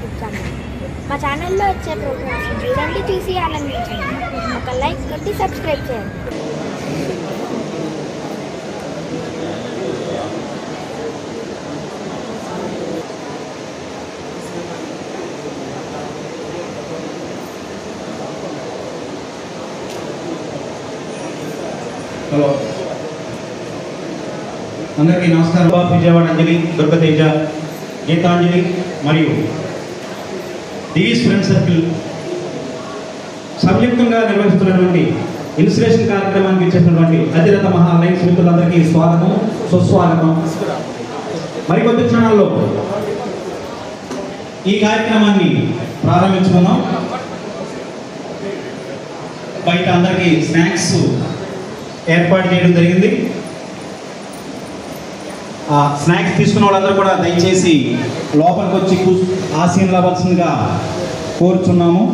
YouTube channel. మా ఛానల్లో వచ్చే ప్రోగ్రామ్స్ చూడండి, చూసి ఆనందించండి. ఒక లైక్ కొట్టి సబ్స్క్రైబ్ చేయండి. హలో, అందరికీ నమస్కారం. విజయవాడ అంజలి, దుర్గతేజ, గీతాంజలి మరియు దివీస్ ఫ్రెండ్ సర్కిల్ సంయుక్తంగా నిర్వహిస్తున్నటువంటి ఇన్స్పిరేషన్ కార్యక్రమానికి ఇచ్చేసినటువంటి అతిరథ మహాలైన్స్ మిత్రులందరికీ స్వాగతం, సుస్వాగతం. మరికొద్ది క్షణాల్లో ఈ కార్యక్రమాన్ని ప్రారంభించుకుందాం. బయట అందరికీ స్నాక్స్ ఏర్పాటు చేయడం జరిగింది. ఆ స్నాక్స్ తీసుకున్న వాళ్ళందరూ కూడా దయచేసి లోపలికి వచ్చి ఆసీనులు అవ్వాల్సిందిగా కోరుచున్నాము.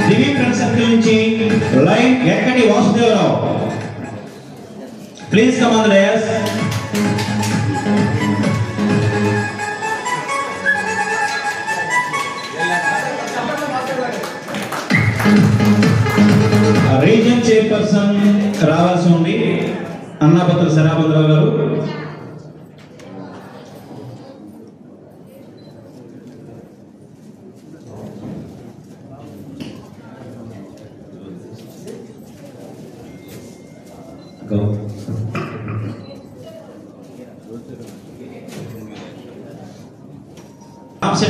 దివీ ఫ్రెండ్ సర్కిల్ నుంచి లైన్ ఎక్కడి Vasudevarao, please come on the dais. Region chairperson రావాల్సి ఉంది అన్నాపత్ర శరాభద్రరావు గారు.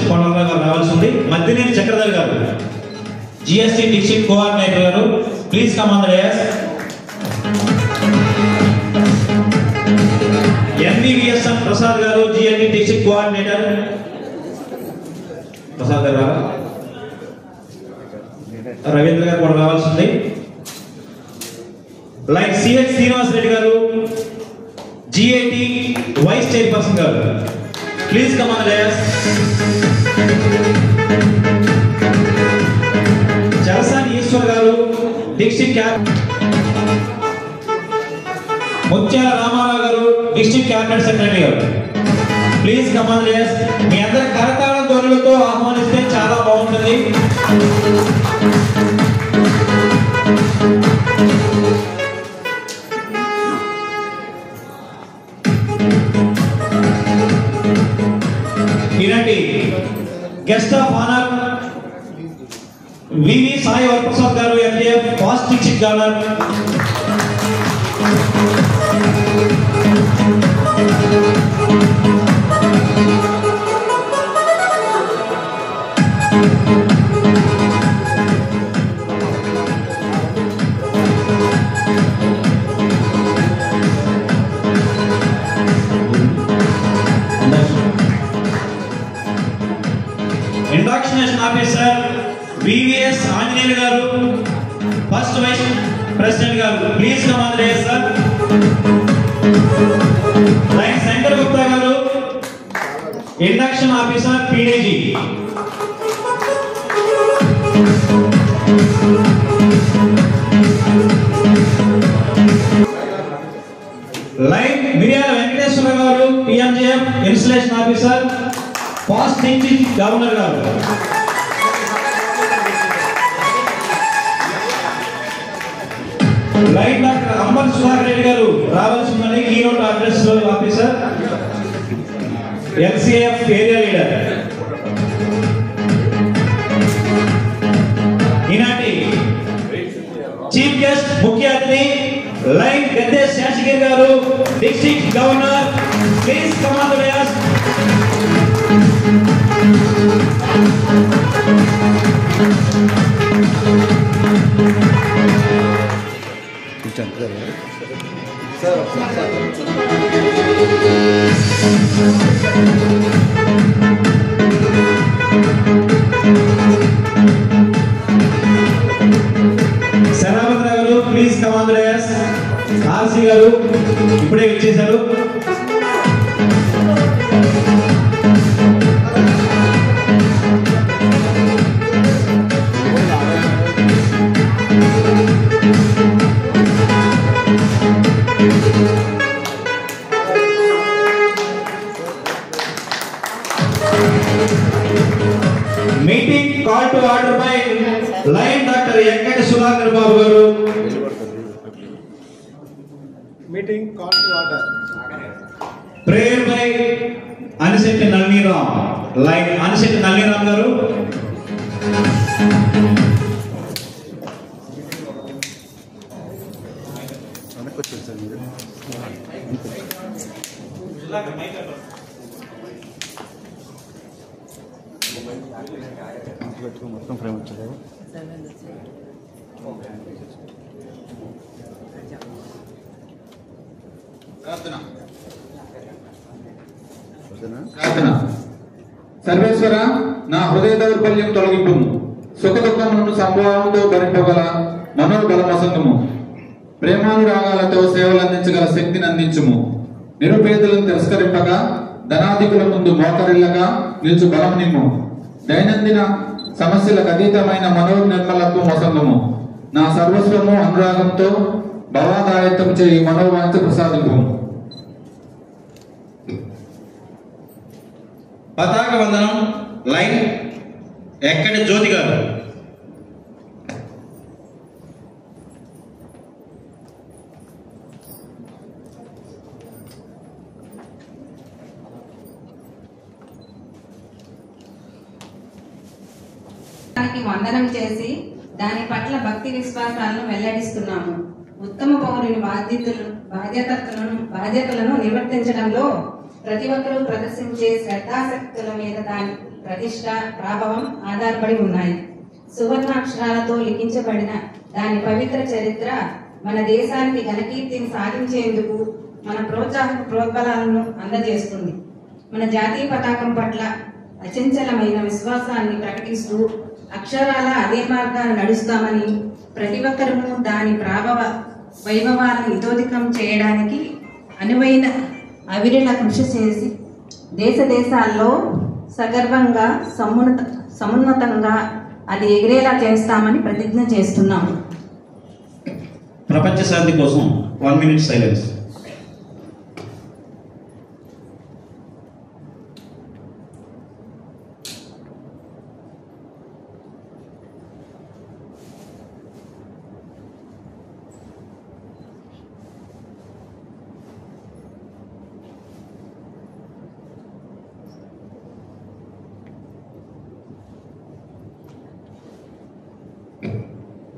కొండలరావు గారు రావాల్సి ఉంది. Maddineni Chakradhar garu, GST district coordinator garu, please come on the dais. NVVSM Prasad garu, GST district coordinator. Prasad గారు రవీంద్ర గారు కూడా రావాల్సి ఉంది. Like CH Srinivas Reddy garu, GAT vice chairperson garu, please come on the dais. Charasani Eshwar garu, district cab. Mutyala Ramarao garu, district cabinet secretary garu, please come on the dais. మీ అందరి కరతాళ ధ్వనులతో ఆహ్వానిస్తే చాలా బాగుంటుంది. ఈనాటి guest of honour VV Sai Varaprasad garu, MJF past district governor. Induction officer VVS Anjaneyulu garu, first vice president garu, please come on the dais sir. Lion Shankar Gupta garu, induction officer PDG. Lion Miryala Venkateswara garu, PMJF installation officer, past district governor garu. Lion doctor Ambar Sudhakar Reddy garu రావాల్సి ఉందని keynote address officer, LCF area leader. ఈనాటి chief guest ముఖ్య అతిథి Lion Gadde Seshagiri garu, district governor, please come on the dais. Sir meeting call to order by Lion doctor Venkata Sudhakar Babu garu. Meeting call to order. Prayer by Anisetti Naliniram. Lion Anisetti Naliniram garu. మొత్తం frame వచ్చేది. ప్రార్థన. సర్వేశ్వర, నా హృదయ దౌర్బల్యం తొలగింపు, సుఖ దుఃఖములను సంభావంతో భరింపగల మనోబలమసంగము, ప్రేమానురాగాలతో సేవలు అందించగల శక్తిని అందించుము. నిరుపేదలను తిరస్కరింపక ధనాధికుల ముందు మోకరిల్లగా నిలుచు బలం నిమ్ము. దైనందిన సమస్యలకు అతీతమైన మనోనిర్మలత్వం అసంగము. నా సర్వస్వము అనురాగంతో భవాదాయత్తం చేయి మనోవాంఛ ప్రసాదింపు. పతాక వందనం లైన్ ఎక్కడి జ్యోతి గారు. వందనం చేసి దాని పట్ల భక్తి విశ్వాసాలను వెల్లడిస్తున్నాము. ఉత్తమ పౌరుని బాధ్యతలను నిర్వర్తించడంలో ప్రతి ఒక్కరూ ప్రదర్శించే శ్రద్ధాశక్తుల మీద దాని ప్రతిష్ట ప్రభావం ఆధారపడి ఉన్నాయి. సువర్ణాక్షరాలతో లిఖించబడిన దాని పవిత్ర చరిత్ర మన దేశానికి ఘనకీర్తిని సాధించేందుకు మన ప్రోద్బలాలను అందజేస్తుంది. మన జాతీయ పతాకం పట్ల అచంచలమైన విశ్వాసాన్ని ప్రకటిస్తూ అక్షరాల అదే మార్గాన్ని నడుస్తామని, ప్రతి ఒక్కరూ దాని వైభవాలను ఇతోధికం చేయడానికి అనువైన అవిరళ కృషి చేసి దేశాల్లో సగర్వంగా సమున్నతంగా అది ఎగిరేలా చేస్తామని ప్రతిజ్ఞ చేస్తున్నాము. ప్రపంచ శాంతి కోసం 1 minute silence.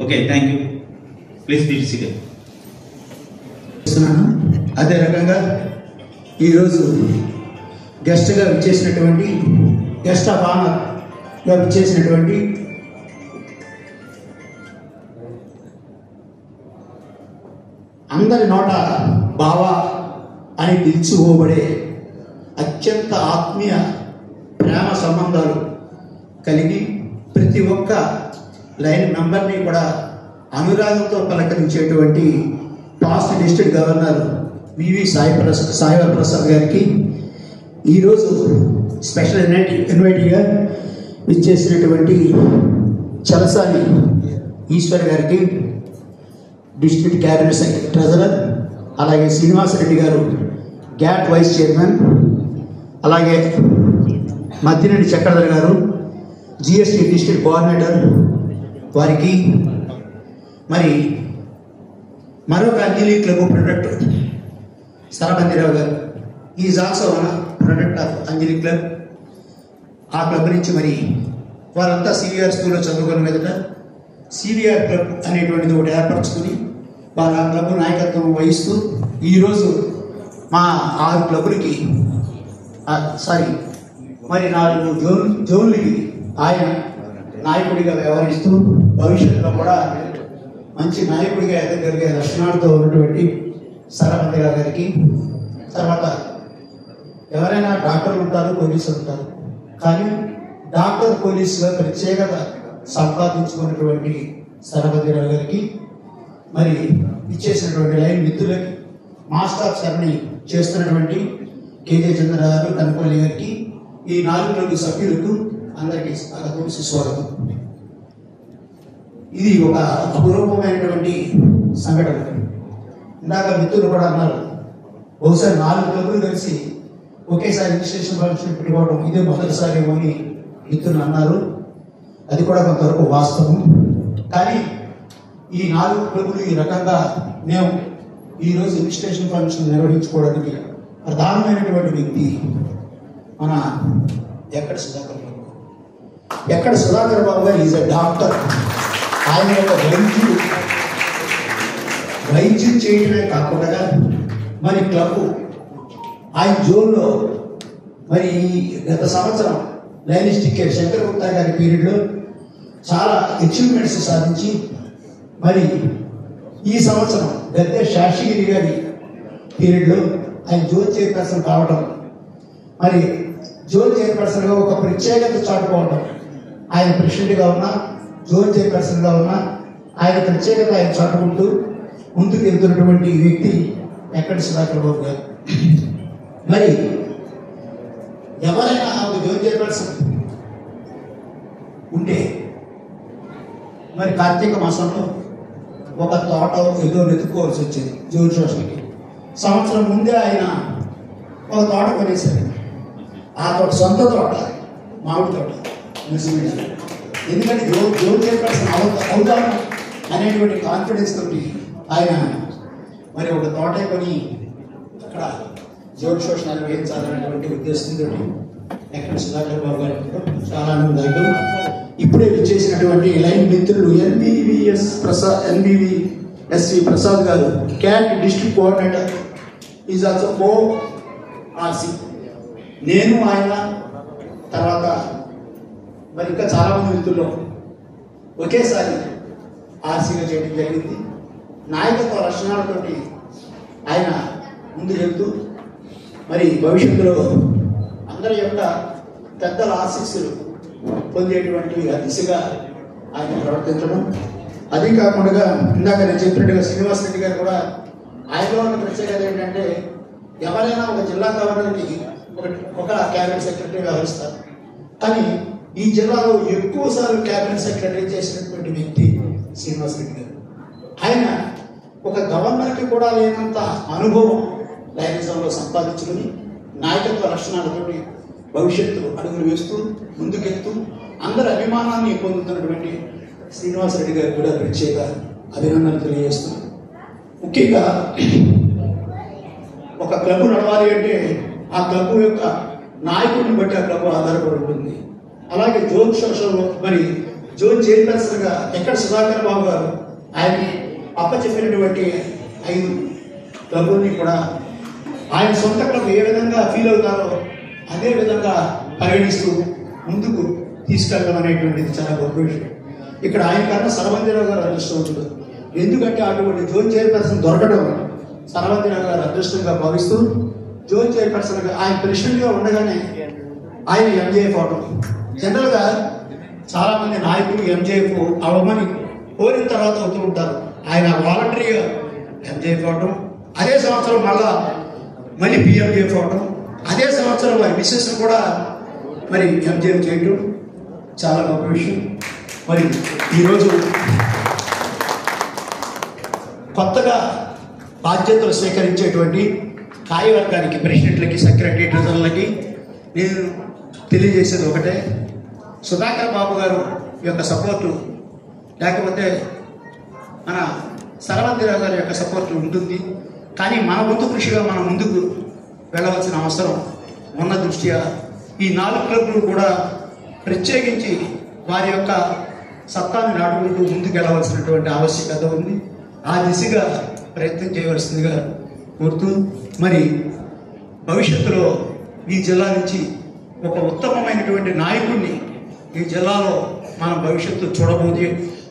Okay, thank you. Please be seated. అదే రకంగా ఈరోజు గెస్ట్గా విచ్చేసినటువంటి గెస్ట్ ఆఫ్ ఆనర్గా విచ్చేసినటువంటి అందరి నోట బావా అని పిలుచుకోబడే అత్యంత ఆత్మీయ ప్రేమ సంబంధాలు కలిగి ప్రతి ఒక్క లైన్ మెంబర్ని కూడా అనురాగంతో పలకరించేటువంటి పాస్ట్ డిస్ట్రిక్ట్ గవర్నర్ వివి సాయివర్ ప్రసాద్ గారికి ఈరోజు స్పెషల్ ఇన్వైటీగా ఇచ్చేసినటువంటి చలసాని ఈశ్వర్ గారికి, డిస్ట్రిక్ట్ క్యాబినెట్ సెక్రటరీ ట్రెజరర్, అలాగే శ్రీనివాసరెడ్డి గారు గ్యాట్ వైస్ చైర్మన్, అలాగే మద్దిరెడ్డి చక్రధర్ గారు జిఎస్టీ డిస్ట్రిక్ట్ కోఆర్డినేటర్ వారికి, మరి మరొక అంజలి క్లబ్ ప్రొడక్ట్ సరబందిరావు గారు, is also one product of Anjali club. ఆ క్లబ్ నుంచి మరి వారంతా సివిఆర్ స్కూల్లో చదువుకున్న మీదట సివిఆర్ క్లబ్ అనేటువంటిది ఒకటి ఏర్పరచుకుని వారు ఆ క్లబ్ నాయకత్వం వహిస్తూ ఈరోజు మా 6 క్లబ్బులకి మరి 4 జోన్లకి ఆయన నాయకుడిగా వ్యవహరిస్తూ భవిష్యత్తులో కూడా మంచి నాయకుడిగా ఎదగలిగే లక్షణాలతో ఉన్నటువంటి సరబందిరావు గారికి, తర్వాత ఎవరైనా డాక్టర్లు ఉంటారు, పోలీసులు ఉంటారు, కానీ డాక్టర్ పోలీసుగా ప్రత్యేకత సంపాదించుకున్నటువంటి సరబందిరావు గారికి, మరి ఇచ్చేసినటువంటి లైన్ మిత్రులకి, మాస్టర్ ఆఫ్ సెరమనీ చేస్తున్నటువంటి కేజే చంద్ర గారు, కనపల్లి గారికి, ఈ 4 సభ్యులకు అందరికీ స్వాగతం, సుస్వాగతం. ఇది ఒక అపురూపమైనటువంటి సంఘటన. ఇందాక మిత్రులు కూడా అన్నారు, బహుశా 4 క్లబ్బులు కలిసి ఒకేసారి రిజిస్ట్రేషన్ ఫంక్షన్ పెట్టుకోవడం ఇదే మొదటిసారి అని మిత్రులు అన్నారు. అది కూడా కొంతవరకు వాస్తవం. కానీ ఈ 4 క్లబ్లు ఈ రకంగా మేము ఈరోజు రిజిస్ట్రేషన్ ఫంక్షన్ నిర్వహించుకోవడానికి ప్రధానమైనటువంటి వ్యక్తి మన ఎక్కడి సుధాకర్ బాబు. ఎక్కడ సుధాకర్ బాబు గారు ఈజ్ ఎ డాక్టర్. ఆయన యొక్క వైద్యం చేయడమే కాకుండా మరి క్లబ్ ఆయన జోన్లో మరి గత సంవత్సరం లైనిస్టిక్ శంకర్ గుప్తా గారి పీరియడ్లో చాలా అచీవ్మెంట్స్ సాధించి మరి ఈ సంవత్సరం గద్దె శాస్త్రిగిరి గారి పీరియడ్లో ఆయన జోన్ చైర్పర్సన్ కావడం, మరి జోన్ చైర్పర్సన్గా ఒక ప్రత్యేకత చాటుకోవడం, ఆయన ప్రెసిడెంట్గా ఉన్నా జోన్ చైర్పర్సన్గా ఉన్నా ఆయన ప్రత్యేకత ఆయన చాటుకుంటూ ముందుకు వెళ్తున్నటువంటి వ్యక్తి ఎక్కడి సుధాకర్ బాబు గారు. మరి ఎవరైనా ఒక జోన్ చైర్పర్సన్ ఉంటే మరి కార్తీక మాసంలో ఒక తోట ఏదో వెతుక్కోవాల్సి వచ్చేది జోన్ సోషల్కి. సంవత్సరం ముందే ఆయన ఒక తోట కొనేశారు. ఆ తోట సొంత తోట, మామిడి తోట మున్సిపాలిటీ. ఎందుకంటే జోన్ చైర్పర్సన్ అవుతాను అనేటువంటి కాన్ఫిడెన్స్ తోటి ఆయన మరి ఒక తోట కొని అక్కడ జోన్ సోషల్ నిర్వహించాలనేటువంటి ఉద్దేశంతో ఎక్కడ సుధాకర్ బాబు గారు చాలా ఆనందదాయకం. ఇప్పుడే విచ్చేసినటువంటి లైన్ మిత్రులు ఎన్బివిఎస్వి ప్రసాద్ గారు, cat district coordinator, is also RC. నేను ఆయన తర్వాత మరి ఇంకా చాలామంది మిత్రులు ఒకేసారి ఆర్సీగా చేయడం జరిగింది. నాయకత్వ లక్షణాలతోటి ఆయన ముందు వెళ్తూ మరి భవిష్యత్తులో అందరి యొక్క పెద్దల ఆశీస్సులు పొందేటువంటి దిశగా ఆయన ప్రవర్తించడం. అది కాకుండా ఇందాక నేను చెప్పినట్టుగా శ్రీనివాస్ రెడ్డి గారు కూడా ఆయనలో ఉన్న ప్రత్యేకత ఏంటంటే ఎవరైనా ఒక జిల్లా గవర్నర్కి ఒక క్యాబినెట్ సెక్రటరీ వ్యవహరిస్తారు. కానీ ఈ జిల్లాలో ఎక్కువసార్లు క్యాబినెట్ సెక్రటరీ చేసినటువంటి వ్యక్తి శ్రీనివాస్ రెడ్డి గారు. ఆయన ఒక గవర్నర్కి కూడా లేనంత అనుభవం లైనిజంలో సంపాదించుకుని నాయకత్వ లక్షణాలతోటి భవిష్యత్తు అడుగులు వేస్తూ ముందుకెళ్తూ అందరి అభిమానాన్ని పొందుతున్నటువంటి శ్రీనివాస్ రెడ్డి గారికి కూడా ప్రత్యేక అభినందనలు తెలియజేస్తున్నాను. ముఖ్యంగా ఒక క్లబ్ నడవాలి అంటే ఆ క్లబ్ యొక్క నాయకుడిని బట్టి ఆ క్లబ్ ఆధారపడి ఉంటుంది. అలాగే జోన్ సోషల్ మరి జోన్ చైర్పర్సన్గా ఎక్కడ సుధాకర్ బాబు గారు ఆయన అప్పచెప్పినటువంటి 5 క్లబ్ని కూడా ఆయన సొంత క్లబ్ ఏ విధంగా ఫీల్ అవుతారో అదే విధంగా పరిగణిస్తూ ముందుకు తీసుకెళ్ళడం అనేటువంటిది చాలా గొప్ప విషయం. ఇక్కడ ఆయన కన్నా సర్వంతిరావు గారు అదృష్టవంతుడు. ఎందుకంటే అటువంటి జోన్ చైర్పర్సన్ దొరకడం సర్వంతిరావు గారు అదృష్టంగా భావిస్తూ జోన్ చైర్పర్సన్గా ఆయన ప్రెసిడెంట్గా ఉండగానే ఆయన ఎంజేఎఫ్ అవడం. జనరల్గా చాలామంది నాయకులు ఎంజేఎఫ్ అవ్వమని కోరిన తర్వాత అవుతూ ఉంటారు. ఆయన వాలంటరీగా ఎంజేఎఫ్ అవడం, అదే సంవత్సరం మళ్ళీ పిఎంజేఎఫ్ అవడం, అదే సంవత్సరం వారి మిస్సెస్ కూడా మరి ఎంజేఎఫ్ చేయడం చాలా గొప్ప విషయం. మరి ఈరోజు కొత్తగా బాధ్యతలు స్వీకరించేటువంటి కార్యవర్గానికి ప్రెసిడెంట్లకి సెక్రటరీ ట్రెజరర్లకి నేను తెలియజేసేది ఒకటే, సుధాకర్ బాబు గారు యొక్క సపోర్టు లేకపోతే మన సర్వంతిరావు గారి యొక్క సపోర్టు ఉంటుంది. కానీ మన వంతు కృషిగా మనం ముందుకు వెళ్ళవలసిన అవసరం ఉన్న దృష్ట్యా ఈ 4 క్లబ్లు కూడా ప్రత్యేకించి వారి యొక్క సత్తాన్ని నాటుకుంటూ ముందుకు వెళ్ళవలసినటువంటి ఆవశ్యకత ఉంది. ఆ దిశగా ప్రయత్నం చేయవలసిందిగా కోరుతూ మరి భవిష్యత్తులో ఈ జిల్లా నుంచి ఒక ఉత్తమమైనటువంటి నాయకుడిని ఈ జిల్లాలో మనం భవిష్యత్తు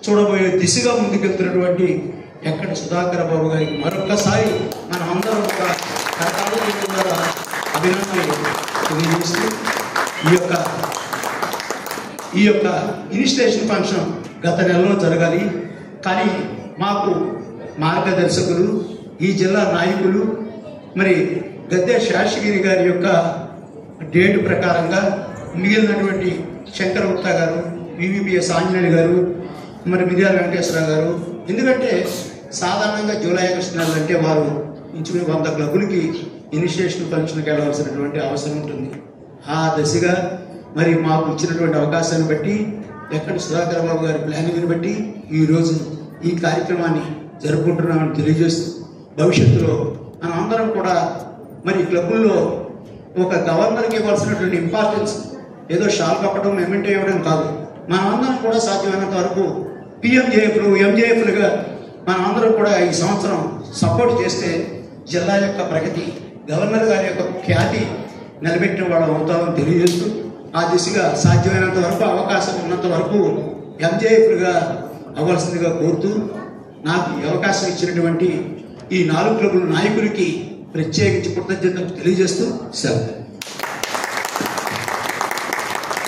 చూడబోయే దిశగా ముందుకెళ్తున్నటువంటి ఎక్కడ సుధాకర్ బాబు గారికి మరొక్కసారి మనం అందరం ఒక ద్వారా అభినందనలు తెలియజేస్తూ ఈ యొక్క ఇనిషియేషన్ ఫంక్షన్ గత నెలలో జరగాలి. కానీ మాకు మార్గదర్శకులు ఈ జిల్లా నాయకులు మరి గద్దె శాస్త్రిగిరి గారి యొక్క డేటు ప్రకారంగా మిగిలినటువంటి శంకర్ గుప్తా గారు, వివిపిఎస్ ఆంజనేయులు గారు, మరి మిర్యాల వెంకటేశ్వరరావు గారు, ఎందుకంటే సాధారణంగా జూలై ఆగస్టు నెలలు అంటే వారు ఇంచుమించు 100 క్లబ్బులకి ఇనిషియేషన్ ఫంక్షన్కి వెళ్ళవలసినటువంటి అవసరం ఉంటుంది. ఆ దశగా మరి మాకు ఇచ్చినటువంటి అవకాశాన్ని బట్టి ఎక్కడి సుధాకర్ బాబు గారి ప్లానింగ్ని బట్టి ఈరోజు ఈ కార్యక్రమాన్ని జరుపుకుంటున్నామని తెలియజేస్తూ భవిష్యత్తులో మనం అందరం కూడా మరి క్లబ్బుల్లో ఒక గవర్నర్కి ఇవ్వాల్సినటువంటి ఇంపార్టెన్స్ ఏదో షాల్ కప్పడం మెమెంటో ఇవ్వడం కాదు. మనం అందరం కూడా సాధ్యమైనంత వరకు పిఎంజేఎఫ్లు ఎంజేఎఫ్లుగా మనం అందరం కూడా ఈ సంవత్సరం సపోర్ట్ చేస్తే జిల్లా యొక్క ప్రగతి, గవర్నర్ గారి యొక్క ఖ్యాతి నిలబెట్టిన వాళ్ళు అవుతామని తెలియజేస్తూ ఆ దిశగా సాధ్యమైనంత వరకు అవకాశం ఉన్నంత వరకు ఎంజేఎఫ్లుగా అవ్వాల్సిందిగా కోరుతూ నాకు ఈ అవకాశం ఇచ్చినటువంటి ఈ 4 క్లబ్బుల నాయకులకి ప్రత్యేకించి కృతజ్ఞతలు తెలియజేస్తూ సెలవు.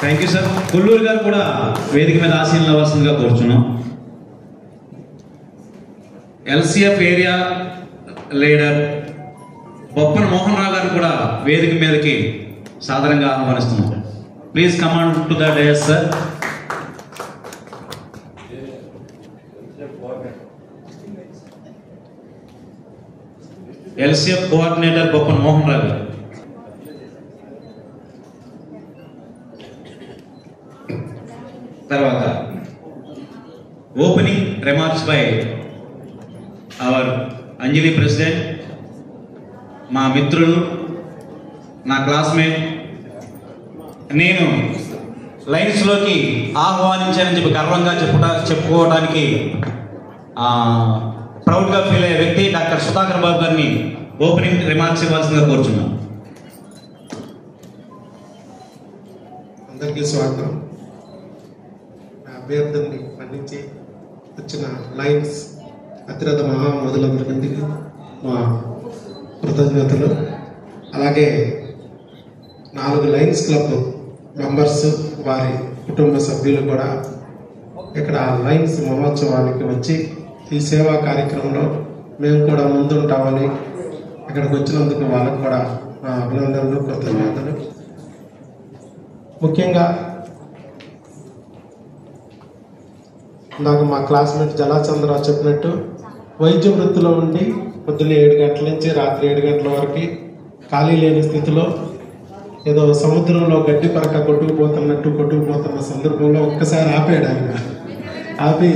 Thank you sir. కొల్లూరు గారు కూడా వేదిక మీద ఆశీనులు అవ్వాల్సిందిగా కోరుచున్నాం. LCF area leader Boppana Mohan Rao garu కూడా వేదిక మీదకి సాధారణంగా ఆహ్వానిస్తున్నాం. Please come on to the dais sir. LCF coordinator Boppana Mohan Rao garu. తర్వాత opening remarks by our Anjali president, మా మిత్రులు, నా క్లాస్మేట్, నేను లైన్స్లోకి ఆహ్వానించానని చెప్పి గర్వంగా చెప్పుకోవడానికి ప్రౌడ్గా ఫీల్ అయ్యే వ్యక్తి డాక్టర్ సుధాకర్ బాబు గారిని ఓపెనింగ్ రిమార్క్స్ ఇవ్వాల్సిందిగా కోరుచున్నాను. అందరికీ స్వాగతం. నా అభ్యర్థుల్ని మన్నించి వచ్చిన లైన్స్ అతిరథ మహామోదులందరికీ మా కృతజ్ఞతలు. అలాగే 4 లైన్స్ క్లబ్ మెంబర్స్, వారి కుటుంబ సభ్యులు కూడా ఇక్కడ లైన్స్ మహోత్సవానికి వచ్చి ఈ సేవా కార్యక్రమంలో మేము కూడా ముందుంటామని ఇక్కడికి వచ్చినందుకు వాళ్ళకు కూడా నా అభినందనలు, కృతజ్ఞతలు. ముఖ్యంగా నాకు మా క్లాస్మేట్ జలాచంద్రరావు చెప్పినట్టు వైద్య వృత్తిలో ఉండి పొద్దున్న 7 గంటల నుంచి రాత్రి 7 గంటల వరకు ఖాళీ లేని స్థితిలో ఏదో సముద్రంలో గడ్డి పరక కొట్టుకుపోతున్న సందర్భంలో ఒక్కసారి ఆపాడు ఆయన. ఆపి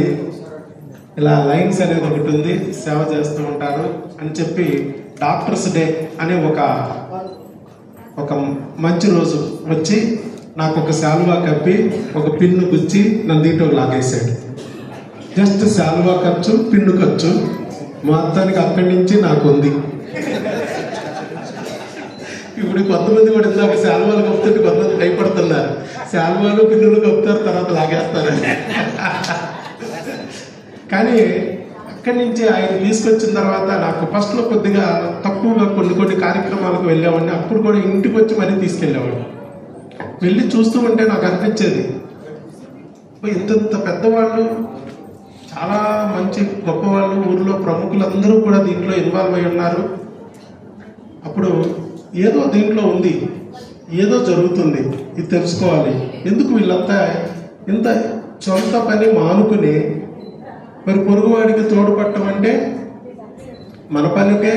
ఇలా లైన్స్ అనేది ఒకటి ఉంది, సేవ చేస్తూ ఉంటారు అని చెప్పి డాక్టర్స్ డే అనే ఒక మంచి రోజు వచ్చి నాకు ఒక శాలువా కప్పి ఒక పిన్ను గుచ్చి నన్ను దీంట్లో లాగేశాడు. జస్ట్ శాలువా ఖర్చు, పిన్ను ఖర్చు మొత్తానికి అక్కడి నుంచి నాకు ఉంది. ఇప్పుడు కొంతమంది కూడా ఇందాక శాలువాలు కప్పుతుంటే కొంతమంది భయపడుతున్నారు. శాలువాలు పిన్నులు కప్పుతారు, తర్వాత లాగేస్తారు. కానీ అక్కడి నుంచి ఆయన తీసుకొచ్చిన తర్వాత నాకు ఫస్ట్లో కొద్దిగా తక్కువగా కొన్ని కార్యక్రమాలకు వెళ్ళేవాడిని. అప్పుడు కూడా ఇంటికి వచ్చి మరీ తీసుకెళ్ళేవాడిని. వెళ్ళి చూస్తూ ఉంటే నాకు అనిపించేది, ఇంత పెద్దవాళ్ళు, చాలా మంచి గొప్పవాళ్ళు, ఊర్లో ప్రముఖులందరూ కూడా దీంట్లో ఇన్వాల్వ్ అయి ఉన్నారు. అప్పుడు ఏదో దీంట్లో ఉంది, ఏదో జరుగుతుంది, ఇది తెలుసుకోవాలి. ఎందుకు వీళ్ళంతా ఇంత సొంత పని మానుకుని మరి పొరుగువాడికి తోడ్పడటం అంటే మన పనికే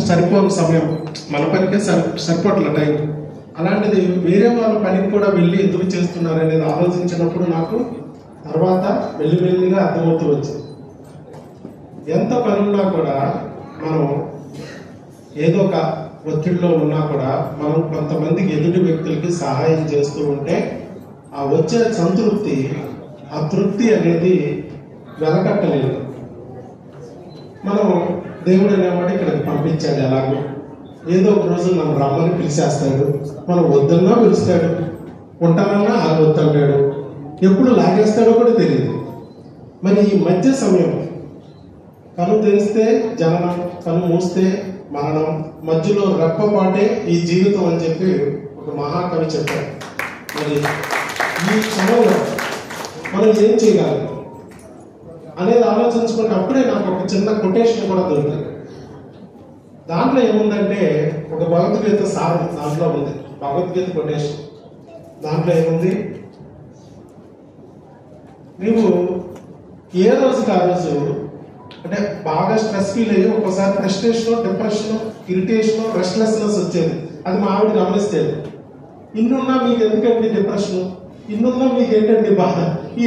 సరిపోని సమయం, మన పనికే సరిపోట్ల టైం. అలాంటిది వేరే వాళ్ళ పనికి కూడా వెళ్ళి ఎందుకు చేస్తున్నారు అనేది ఆలోచించినప్పుడు నాకు తర్వాత మెల్లిమెల్లిగా అర్థమవుతూ వచ్చింది. ఎంత పనున్నా కూడా మనం ఏదో ఒక ఒత్తిడిలో ఉన్నా కూడా మనం కొంతమందికి ఎదుటి వ్యక్తులకి సహాయం చేస్తూ ఉంటే ఆ వచ్చే సంతృప్తి, ఆ తృప్తి అనేది వెలకట్టలేదు. మనం దేవుడు అనేవాడు ఇక్కడికి పంపించాడు. ఎలాగో ఏదో ఒక రోజు మనం రమ్మని పిలిచేస్తాడు, మనం వద్దన్నా పిలుస్తాడు, ఉంటానన్నా ఆగొద్దంటాడు, ఎప్పుడు లాగేస్తాడో కూడా తెలియదు. మరి ఈ మధ్య సమయం, కను తెరిస్తే జననం, కను మూస్తే మరణం, మధ్యలో రెప్పపాటే ఈ జీవితం అని చెప్పి ఒక మహాకవి చెప్పాడు. మరి ఈ సమయంలో మనం ఏం చేయగలం అనేది ఆలోచించుకుంటే అప్పుడే నాకు ఒక చిన్న కొటేషన్ కూడా దొరికింది. దాంట్లో ఏముందంటే ఒక భగవద్గీత సారం దాంట్లో ఉంది. భగవద్గీత కొటేషన్ దాంట్లో ఏముంది, నీవు ఏ రోజుకి ఆ రోజు అంటే బాగా స్ట్రెస్ ఫీల్ అయ్యి ఒక్కోసారి ఫ్రస్ట్రేషన్, డిప్రెషన్, ఇరిటేషన్, రెస్ట్లెస్నెస్ వచ్చేది. అది మా ఆవిడ గమనిస్తేది. ఇన్నున్నా మీకు ఎందుకండి డిప్రెషన్, ఇన్నున్నా మీకు ఏంటండి బాధ,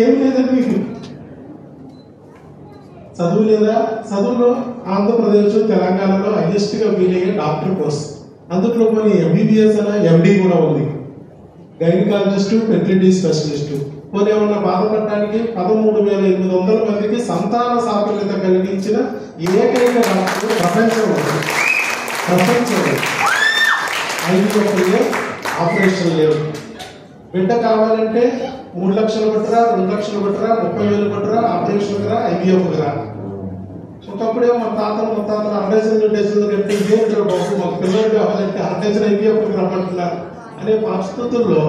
ఏమి లేదండి మీకు. చదువు లేదా? చదువులో ఆంధ్రప్రదేశ్, తెలంగాణలో హైయెస్ట్ గా ఫీల్ అయ్యే డాక్టర్ కోర్స్. అందులో కొన్ని ఎంబీబీఎస్ అనే ఎండి కూడా ఉంది. Gynaecologist, fertility specialist. కొన్ని ఏమన్నా బాధపడటానికి 13,800 మందికి సంతాన సాఫల్యత కలిగించిన ఏకైక డాక్టర్ ప్రపంచంలో. ఆపరేషన్ లేవు. బిడ్డ కావాలంటే 3 లక్షలు కొట్టరా, 2 లక్షలు కొట్టరా, 30,000 కొట్టరా, ఆపరేషన్ రా, IVF రా. ఒకప్పుడే మా తాతలు 60 డజన్లు కట్టి ఏంటారు బాబు, మాకు పిల్లలు కావాలంటే 100 డజన్ IVF రమ్మంటున్నారు అనే పరిస్థితుల్లో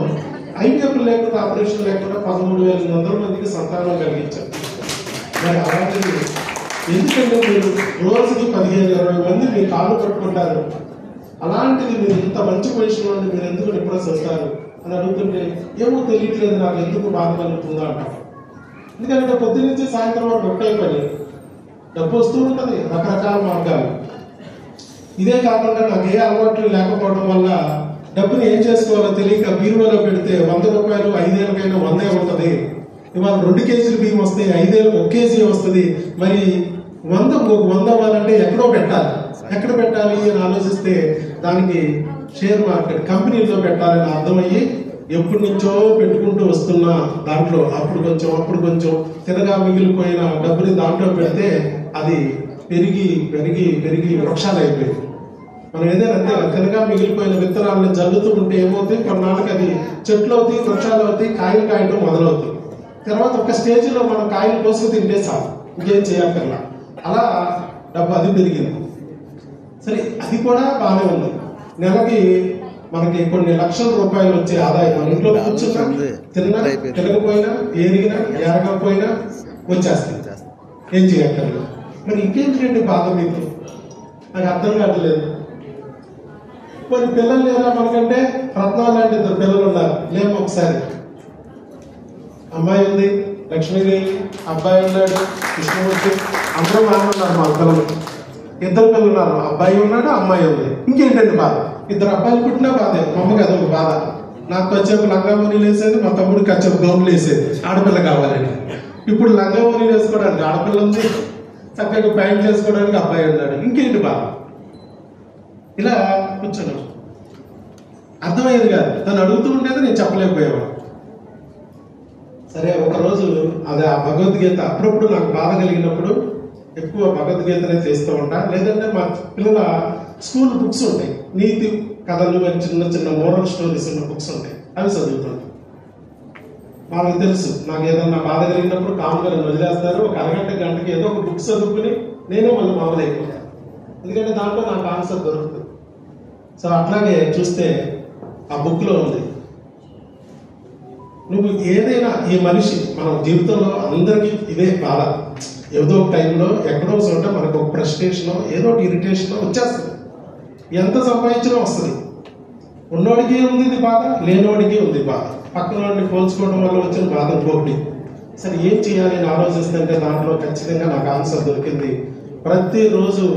IVF లేకుండా, ఆపరేషన్ లేకుండా 13,800 మందికి సంతానం కలిగించారు. మరి అలాంటిది ఎందుకంటే మీరు రోజుకి 15-20 మంది మీ కాళ్ళు పట్టుకుంటారు. అలాంటిది మీరు ఇంత మంచి పొజిషన్ నుండి మీరు ఎందుకు డిప్రెస్ అవుతారు అని అడుగుతుంటే ఏమో తెలియట్లేదు, నాకు ఎందుకు బాధ కలుగుతుందా అంటారు. ఎందుకంటే పొద్దు నుంచి సాయంత్రం వరకు ఒకే పని, డబ్బు వస్తూ ఉంటుంది, రకరకాల మార్గాలు. ఇదే కాకుండా నాకు ఏ అలవాట్లు లేకపోవడం వల్ల డబ్బుని ఏం చేసుకోవాలో తెలియక బీరువాలో పెడితే 100 రూపాయలు 5 ఏళ్ళకైనా 100 ఉంటుంది. ఇవాళ 2 కేజీలు బియ్యం వస్తాయి, 5 ఏళ్ళకి 1 కేజీ వస్తుంది. మరి 100 అవ్వాలంటే ఎక్కడో పెట్టాలి. ఎక్కడ పెట్టాలి అని ఆలోచిస్తే దానికి షేర్ మార్కెట్ కంపెనీలో పెట్టాలని అర్థమయ్యి ఎప్పటి నుంచో పెట్టుకుంటూ వస్తున్నా దాంట్లో అప్పుడు కొంచెం తినగా మిగిలిపోయిన డబ్బుని దాంట్లో పెడితే అది పెరిగి పెరిగి పెరిగి వృక్షాలు అయిపోయింది. మనం ఏదైనా అంతే, తినగా మిగిలిపోయిన విత్తనాలను జల్లుతూ ఉంటే ఏమవుతాయి, కొన్నాళ్ళకి అది చెట్లు అవుతాయి, వృక్షాలు అవుతాయి, కాయలు కాయడం మొదలవుతాయి. తర్వాత ఒక స్టేజ్లో మనం కాయలు కోసుకు తింటే చాలు, ఇంకేం చేయక్కర్లా. అలా డబ్బు అది పెరిగింది. సరే, అది కూడా బాగానే ఉంది. నెలకి మనకి కొన్ని లక్షల రూపాయలు వచ్చే ఆదాయం. మన ఇంట్లో కూర్చున్నా, తిన్నా, తినకపోయినా, ఏరిగినా, ఏరకపోయినా వచ్చేస్తుంది, ఏం చేయక్కర్లేదు. మరి ఇంకేంటండి బాధ మీకు? నాకు అర్థం కావట్లేదు. కొన్ని పిల్లలు లేదా మనకంటే? రత్నాలు లాంటి 2 పిల్లలు ఉన్నారు. లేము ఒకసారి. అమ్మాయి ఉంది లక్ష్మీదేవి, అబ్బాయి ఉన్నాడు కృష్ణమూర్తి, అందరూ బాగా ఉన్నారు. మా పిల్లలు 2 పిల్లలు ఉన్నారు, అబ్బాయి ఉన్నాడు, అమ్మాయి ఉంది. ఇంకేంటండి బాధ? 2 అబ్బాయిలు పుట్టినా బాధే. మా అమ్మకి అదొక బాధ. నాకు వచ్చేపు లంగామూనీలు వేసేది, మా తమ్ముడికి వచ్చేపు గౌన్లు వేసేది, ఆడపిల్ల కావాలని. ఇప్పుడు లంగామూనీలు వేసుకోవడానికి ఆడపిల్ల ఉంది, చక్కగా ప్యాంట్లు వేసుకోవడానికి అబ్బాయి ఉన్నాడు. ఇంకేంటి బాధ? ఇలా కూర్చున్నాం. అర్థమయ్యేది కాదు. తను అడుగుతూ ఉండేది, నేను చెప్పలేకపోయేవాడు. సరే, ఒకరోజు అది ఆ భగవద్గీత అప్పుడప్పుడు నాకు బాధ కలిగినప్పుడు ఎక్కువ భగవద్గీతనే చేస్తూ ఉంటా. లేదంటే మా పిల్లల స్కూల్ బుక్స్ ఉంటాయి, నీతి కథలు, చిన్న చిన్న మోరల్ స్టోరీస్ ఉన్న బుక్స్ ఉంటాయి, అవి చదువుతుంటాయి. వాళ్ళకి తెలుసు నాకు ఏదన్నా బాధ కలిగినప్పుడు కామ్గా వదిలేస్తారు. ఒక అరగంట గంటకి ఏదో ఒక బుక్ చదువుకుని నేనే మళ్ళీ మామూలు అయిపోతాను. ఎందుకంటే దాంట్లో నాకు ఆన్సర్ దొరుకుతుంది. సో అట్లాగే చూస్తే ఆ బుక్ లో ఉంది, నువ్వు ఏదైనా ఈ మనిషి మన జీవితంలో అందరికీ ఇదే బాధ. ఏదో ఒక టైంలో ఎక్కడో చోట మనకు ఒక ఫ్రస్ట్రేషన్, ఏదో ఒక ఇరిటేషన్ వచ్చేస్తుంది. ఎంత సంపాదించినా వస్తుంది. ఉన్నోడికి ఉంది ఇది బాధ, లేనివాడికి ఉంది బాధ. పక్కన వాడిని పోల్చుకోవడం వల్ల వచ్చిన బాధ ఇంకొకటి. సరే, ఏం చేయాలి అని ఆలోచిస్తుంటే దాంట్లో ఖచ్చితంగా నాకు ఆన్సర్ దొరికింది. ప్రతిరోజు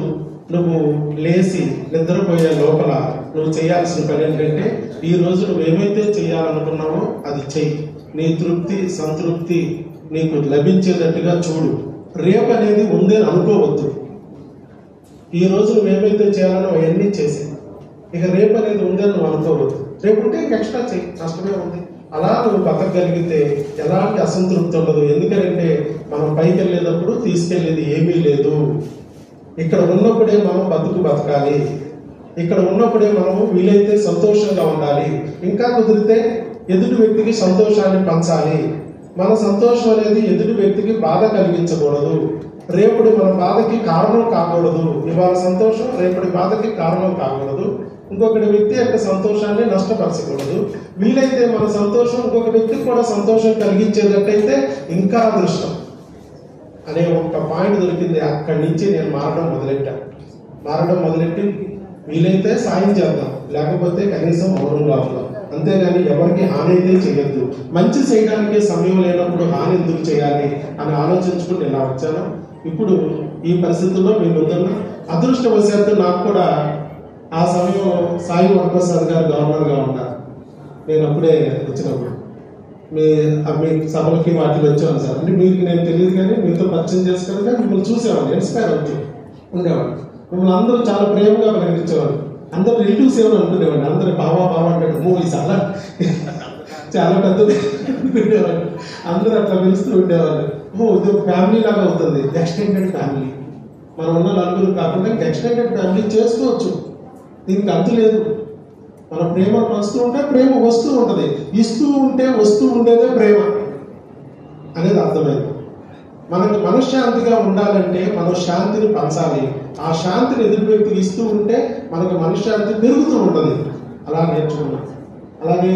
నువ్వు లేచి నిద్రపోయే లోపల నువ్వు చేయాల్సిన పని ఏంటంటే, ఈ రోజు నువ్వు ఏమైతే చేయాలనుకున్నావో అది చెయ్యి. నీ తృప్తి, సంతృప్తి నీకు లభించేటట్టుగా చూడు. రేపు అనేది ఉంది అని అనుకోవద్దు. ఈ రోజు నువ్వేమైతే చేయాలనో అవన్నీ చేసి, ఇక రేపు అనేది ఉందని నువ్వు అనుకోవద్దు. రేపు ఉంటే ఎక్స్ట్రా చెయ్యి, నష్టమే ఉంది. అలా నువ్వు బతకగలిగితే ఎలాంటి అసంతృప్తి ఉండదు. ఎందుకంటే మనం పైకి వెళ్ళేటప్పుడు తీసుకెళ్లేది ఏమీ లేదు. ఇక్కడ ఉన్నప్పుడే మనం బతకాలి. ఇక్కడ ఉన్నప్పుడే మనము వీలైతే సంతోషంగా ఉండాలి. ఇంకా కుదిరితే ఎదుటి వ్యక్తికి సంతోషాన్ని పంచాలి. మన సంతోషం అనేది ఎదుటి వ్యక్తికి బాధ కలిగించకూడదు. రేపటి మన బాధకి కారణం కాకూడదు. ఇవాళ సంతోషం రేపటి బాధకి కారణం కాకూడదు. ఇంకొకటి వ్యక్తి యొక్క సంతోషాన్ని నష్టపరచకూడదు. వీలైతే మన సంతోషం ఇంకొక వ్యక్తికి కూడా సంతోషం కలిగించేటట్టయితే ఇంకా అదృష్టం అనే ఒక పాయింట్ దొరికింది. అక్కడి నుంచి నేను మారడం మొదలెట్టి వీలైతే సాయం చేద్దాం, లేకపోతే కనీసం మౌనంగా ఉందాం. అంతేగాని ఎవరికి హాని అయితే చేయొద్దు. మంచి చేయడానికి సమయం లేనప్పుడు హాని ఎందుకు చేయాలి అని ఆలోచించుకుని ఇలా వచ్చాను. ఇప్పుడు ఈ పరిస్థితుల్లో మీ ముందున్న అదృష్టవశాత్తు నాకు కూడా ఆ సమయం సాయి వరప్రసాద్ గారు గవర్నర్గా ఉన్నారు. నేను అప్పుడే వచ్చినప్పుడు మీ సభలకి వాటికి వచ్చేవాను సార్. అంటే మీకు నేను తెలియదు కానీ మీతో పరిచయం చేసుకుని కానీ మిమ్మల్ని చూసేవాడిని, ఇన్స్పైర్ అవుతూ ఉండేవాడు. మిమ్మల్ని అందరూ చాలా ప్రేమగా పరిగణించేవాడు. అందరూ రిలేటివ్స్ ఏమని అనుకునేవాడిని. అందరూ బావా అంటే మూవీ చాలా పెద్దది ఉండేవాళ్ళు. అందరూ అట్లా పిలుస్తూ ఉండేవాళ్ళు. ఇది ఒక ఫ్యామిలీ లాగా అవుతుంది, ఎక్స్టెండెడ్ ఫ్యామిలీ. మనం ఉన్న నలుగురు కాకుండా ఎక్స్టెండెడ్ ఫ్యామిలీ చేసుకోవచ్చు, దీనికి అంతు లేదు. మన ప్రేమ పంచుతూ ఉంటే ప్రేమ వస్తూ ఉంటుంది, ఇస్తూ ఉంటే వస్తూ ఉండేదే ప్రేమ అనేది అర్థమైంది. మనకు మనశ్శాంతిగా ఉండాలంటే మనం శాంతిని పంచాలి. ఆ శాంతిని ఎదుటి వ్యక్తికి ఇస్తూ ఉంటే మనకు మనశ్శాంతి పెరుగుతూ ఉంటుంది. అలా నేర్చుకున్నాం. అలాగే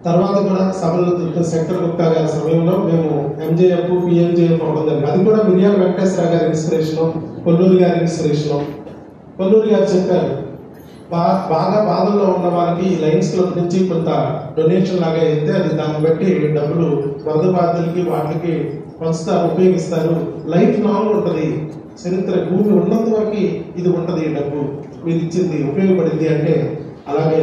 తర్వాత కూడా సభలు శంకర్ గుప్తా గారి సమయంలో మేము ఎంజేఎఫ్ పిఎంజేఎఫ్ అవ్వడం జరిగింది. అది కూడా మిరియాల వెంకటేశ్వర గారి ఇన్స్పిరేషన్, కొల్లూరు గారి ఇన్స్పిరేషన్. కొల్లూరు గారు చెప్పారు, బాగా బాధల్లో ఉన్న వారికి ఈ లయన్స్ క్లబ్ నుంచి కొంత డొనేషన్ లాగా అయితే అది దాన్ని బట్టి డబ్బులు వరద బాధితులకి వాటికి పంచుతారు, ఉపయోగిస్తారు. లైఫ్ లాంగ్ ఉంటుంది, చరిత్ర భూమి ఉన్నంత వరకు ఇది ఉంటుంది. డబ్బు మీరు ఇచ్చింది ఉపయోగపడింది అంటే అలాగే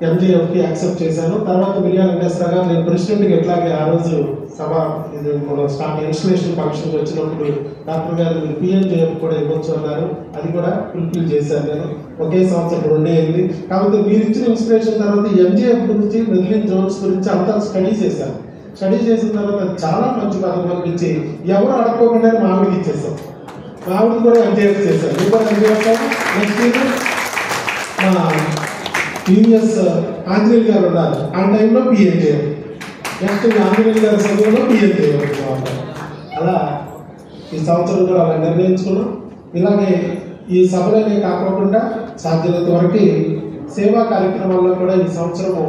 ఎంజీఎఫ్కి యాక్సెప్ట్ చేశాను. తర్వాత మిరియాల వెంకటేశ్వర గారు నేను ప్రెసిడెంట్కి ఎట్లాగే ఆ రోజు సభ ఇది మన స్టార్ట్ ఇన్స్టలేషన్ ఫంక్షన్కి వచ్చినప్పుడు డాక్టర్ గారు మీరు పిఎంజేఎఫ్ కూడా ఇవ్వచ్చు అన్నారు. అది కూడా ఫుల్ఫిల్ చేశాను నేను. ఒకే సంవత్సరం 2 అయింది. కాకపోతే మీరు ఇచ్చిన ఇన్స్పిరేషన్ తర్వాత ఎంజీఎఫ్ గురించి, మెర్లిన్ జోన్స్ గురించి అంతా స్టడీ చేశాను. స్టడీ చేసిన తర్వాత చాలా మంచి పథకం అనిపించి ఎవరు అడగకుండా మా ఆవిడకి ఇచ్చేస్తాం. మా ఆవిడకి కూడా ఎంజీఎఫ్ చేశాను. మీరు కూడా ఎంజీఎఫ్ నెక్స్ట్ ఇయర్ మా యూఎస్ ఆంజనేయులు గారు ఉన్నారు, ఆ టైంలో పిఎంజేఎఫ్. నెక్స్ట్ ఆంజనేయులు గారి సమయంలో పిఎంజేఎఫ్. అలా ఈ సంవత్సరం కూడా అలా నిర్ణయించుకున్నాం. ఇలాగే ఈ సభలనే కాకుండా సాధ్యమైనంత వరకు సేవా కార్యక్రమాల్లో కూడా ఈ సంవత్సరము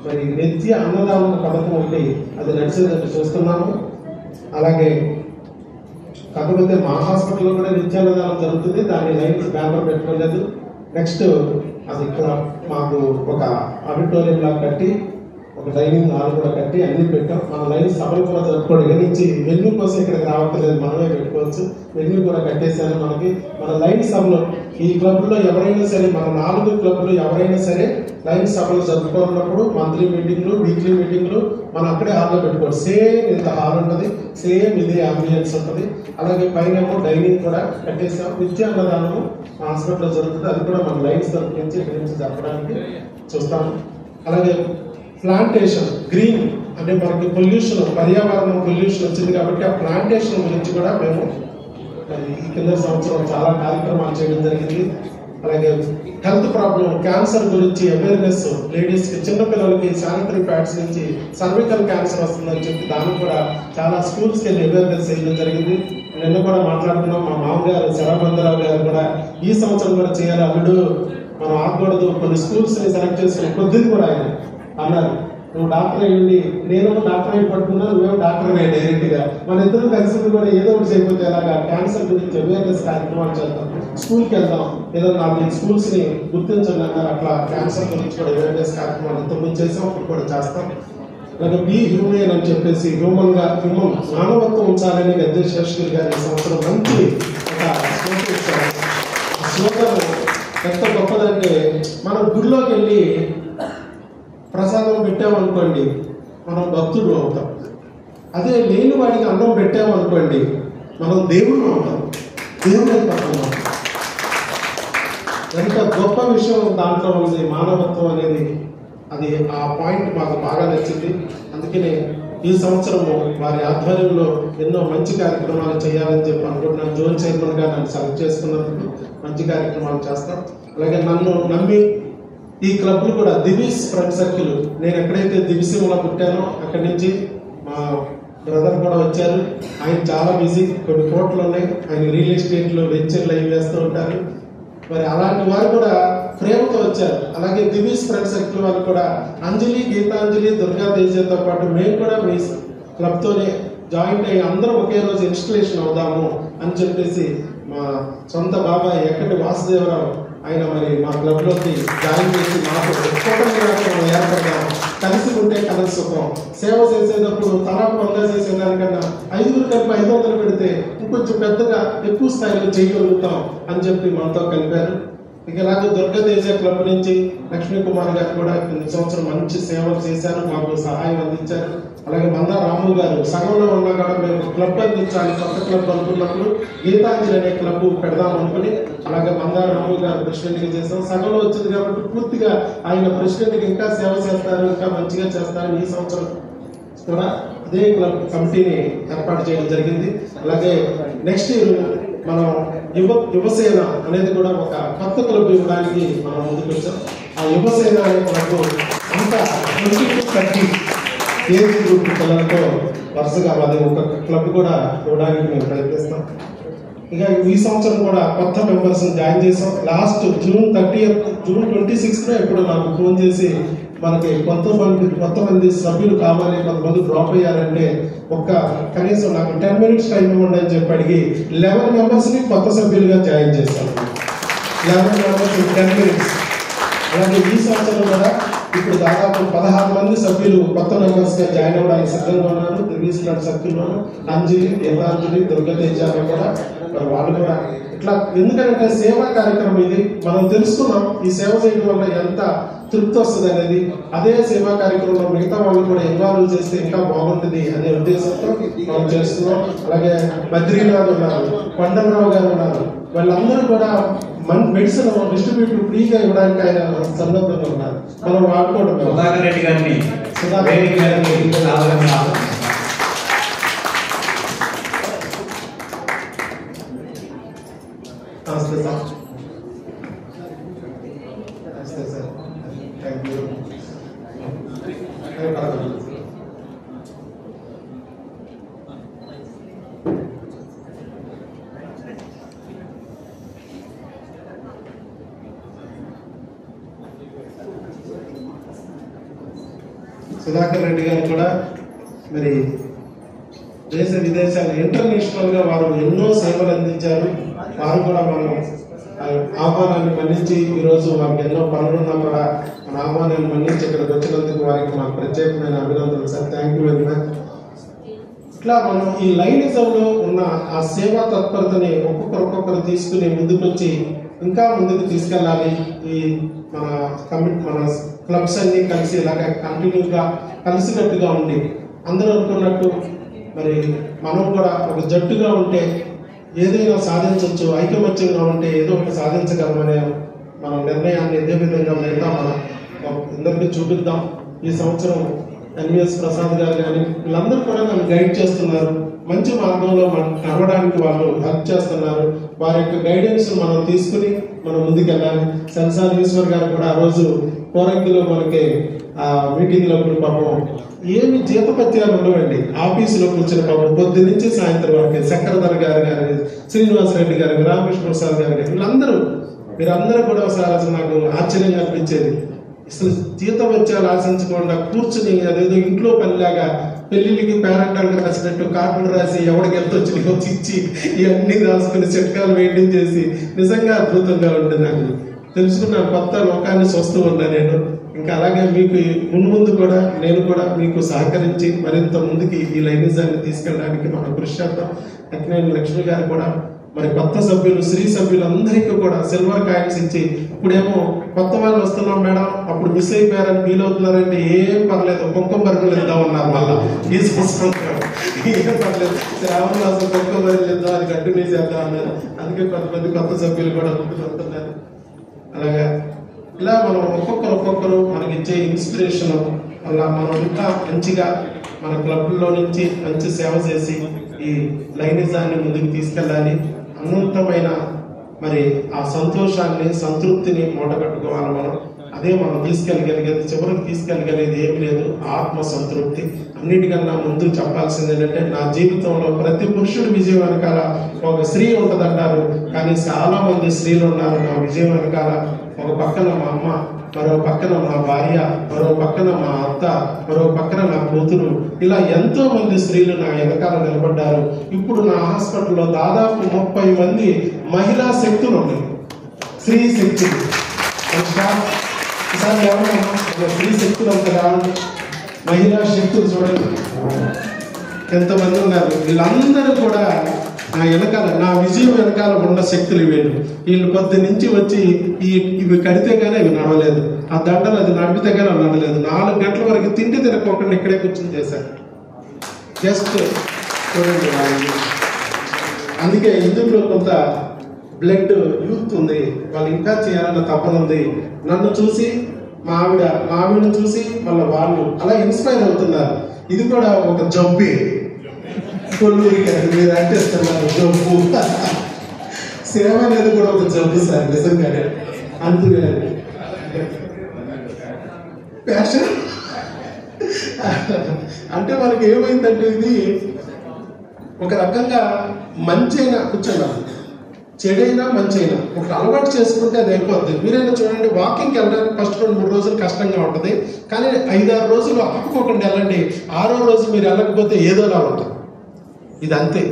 మరి నిత్య అన్నదాన పథకం ఒకటి అది నడిచేటట్టు చూస్తున్నాము. అలాగే కాకపోతే మా హాస్పిటల్లో కూడా నిత్య అన్నదానం జరుగుతుంది. దాన్ని లైన్స్ బ్యానర్ పెట్టుకోలేదు. నెక్స్ట్ అది ఇక్కడ మాకు ఒక ఆడిటోరియం లాగా కట్టి ఒక డైనింగ్ హాల్ కూడా కట్టి అన్ని పెట్టాం. మన లైన్ సభలు కూడా జరుపుకోవడం ఇక్కడ నుంచి వెన్యూ కోసం ఇక్కడికి రావట్లేదు, మనమే పెట్టుకోవచ్చు. వెన్యూ కూడా కట్టేశారు మనకి. మన లైన్ సభలు ఈ క్లబ్లో ఎవరైనా సరే, మన 4 క్లబ్లు ఎవరైనా సరే లైన్ సభలు జరుపుకోవాలన్నప్పుడు మంత్లీ మీటింగ్లు, వీక్లీ మీటింగ్లు మనం అక్కడే హాల్లో పెట్టుకోవచ్చు. సేమ్ ఇంత హాల్ ఉంటుంది, సేమ్ ఇదే అంబియన్స్ ఉంటుంది. అలాగే పైన డైనింగ్ కూడా కట్టేసాం. నిత్య అన్నదానము హాస్పిటల్లో జరుగుతుంది. అది కూడా మన లైన్స్ తరపు నుంచి ఇక్కడి నుంచి జరపడానికి చూస్తాము. అలాగే ప్లాంటేషన్, గ్రీన్ అంటే మనకి పొల్యూషన్, పర్యావరణం పొల్యూషన్ వచ్చింది కాబట్టి ఆ ప్లాంటేషన్ గురించి కూడా మేము ఈ కింద సంవత్సరం చాలా కార్యక్రమాలు చేయడం జరిగింది. అలాగే హెల్త్ ప్రాబ్లం, క్యాన్సర్ గురించి అవేర్నెస్, లేడీస్కి, చిన్నపిల్లలకి శానిటరీ ప్యాడ్స్ నుంచి సర్వికల్ క్యాన్సర్ వస్తుందని చెప్పి దానికి కూడా చాలా స్కూల్స్కి వెళ్ళి అవేర్నెస్ చేయడం జరిగింది. నిన్న కూడా మాట్లాడుతున్నాం. మా మామగారు శరబంధరావు గారు కూడా ఈ సంవత్సరం కూడా చేయాలి, అల్లుడు మనం ఆగకూడదు, కొన్ని స్కూల్స్ని సెలెక్ట్ చేసుకుని కొద్దిది కూడా ఆయన అన్నారు, నువ్వు డాక్టర్ అయ్యండి, నేను డాక్టర్ అయి పట్టుకున్నా, నువ్వేమో డాక్టర్ అయ్యి డైరెక్ట్గా మన ఇద్దరు కలిసి కూడా ఏదో ఒకటి చేయకపోతే ఎలాగా క్యాన్సర్ గురించి అవేర్నెస్ కార్యక్రమాలు చేద్దాం, స్కూల్కి వెళ్దాం, ఏదో 4 స్కూల్స్ని గుర్తించండి అన్నారు. అట్లా క్యాన్సర్ గురించి కూడా అవేర్నెస్ కార్యక్రమాలు ఇంతకుముందు చేసాం, ఇప్పుడు కూడా చేస్తాం. అలాగే బీ హ్యూమన్ అని చెప్పేసి హ్యూమన్ మానవత్వం ఉంచాలని గద్దెశేషగిరి గారి ఈ సంవత్సరం మంచి ఒక శ్లోకం ఇచ్చారు. ఆ శ్లోకం ఎంత గొప్పదంటే, మనం గుడిలోకి వెళ్ళి ప్రసాదం పెట్టామనుకోండి మనం భక్తుడు అవుతాం. అదే లేని వాడికి అన్నం పెట్టామనుకోండి మనం దేవుడు అవుతాం, దేవుడు అయిపోతాం. ఎంత గొప్ప విషయం దాంట్లో ఉంది మానవత్వం అనేది. అది ఆ పాయింట్ మాకు బాగా నచ్చింది. అందుకనే ఈ సంవత్సరము వారి ఆధ్వర్యంలో ఎన్నో మంచి కార్యక్రమాలు చేయాలని చెప్పి అనుకుంటున్నాను. జోన్ చైర్మన్గా నన్ను సెలెక్ట్ చేసుకున్నందుకు మంచి కార్యక్రమాలు చేస్తాం. అలాగే నన్ను నమ్మి ఈ క్లబ్లు కూడా దివిస్ ఫ్రెండ్ సర్కిల్, నేను ఎక్కడైతే దివిసీమలో పుట్టానో అక్కడి నుంచి మా బ్రదర్ కూడా వచ్చారు. ఆయన చాలా బిజీ, కొన్ని కోట్లు ఉన్నాయి, ఆయన రియల్ ఎస్టేట్లో వెంచర్లు అవి వేస్తూ ఉంటారు. మరి అలాంటి వారు కూడా ప్రేమతో వచ్చారు. అలాగే దివిస్ ఫ్రెండ్ సర్కిల్ వారు కూడా అంజలి, గీతాంజలి, దుర్గా తేజతో పాటు మేము కూడా మీ క్లబ్తోనే జాయింట్ అయ్యి అందరం ఒకే రోజు ఇన్స్టలేషన్ అవుదాము అని చెప్పేసి మా సొంత బాబాయ్ ఎక్కడి వాసుదేవరావు ఆయన మరి మా క్లబ్లోకి జాయిన్ చేసి మాకు కూటమి ఏర్పడ్డాము. కలిసి ఉంటే కలిసి సుఖం. సేవ చేసేటప్పుడు తలా 100 చేసేదానికన్నా 5 కలిపి 500 పెడితే ఇంకొంచెం పెద్దగా ఎక్కువ స్థాయిలో చేయగలుగుతాం అని చెప్పి మనతో కలిపారు. ఇక ఇలాగే దుర్గతేజ క్లబ్ నుంచి లక్ష్మీ కుమార్ గారు కూడా కొన్ని సంవత్సరం మంచి సేవలు చేశారు, మాకు సహాయం అందించారు. అలాగే మందా రాము గారు సగంలో ఉన్నా కూడా మేము క్లబ్ అందించాలి, కొత్త క్లబ్ అనుకున్నప్పుడు గీతాంజలి అనే క్లబ్ పెడదాం అనుకుని అలాగే మందా రాము గారు ప్రెసిడెంట్గా చేస్తాం. సగంలో వచ్చింది కాబట్టి పూర్తిగా ఆయన ప్రెసిడెంట్కి ఇంకా సేవ చేస్తారు, ఇంకా మంచిగా చేస్తారు. ఈ సంవత్సరం కూడా అదే క్లబ్ కమిటీని ఏర్పాటు చేయడం జరిగింది. అలాగే నెక్స్ట్ ఇయర్ మనం యువసేన అనేది కూడా ఒక కొత్త క్లబ్ ఇవ్వడానికి మనం ముందుకు వచ్చాం. ఆ యువసేన అనే క్లబ్ అంతా 20-30 ఏజ్ గ్రూప్ పిల్లలతో వరుసగా అది ఒక క్లబ్ కూడా ఇవ్వడానికి మేము ప్రయత్నిస్తాం. ఇక ఈ సంవత్సరం కూడా కొత్త మెంబర్స్ జాయిన్ చేసాం. లాస్ట్ జూన్ 26 ఎప్పుడు నాకు ఫోన్ చేసి మనకి కొంతమంది సభ్యులు కావాలి, కొంతమంది డ్రాప్ అయ్యారంటే కనీసం నాకు 10 minutes టైం ఇవ్వండి అని చెప్పి అడిగి 11 మెంబర్స్ని కొత్త సభ్యులుగా జాయిన్ చేస్తాను. 11 మెంబర్స్ 10 minutes. అలాగే ఈ సంవత్సరం కూడా ఇప్పుడు దాదాపు 16 మంది సభ్యులు కొత్త మెంబర్స్గా జాయిన్ అవ్వడానికి సిద్ధంగా ఉన్నారు. దివ్యశ్రీ సర్కిల్లోను అంజలి, గీతాంజలి, దుర్గతేజ కూడా వాళ్ళు కూడా ఇట్లా. ఎందుకంటే సేవా కార్యక్రమం ఇది, మనం తెలుసుకున్నాం ఈ సేవ చేయడం వల్ల ఎంత తృప్తి వస్తుంది అనేది. అదే సేవా కార్యక్రమంలో మిగతా వాళ్ళు కూడా ఇన్వాల్వ్ చేస్తే ఇంకా బాగుంటుంది అనే ఉద్దేశంతో మనం చేస్తున్నాం. అలాగే బద్రీనాథ్ ఉన్నారు, కొండలరావు గారు ఉన్నారు, వాళ్ళందరూ కూడా మెడిసిన్ డిస్ట్రిబ్యూట్ ఫ్రీగా ఇవ్వడానికి ఆయన సందర్భంగా ఉన్నారు. మనం వాడుకోవడం. సుధాకర్ రెడ్డి గారిని నమస్తే సార్. నమస్తే sir. Thank you. Sudhakar Reddy గారు కూడా మరి దేశ విదేశాలు ఇంటర్నేషనల్ గా వారు ఎన్నో సేవలు అందించారు. వారు కూడా మనం ఆహ్వానాన్ని మన్నించి ఈరోజు వారికి ఎన్నో పనులున్నా కూడా మన ఆహ్వానాన్ని మన్నించి ఇక్కడికి వచ్చినందుకు వారికి మాకు ప్రత్యేకమైన అభినందనలు sir. Thank you very much. ఇట్లా మనం ఈ లైనిజంలో ఉన్న ఆ సేవా తత్పరతని ఒక్కొక్కరు తీసుకుని ముందుకు వచ్చి ఇంకా ముందుకు తీసుకెళ్ళాలి. ఈ మన క్లబ్స్ అన్ని కలిసి ఇలాగ కంటిన్యూగా కలిసికట్టుగా ఉండి అందరూ అనుకున్నట్టు మరి మనం కూడా ఒక జట్టుగా ఉంటే ఏదైనా సాధించవచ్చు, ఐకమత్యంగా ఉంటే ఏదో ఒకటి సాధించగలమనే మన నిర్ణయాన్ని ఇదే విధంగా మిగతా మనం అందరికీ చూపిద్దాం. ఈ సంవత్సరం ఎన్విఎస్ ప్రసాద్ గారు కానీ వీళ్ళందరూ కూడా నన్ను గైడ్ చేస్తున్నారు. మంచి మార్గంలో మనం నడవడానికి వాళ్ళు హెల్ప్ చేస్తున్నారు. వారి యొక్క గైడెన్స్ మనం తీసుకుని మనం ముందుకెళ్ళాలి. సెన్సార్ ఈశ్వర్ గారు కూడా ఆ రోజు కోరంకిలో మనకి ఆ మీటింగ్ లో పాపం ఏమి జీతపత్యాలు ఉండవండి. ఆఫీసులో కూర్చుని పాపం పొద్దు నుంచి సాయంత్రం వరకు చక్రధర్ గారు కానీ, శ్రీనివాసరెడ్డి గారు, రామకృష్ణ ప్రసాద్ గారు కానీ మీరందరూ కూడా ఒకసారి అసలు నాకు ఆశ్చర్యంగా అనిపించేది. అసలు జీతపత్యాలు ఆశించకుండా కూర్చుని అదేదో ఇంట్లో పనిలాగా పెళ్లికి పేరెంటాలు రాసినట్టు కార్డులు రాసి ఎవరికి ఎంత వచ్చినాయో ఇచ్చి ఇవన్నీ రాసుకుని చిట్కాలు మెయింటైన్ చేసి నిజంగా అద్భుతంగా ఉంటుంది. నాకు తెలుసుకున్నాను, కొత్త లోకాన్ని చూస్తూ ఉన్నా నేను. ఇంకా అలాగే మీకు ముందు కూడా నేను కూడా మీకు సహకరించి మరింత ముందుకి ఈ లైనిజాన్ని తీసుకెళ్ళడానికి మనం కృషి చేద్దాం. అక్కినేని లక్ష్మి గారు కూడా మరి కొత్త సభ్యులు, స్త్రీ సభ్యులందరికీ కూడా సిల్వర్ కాయిన్స్ ఇచ్చి, ఇప్పుడేమో కొత్త వాళ్ళు వస్తున్నాం మేడం, అప్పుడు మిస్ అయిపోయారని ఫీల్ అవుతున్నారంటే ఏం పర్లేదు, కుంకుమ బరుగులు ఇద్దామన్నారు. మళ్ళా ఈ సంవత్సరం ఏం పర్లేదు, శ్రావణమాసం కుంకుమ బరుగులు ఇద్దాం, అది కంటిన్యూ చేద్దాం అన్నారు. అందుకే కొంతమంది కొత్త సభ్యులు కూడా ముందుకు వస్తున్నారు. అలాగా ఇలా మనం ఒక్కొక్కరు మనకి ఇచ్చే ఇన్స్పిరేషన్ వల్ల మనం ఇంకా మంచిగా మన క్లబ్లో నుంచి మంచి సేవ చేసి ఈ లైనిజాన్ని ముందుకు తీసుకెళ్ళాలి. అనంతమైన మరి ఆ సంతోషాన్ని, సంతృప్తిని మూటగట్టుకోవాలి మనం. అదే మనం తీసుకెళ్ళగలిగేది, చివరికి తీసుకెళ్ళగలిగేది ఏమి లేదు, ఆత్మ సంతృప్తి. అన్నిటికన్నా ముందు చెప్పాల్సింది ఏంటంటే, నా జీవితంలో ప్రతి పురుషుడు విజయం వెనకాల ఒక స్త్రీ ఉంటదంటారు, కానీ చాలా మంది స్త్రీలు ఉన్నారు నా విజయం వెనకాల. ఒక పక్కన మా అమ్మ, మరో పక్కన మా భార్య, మరో పక్కన మా అత్త, మరో పక్కన నా కూతురు, ఇలా ఎంతో మంది స్త్రీలు నా వెనకాల నిలబడ్డారు. ఇప్పుడు నా హాస్పిటల్లో దాదాపు 30 మంది మహిళా శక్తులు ఉన్నాయి, స్త్రీ శక్తులు. ఈసారి ఎవరైనా స్త్రీ శక్తులు అంత కావాలి, మహిళా శక్తులు చూడండి ఎంతమంది ఉన్నారు. వీళ్ళందరూ కూడా ఆ వెనకాల నా విజయం వెనకాల ఉన్న శక్తులు వీళ్ళు. వీళ్ళు పొద్దు నుంచి వచ్చి ఇవి కడితే కానీ ఇవి నడవలేదు, ఆ దండలు అది నడిపితే కానీ అవి నడవలేదు. 4 గంటల వరకు తిండి తినకోకుండా ఇక్కడే కూర్చొని చేశారు. జస్ట్ చూడండి వాళ్ళు. అందుకే ఇందులో కొంత బ్లడ్ యూత్ ఉంది, వాళ్ళు ఇంకా చేయాలన్న తపన ఉంది. నన్ను చూసి మా ఆవిడని చూసి మళ్ళీ వాళ్ళు అలా ఇన్స్పైర్ అవుతున్నారు. ఇది కూడా ఒక జబ్బే, కొల్లూరికి మీరు అంటేస్తున్నారు జబ్బు. సేవ అనేది కూడా ఒక జబ్బు సార్, నిజంగానే. అందుకే ప్యాషన్ అంటే మనకి ఏమైందంటే ఇది ఒక రకంగా మంచి అయినా కూర్చున్నాం, చెడైనా మంచి అయినా ఒక అలవాటు చేసుకుంటే అది అయిపోద్ది. మీరైనా చూడండి, వాకింగ్కి వెళ్ళడానికి ఫస్ట్ 2-3 రోజులు కష్టంగా ఉంటుంది, కానీ 5-6 రోజులు ఆపుకోకుండా వెళ్ళండి. 6వ రోజు మీరు వెళ్ళకపోతే ఏదోలా ఉంటుంది. ఇది అంతే.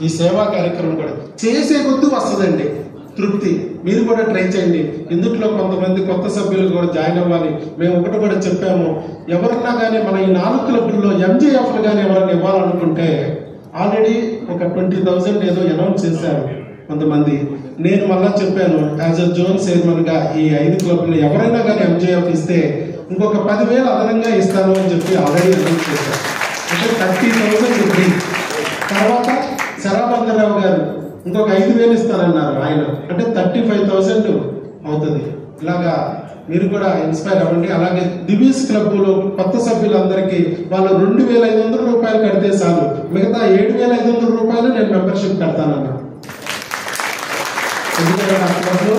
ఈ సేవా కార్యక్రమం కూడా చేసే కొద్ది వస్తుందండి తృప్తి. మీరు కూడా ట్రై చేయండి. ఇందులో కొంతమంది కొత్త సభ్యులు కూడా జాయిన్ అవ్వాలి. మేము ఒకటి కూడా చెప్పాము, ఎవరన్నా కానీ మన ఈ 4 క్లబ్ల్లో ఎంజేఎఫ్లు కానీ ఎవరైనా ఇవ్వాలనుకుంటే ఆల్రెడీ ఒక 20,000 ఏదో అనౌన్స్ చేశారు కొంతమంది. నేను మళ్ళా చెప్పాను, యాజ్ అ జోన్ చైర్మన్ గా ఈ 5 క్లబ్లు ఎవరైనా కానీ ఎంజేఎఫ్ ఇస్తే ఇంకొక 10,000 అదనంగా ఇస్తాను అని చెప్పి ఆల్రెడీ అనౌన్స్ చేశారు. అంటే 30,000 ఫ్రీ. తర్వాత శరాబంధరావు గారు ఇంకొక 5,000 ఇస్తానన్నారు ఆయన, అంటే 35,000 అవుతుంది. ఇలాగా మీరు కూడా ఇన్స్పైర్ అవ్వండి. అలాగే దివీస్ క్లబ్లో కొత్త సభ్యులందరికీ వాళ్ళు 2,500 రూపాయలు కడితే చాలు, మిగతా 7,500 రూపాయలు నేను మెంబర్షిప్ కడతానన్నా. ఎందుకంటే నా క్లబ్లో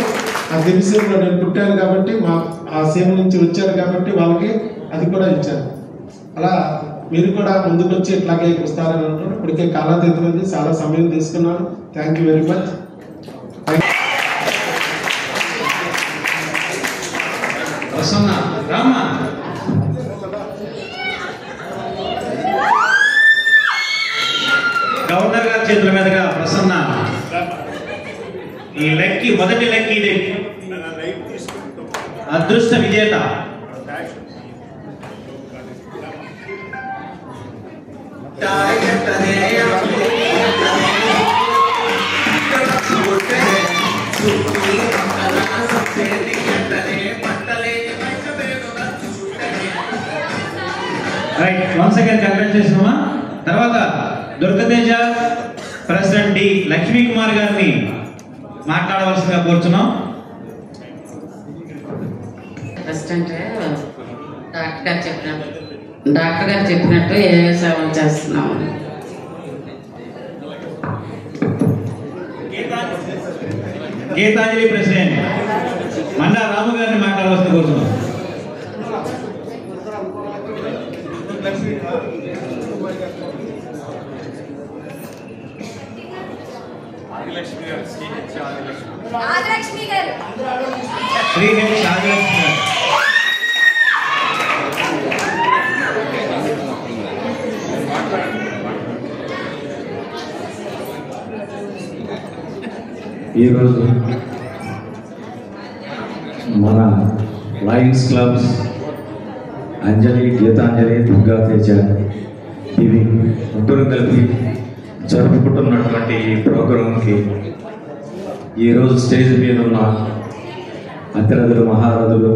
ఆ దివిసీలో నేను పుట్టాను కాబట్టి, ఆ సీఎం నుంచి వచ్చారు కాబట్టి వాళ్ళకి అది కూడా ఇచ్చాను. అలా మీరు కూడా ముందుకు వచ్చి ఇట్లాగే వస్తారని అంటున్నాను. ఇప్పటికే కాలాతీతమైంది, చాలా సమయం తీసుకున్నాను. Thank you very much. Prasanna Rama, governor గారి చేతుల మీదుగా ప్రసన్న ఈ లక్కీ మొదటి లక్కీ అదృష్ట విజేత రైట్. వన్స్ అగైన్ కంగ్రాచులేషన్ అమ్మా. తర్వాత దుర్గతేజ ప్రెసిడెంట్ డి లక్ష్మీ కుమార్ గారిని మాట్లాడవలసిందిగా కోరుతున్నాం. ప్రెసిడెంట్ డాక్టర్ గారు చెప్పినట్టు ఏ సేవలు చేస్తున్నాము. గీతాంజలి ప్రెసిడెంట్ మండా రాము గారిని మాట్లాడవలసింది కోరుతున్నాం. శ్రీహరి ఆదిలక్ష్మి గారు. ఈరోజు మన లయన్స్ క్లబ్స్ అంజలి, గీతాంజలి, దుర్గాతేజ ఇవి ముగ్గురు కలిపి జరుపుకుంటున్నటువంటి ఈ ప్రోగ్రాంకి ఈరోజు స్టేజ్ మీద ఉన్న అతిరథులు, మహారథులు,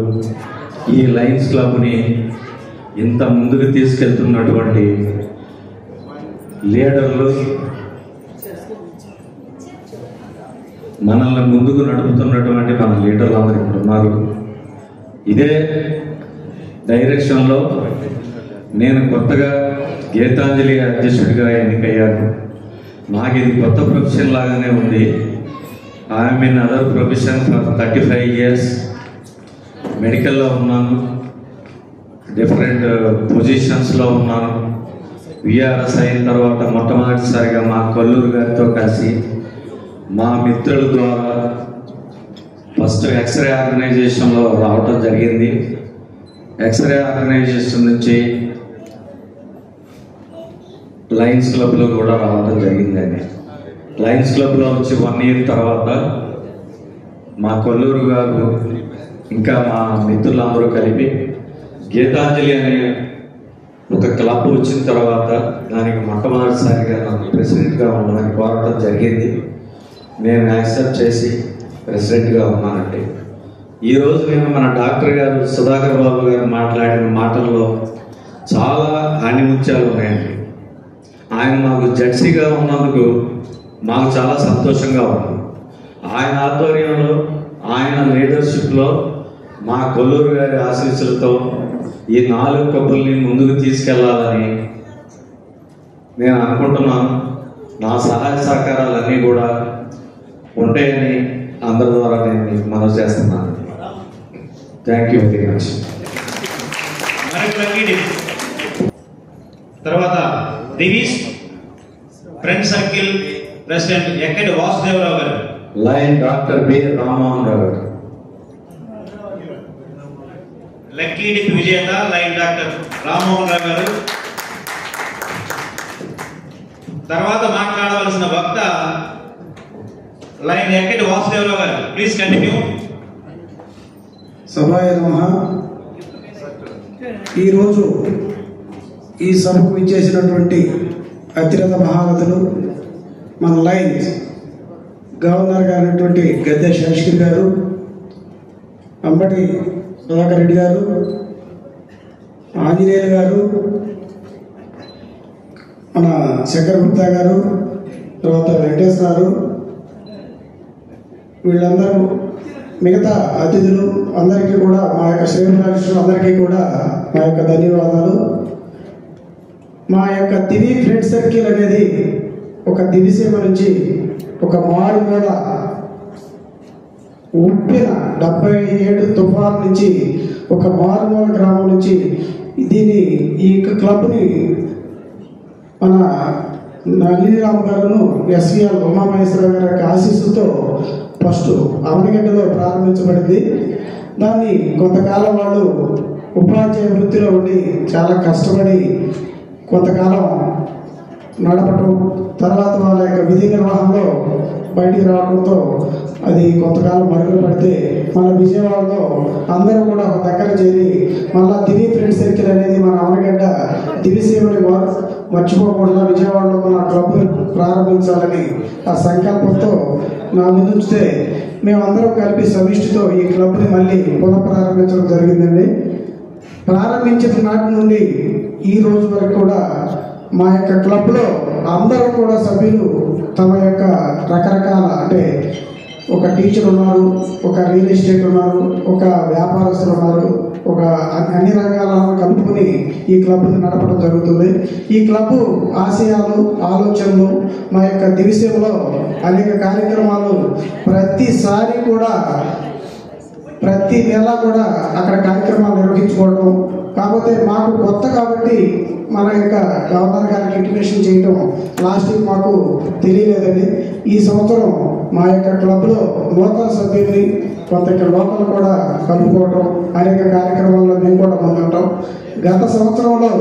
ఈ లయన్స్ క్లబ్ని ఇంత ముందుకు తీసుకెళ్తున్నటువంటి లీడర్లు, మనల్ని ముందుకు నడుపుతున్నటువంటి మన లీడర్లు అందరూ ఇక్కడ ఉన్నారు. ఇదే డైరెక్షన్లో నేను కొత్తగా గీతాంజలి అధ్యక్షుడిగా ఎన్నికయ్యాను. నాకు ఇది కొత్త ప్రొఫెషన్ లాగానే ఉంది. I'm in other profession for 35 years. మెడికల్లో ఉన్నాను, డిఫరెంట్ పొజిషన్స్లో ఉన్నాను. విఆర్ఎస్ అయిన తర్వాత మొట్టమొదటిసారిగా మా కొల్లూరు గారితో కలిసి మా మిత్రుల ద్వారా ఫస్ట్ ఎక్స్రే ఆర్గనైజేషన్లో రావటం జరిగింది. ఎక్స్రే ఆర్గనైజేషన్ నుంచి లయన్స్ క్లబ్లో కూడా రావడం జరిగిందండి. లయన్స్ క్లబ్లో వచ్చి 1 year తర్వాత మా కొల్లూరు గారు ఇంకా మా మిత్రులందరూ కలిపి గీతాంజలి అనే ఒక క్లబ్ వచ్చిన తర్వాత దానికి మొట్టమొదటిసారిగా నన్ను ప్రెసిడెంట్గా ఉండమని కోరడం జరిగింది. నేను యాక్సెప్ట్ చేసి ప్రెసిడెంట్గా ఉన్నానండి. ఈరోజు నేను మన డాక్టర్ గారు సుధాకర్ బాబు గారు మాట్లాడిన మాటల్లో చాలా ఆణిముత్యాలు ఉన్నాయండి. ఆయన మాకు జడ్సీగా ఉన్నందుకు మాకు చాలా సంతోషంగా ఉంది. ఆయన ఆధ్వర్యంలో, ఆయన లీడర్షిప్లో, మా కొల్లూరు గారి ఆశీస్సులతో ఈ 4 కప్పుల్ని ముందుకు తీసుకెళ్లాలని నేను అనుకుంటున్నాను. నా సహాయ సహకారాలన్నీ కూడా ఉంటాయని అందరి ద్వారా నేను మీకు మనవి చేస్తున్నాను. Thank you very much. తర్వాత దివీస్ ఫ్రెండ్ సర్కిల్ ప్రెసిడెంట్ ఎక్కడి వాసుదేవరావు గారు. Lion doctor B Rammohan Rao గారు. లక్కీ డిప్ విజేత లైన్ డాక్టర్ రామ్మోహన్ రావు గారు. తర్వాత మాట్లాడవలసిన వక్త లైన్ ఎక్కడి వాసుదేవరావు గారు. Please continue. సభాయ నమః. ఈరోజు ఈ సభకు ఇచ్చేసినటువంటి అతిరథ మహారథులు మన లైన్ గవర్నర్ గారైనటువంటి గద్దె శేషగిరి గారు, అంబటి సుధాకర్ రెడ్డి గారు, ఆంజనేయులు గారు, మన శంకర్ గుప్తా గారు, తర్వాత వెంకటేశ్వర గారు, వీళ్ళందరూ మిగతా అతిథులు అందరికీ కూడా మా యొక్క శ్రేణులు అందరికీ కూడా మా యొక్క ధన్యవాదాలు. మా యొక్క దివి ఫ్రెండ్ సర్కిల్ అనేది ఒక దివిసీమ నుంచి ఒక మారుమూల ఉప్పిన 77 తుఫాన్ నుంచి ఒక మారుమూల గ్రామం నుంచి ఈ క్లబ్ని మన నల్లిరామ్ గారును ఎస్విఆర్ ఉమామహేశ్వర గారి యొక్క ఆశీస్సుతో ఫస్ట్ అవనిగడ్డలో ప్రారంభించబడింది. దాన్ని కొంతకాలం వాళ్ళు ఉపాధ్యాయ వృత్తిలో ఉండి చాలా కష్టపడి కొంతకాలం నడపటం, తర్వాత వాళ్ళ యొక్క విధి నిర్వహణలో బయటికి రావడంతో అది కొంతకాలం మరుగున పడితే మన విజయవాడలో అందరూ కూడా ఒక దగ్గర చేరి మళ్ళా దివి ఫ్రెండ్ సర్కిల్ అనేది మన అవనగడ్డ దివిసీమని మర్చిపోకుండా విజయవాడలో మన క్లబ్ ప్రారంభించాలని ఆ సంకల్పంతో నా ముందుంచితే మేమందరం కలిపి సమిష్టితో ఈ క్లబ్ని మళ్ళీ పునఃప్రారంభించడం జరిగిందండి. ప్రారంభించిన నాటి నుండి ఈ రోజు వరకు కూడా మా యొక్క క్లబ్లో అందరూ కూడా సభ్యులు తమ యొక్క రకరకాల అంటే ఒక టీచర్ ఉన్నారు, ఒక రియల్ ఎస్టేట్ ఉన్నారు, ఒక వ్యాపారస్తులు ఉన్నారు, ఒక అన్ని రంగాలను కలుపుకొని ఈ క్లబ్ని నడపడం జరుగుతుంది. ఈ క్లబ్ ఆశయాలు, ఆలోచనలు మా యొక్క దివిసీమలో అనేక కార్యక్రమాలు ప్రతిసారి కూడా ప్రతి నెల కూడా అక్కడ కార్యక్రమాలు నిర్వహించుకోవడం. కాకపోతే మాకు కొత్త కాబట్టి మన యొక్క గవర్నర్ గారికి ఇంటిమేషన్ చేయడం లాస్ట్ వీక్ మాకు తెలియలేదండి. ఈ సంవత్సరం మా యొక్క క్లబ్లో నూతన సభ్యుల్ని కొంత లోకల్ కూడా కలుపుకోవడం, అనేక కార్యక్రమాల్లో మేము కూడా ముందుంటాం. గత సంవత్సరంలో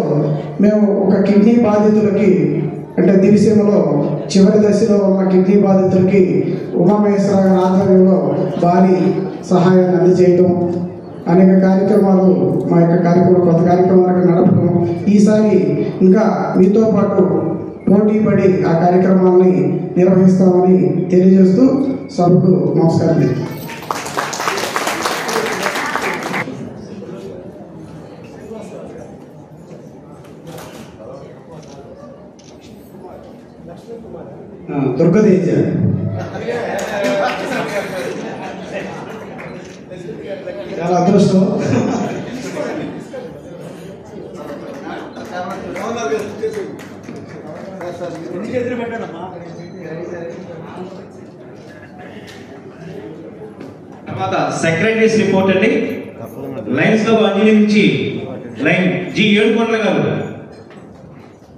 మేము ఒక కిడ్నీ బాధితులకి అంటే దివిసీమలో చివరి దశలో ఉన్న కిడ్నీ బాధితులకి ఉమామహేశ్వర గారి ఆధ్వర్యంలో భారీ సహాయాన్ని అందజేయడం, అనేక కార్యక్రమాలు మా యొక్క కార్యక్రమాలు కొత్త కార్యక్రమాలకు నడపడం. ఈసారి ఇంకా మీతో పాటు పోటీ పడి ఆ కార్యక్రమాలని నిర్వహిస్తామని తెలియజేస్తూ సభకు నమస్కారం. దుర్గదేజ చాలా అదృష్టం. తర్వాత సెక్రటరీస్ రిపోర్ట్ అండి. లైన్స్ లో అంజలి నుంచి లైన్ జి ఏడుకొండల గారు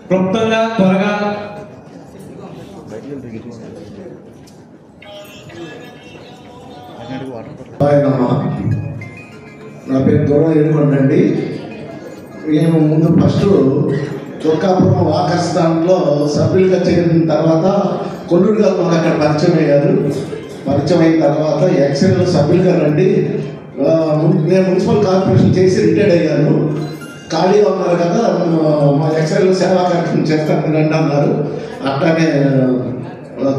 క్లుప్తంగా త్వరగా. నా పేరు దూరం ఏడుకొండ అండి. నేను ముందు ఫస్ట్ చొక్కాపురం వాకర్స్ దాంట్లో సభ్యులుగా చేరిన తర్వాత కొల్లూరు గారు మాకు అక్కడ పరిచయం అయ్యారు. పరిచయం అయిన తర్వాత ఎక్సెల్ సభ్యులుగా రండి. నేను మున్సిపల్ కార్పొరేషన్ చేసి రిటైర్డ్ అయ్యాను. ఖాళీగా ఉన్నారు కదా, మా ఎక్సైజ్ సేవా కార్యక్రమం చేస్తాను రండి అన్నారు. అట్లానే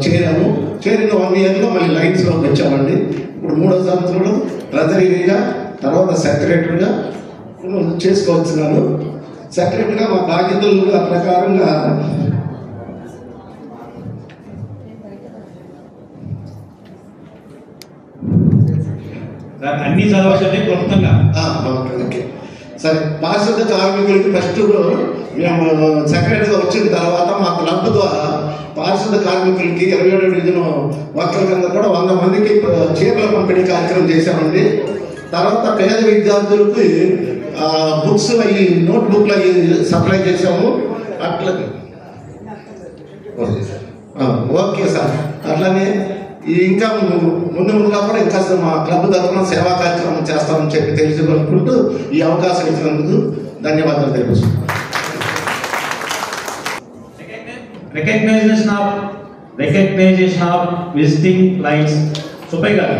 చేరాము. చేరిన 1 yearలో మళ్ళీ లైన్స్లోకి వచ్చామండి. ఇప్పుడు 3వ సంవత్సరంలో ట్రెజరీగా, తర్వాత సెక్రటరీగా చేసుకోవచ్చున్నాను. సెక్రటరీగా మా బాధ్యతలు ప్రకారంగా అన్ని చదవచ్చండి క్లుప్తంగా. ఓకే సరే. పారిశుద్ధ కార్మికులకి ఫస్ట్ మేము సెక్రటరీగా వచ్చిన తర్వాత మా క్లబ్ ద్వారా పారిశుద్ధ కార్మికులకి 27వ డివిజన్ వర్కర్ల కింద కూడా 100 మందికి చీరల పంపిణీ కార్యక్రమం చేశామండి. తర్వాత పేద విద్యార్థులకి బుక్స్ అవి నోట్బుక్లు అవి సప్లై చేసాము. అట్లా ఓకే సార్. అట్లానే ఇంకా ముందుగా కూడా ఇంకా మా క్లబ్ తరఫున సేవా కార్యక్రమం చేస్తామని చెప్పి తెలుసుకుంటూ ఈ అవకాశం ఇచ్చినందుకు ధన్యవాదాలు తెలుపుతున్నాను. Recognition of visiting lines. Subbaiah గారు.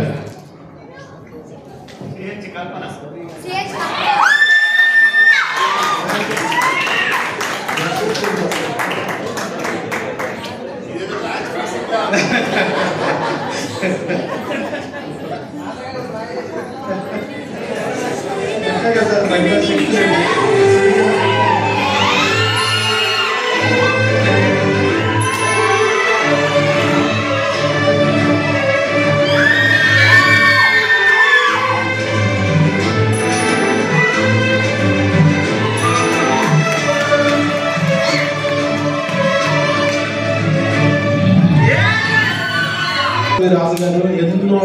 రాజుగారు ఎన్నో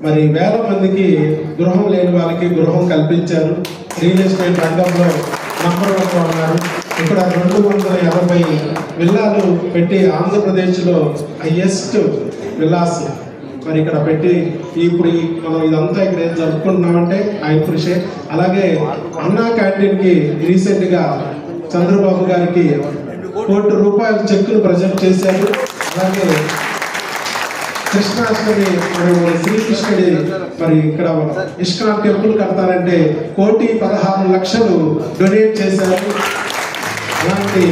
మరి వేల మందికి గృహం లేని వాళ్ళకి గృహం కల్పించారు. రియల్ ఎస్టేట్ రంగంలో నంబర్ 1 ఉన్నారు. ఇక్కడ 280 విల్లాలు పెట్టి ఆంధ్రప్రదేశ్లో హైయెస్ట్ విల్లాస్ మరి ఇక్కడ పెట్టి ఇప్పుడు మనం ఇదంతా ఇక్కడ ఏం జరుపుకుంటున్నామంటే ఆయన కృషి. అలాగే అన్నా క్యాంటీన్కి రీసెంట్గా చంద్రబాబు గారికి ₹1 కోటి చెక్కులు ప్రజెంట్ చేశారు. అలాగే కృష్ణాష్టమి మరి శ్రీకృష్ణుడి మరి ఇక్కడ ఇస్కాన్ టెంపుల్ కడతారంటే ₹1,16,00,000 డొనేట్ చేశారు. అలాంటి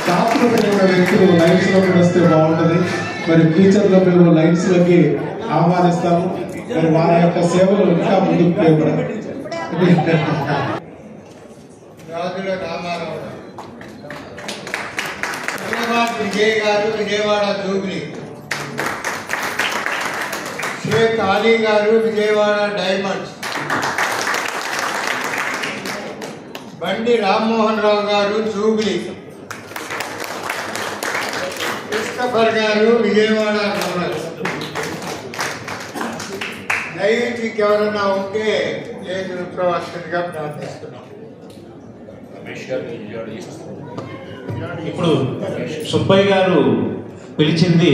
తాత్వికమైన వ్యక్తులు లైన్స్ లోకి వస్తే బాగుంటుంది. మరి ఫ్యూచర్ లో మేము లైన్స్ లోకి ఆహ్వానిస్తాము. మరి వారి యొక్క సేవలు ఇంకా ముందుకు విజయ్ గారు విజయవాడ జూబ్లీ, షేక్ అలీ గారు విజయవాడ డైమండ్స్, బండి రామ్మోహన్ రావు గారు జూబ్లీ, క్రిస్టఫర్ గారు విజయవాడ రూరల్. దయచేసి ఎవరన్నా ఉంటే నేను విప్రవాసంగా ప్రార్థిస్తున్నాను. ఇప్పుడు సుబ్బయ్య గారు పిలిచింది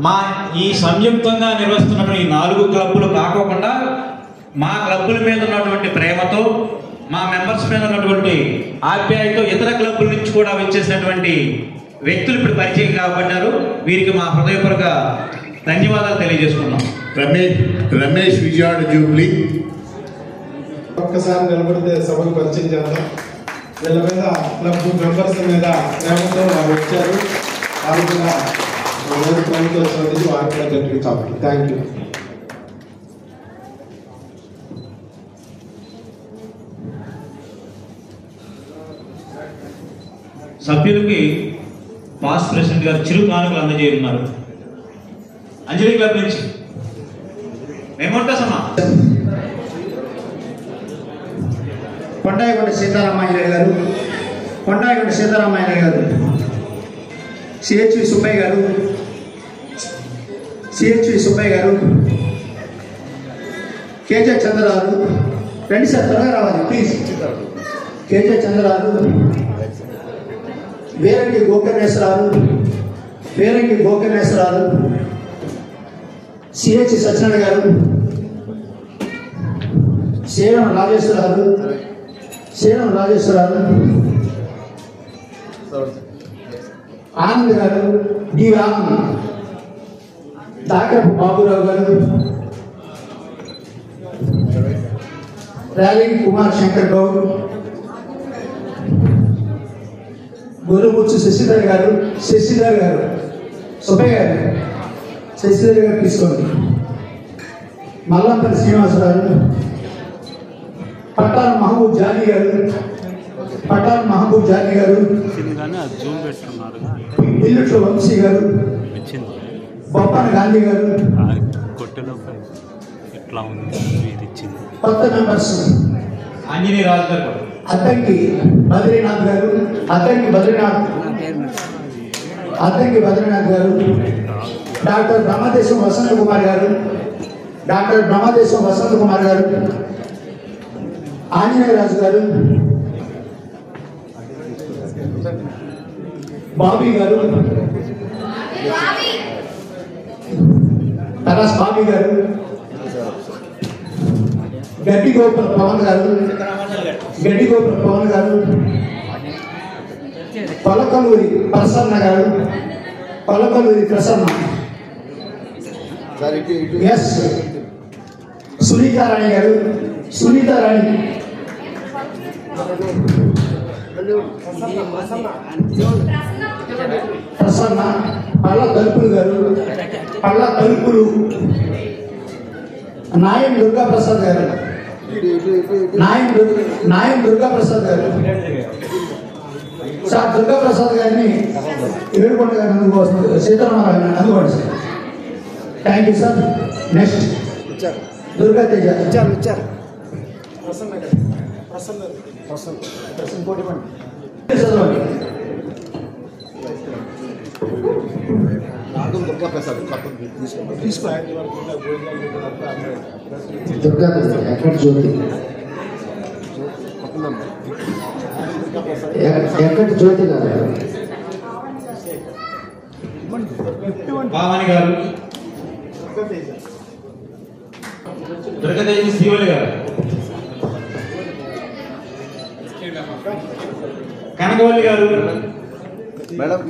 మా ఈ సంయుక్తంగా నిర్వహిస్తున్నటువంటి ఈ 4 క్లబ్బులు కాకోకుండా మా క్లబ్బుల మీద ఉన్నటువంటి ప్రేమతో, మా మెంబర్స్ మీద ఉన్నటువంటి ఆప్యాయతో ఇతర క్లబ్బుల నుంచి కూడా వచ్చేసినటువంటి వ్యక్తులు ఇప్పుడు పరిచయం కాబడ్డారు. వీరికి మా హృదయపూర్వక ధన్యవాదాలు తెలియజేసుకున్నాం. రమేష్ విజయవాడ జూబ్లీ. ఒక్కసారి నిలబడితే సభకు పరిచయం చేద్దాం. వీళ్ళ మీద క్లబ్ మెంబర్స్ మీద ప్రేమతో వారు వచ్చారు. వారు కూడా ప్రేమతో వచ్చినందుకు వారు కూడా గట్టిగా చెప్పండి. Thank you. సభ్యులకి పాస్ట్ ప్రెసిడెంట్ గారు చిరు కానుకలు అందజేయనున్నారు. అంజలి క్లబ్ నుంచి మేముంటామా? కొండాయిగొండ సీతారామయ్య గారు, కొండాయిగొండ సీతారామయ్య గారు, సిహెచ్వి సుబ్బయ్య గారు, సిహెచ్వి సుబ్బయ్య గారు, కేజే చంద్రరావు. రండి సార్, త్వరగా రావాలి please. KJ Chandrarao, Verangi Gokarneswaralu, Verangi Gokarneswaralu, CH Satyanarayana garu, Sriram రాజేశ్వరాలు, Sriram రాజేశ్వరాలు, Anand గారు, డి ఆనంద్, దాకరపు బాబురావు గారు, ర్యాలీ కుమార్ శంకర్ గౌడ్, గొర్రెబుచ్చు శశిధర్ గారు, సుబ్బయ్య గారు, శశిధర్ గారు తీసుకోండి. మల్లంపల్లి శ్రీనివాసరావు, పట్టాల మహబూబ్ జానీ గారు, పిల్లుట్ల వంశీ గారు, బొప్పన గాంధీ గారు. కొత్త మెంబర్స్ అద్దంకి బద్రీనాథ్ గారు, అద్దంకి బద్రీనాథ్ గారు, డాక్టర్ బ్రహ్మదేశం వసంత కుమార్ గారు, ఆంజనేయరాజు గారు, బాబీ గారు, తరాస్ బాబీ గారు, గడ్డిగోపుల పవన్ గారు, పలకలూరి ప్రసన్న గారు, ఎస్ సునీతారాణి గారు, ప్రసన్న, పళ్ళ తలుపులు గారు, నాయం దుర్గాప్రసాద్ గారు, సార్ దుర్గాప్రసాద్ గారిని ఏడుకొండ గారిని అందుకోవచ్చు, సీతారామరావు గారిని అందుకోండి sir. Thank you sir. Next Durga Teja, చదవండి. దుర్గా ఎక్కడ జ్యోతి, గారు, భావాని గారు, దుర్గదేవి శ్రీవల్లి గారు, కనకవల్లి గారు, మేడం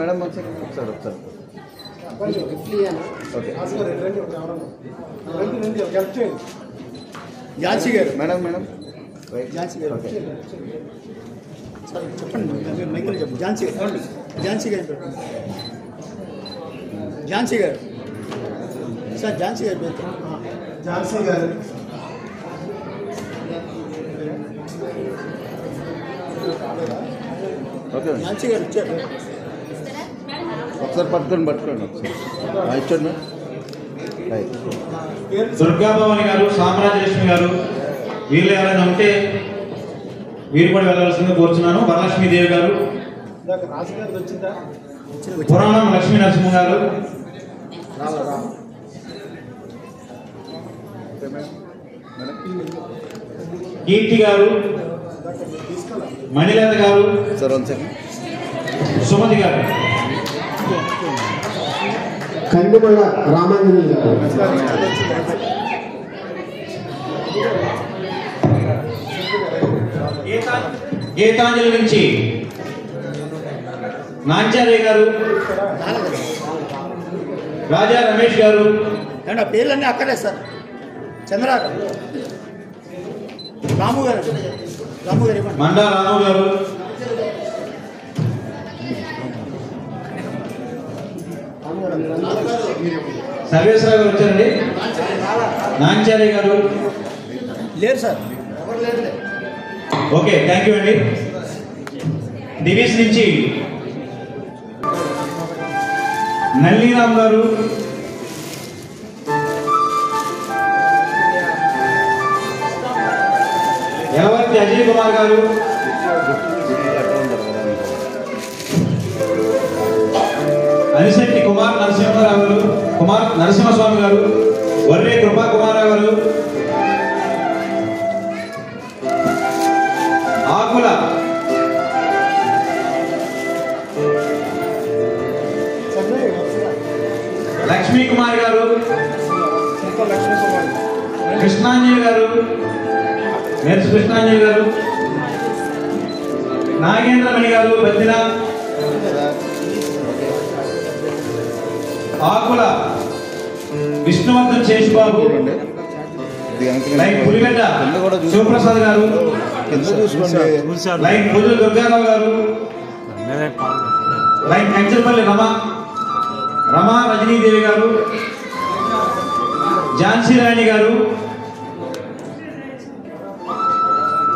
ఝాన్సీ గారు, చెప్పండి మైకులు చెప్పండి. ఝాన్సీ గారు సార్, ఝాన్సీ గారు వచ్చారు. ఒకసారి పట్టుకోండి ఇచ్చండి. దుర్గాభవాని గారు, సామ్రాజ్యలక్ష్మి గారు, వీళ్ళు ఎవరైనా ఉంటే వీరు కూడా వెళ్ళవలసిందిగా కోరుచున్నాను. వరలక్ష్మీదేవి గారు, పురాణం లక్ష్మీ నరసింహ గారు, కీర్తి గారు, మణిలత గారు, సుమతి గారు, కందిమల్ల రామాంజనేయులు గారు, గీతాంజలి నుంచి నాంచార్య గారు, రాజా రమేష్ గారు. పేర్లన్నీ అక్కడే సార్. చంద్రారావు, రాము గారు, మండా రాము గారు, సర్వేశ్వరరావు గారు వచ్చారండి. నాంచార్య గారు లేరు సార్. ఓకే, థ్యాంక్ యూ అండి. డివిస్ నుంచి నల్లిరామ్ గారు, యలవర్తి అజయ్ కుమార్ గారు, అనిశెట్టి కుమార్ నరసింహస్వామి గారు, వర్రే కృపా కుమారరావు గారు, ఆకుల లక్ష్మీ కుమార్ గారు, కృష్ణాంజలి గారు, మెర్స్ కృష్ణాంజలి గారు, నాగేంద్రమణి గారు, బద్దిన, ఆకుల విష్ణువర్ధన్ శేషబాబు, లైక్ పులిగడ్డ శివప్రసాద్ గారు, లైక్ పుల్లు దుర్గారావు గారు, లైన్ కంచెపల్లి రమా రజనీదేవి గారు, ఝాన్సీ రాణి గారు,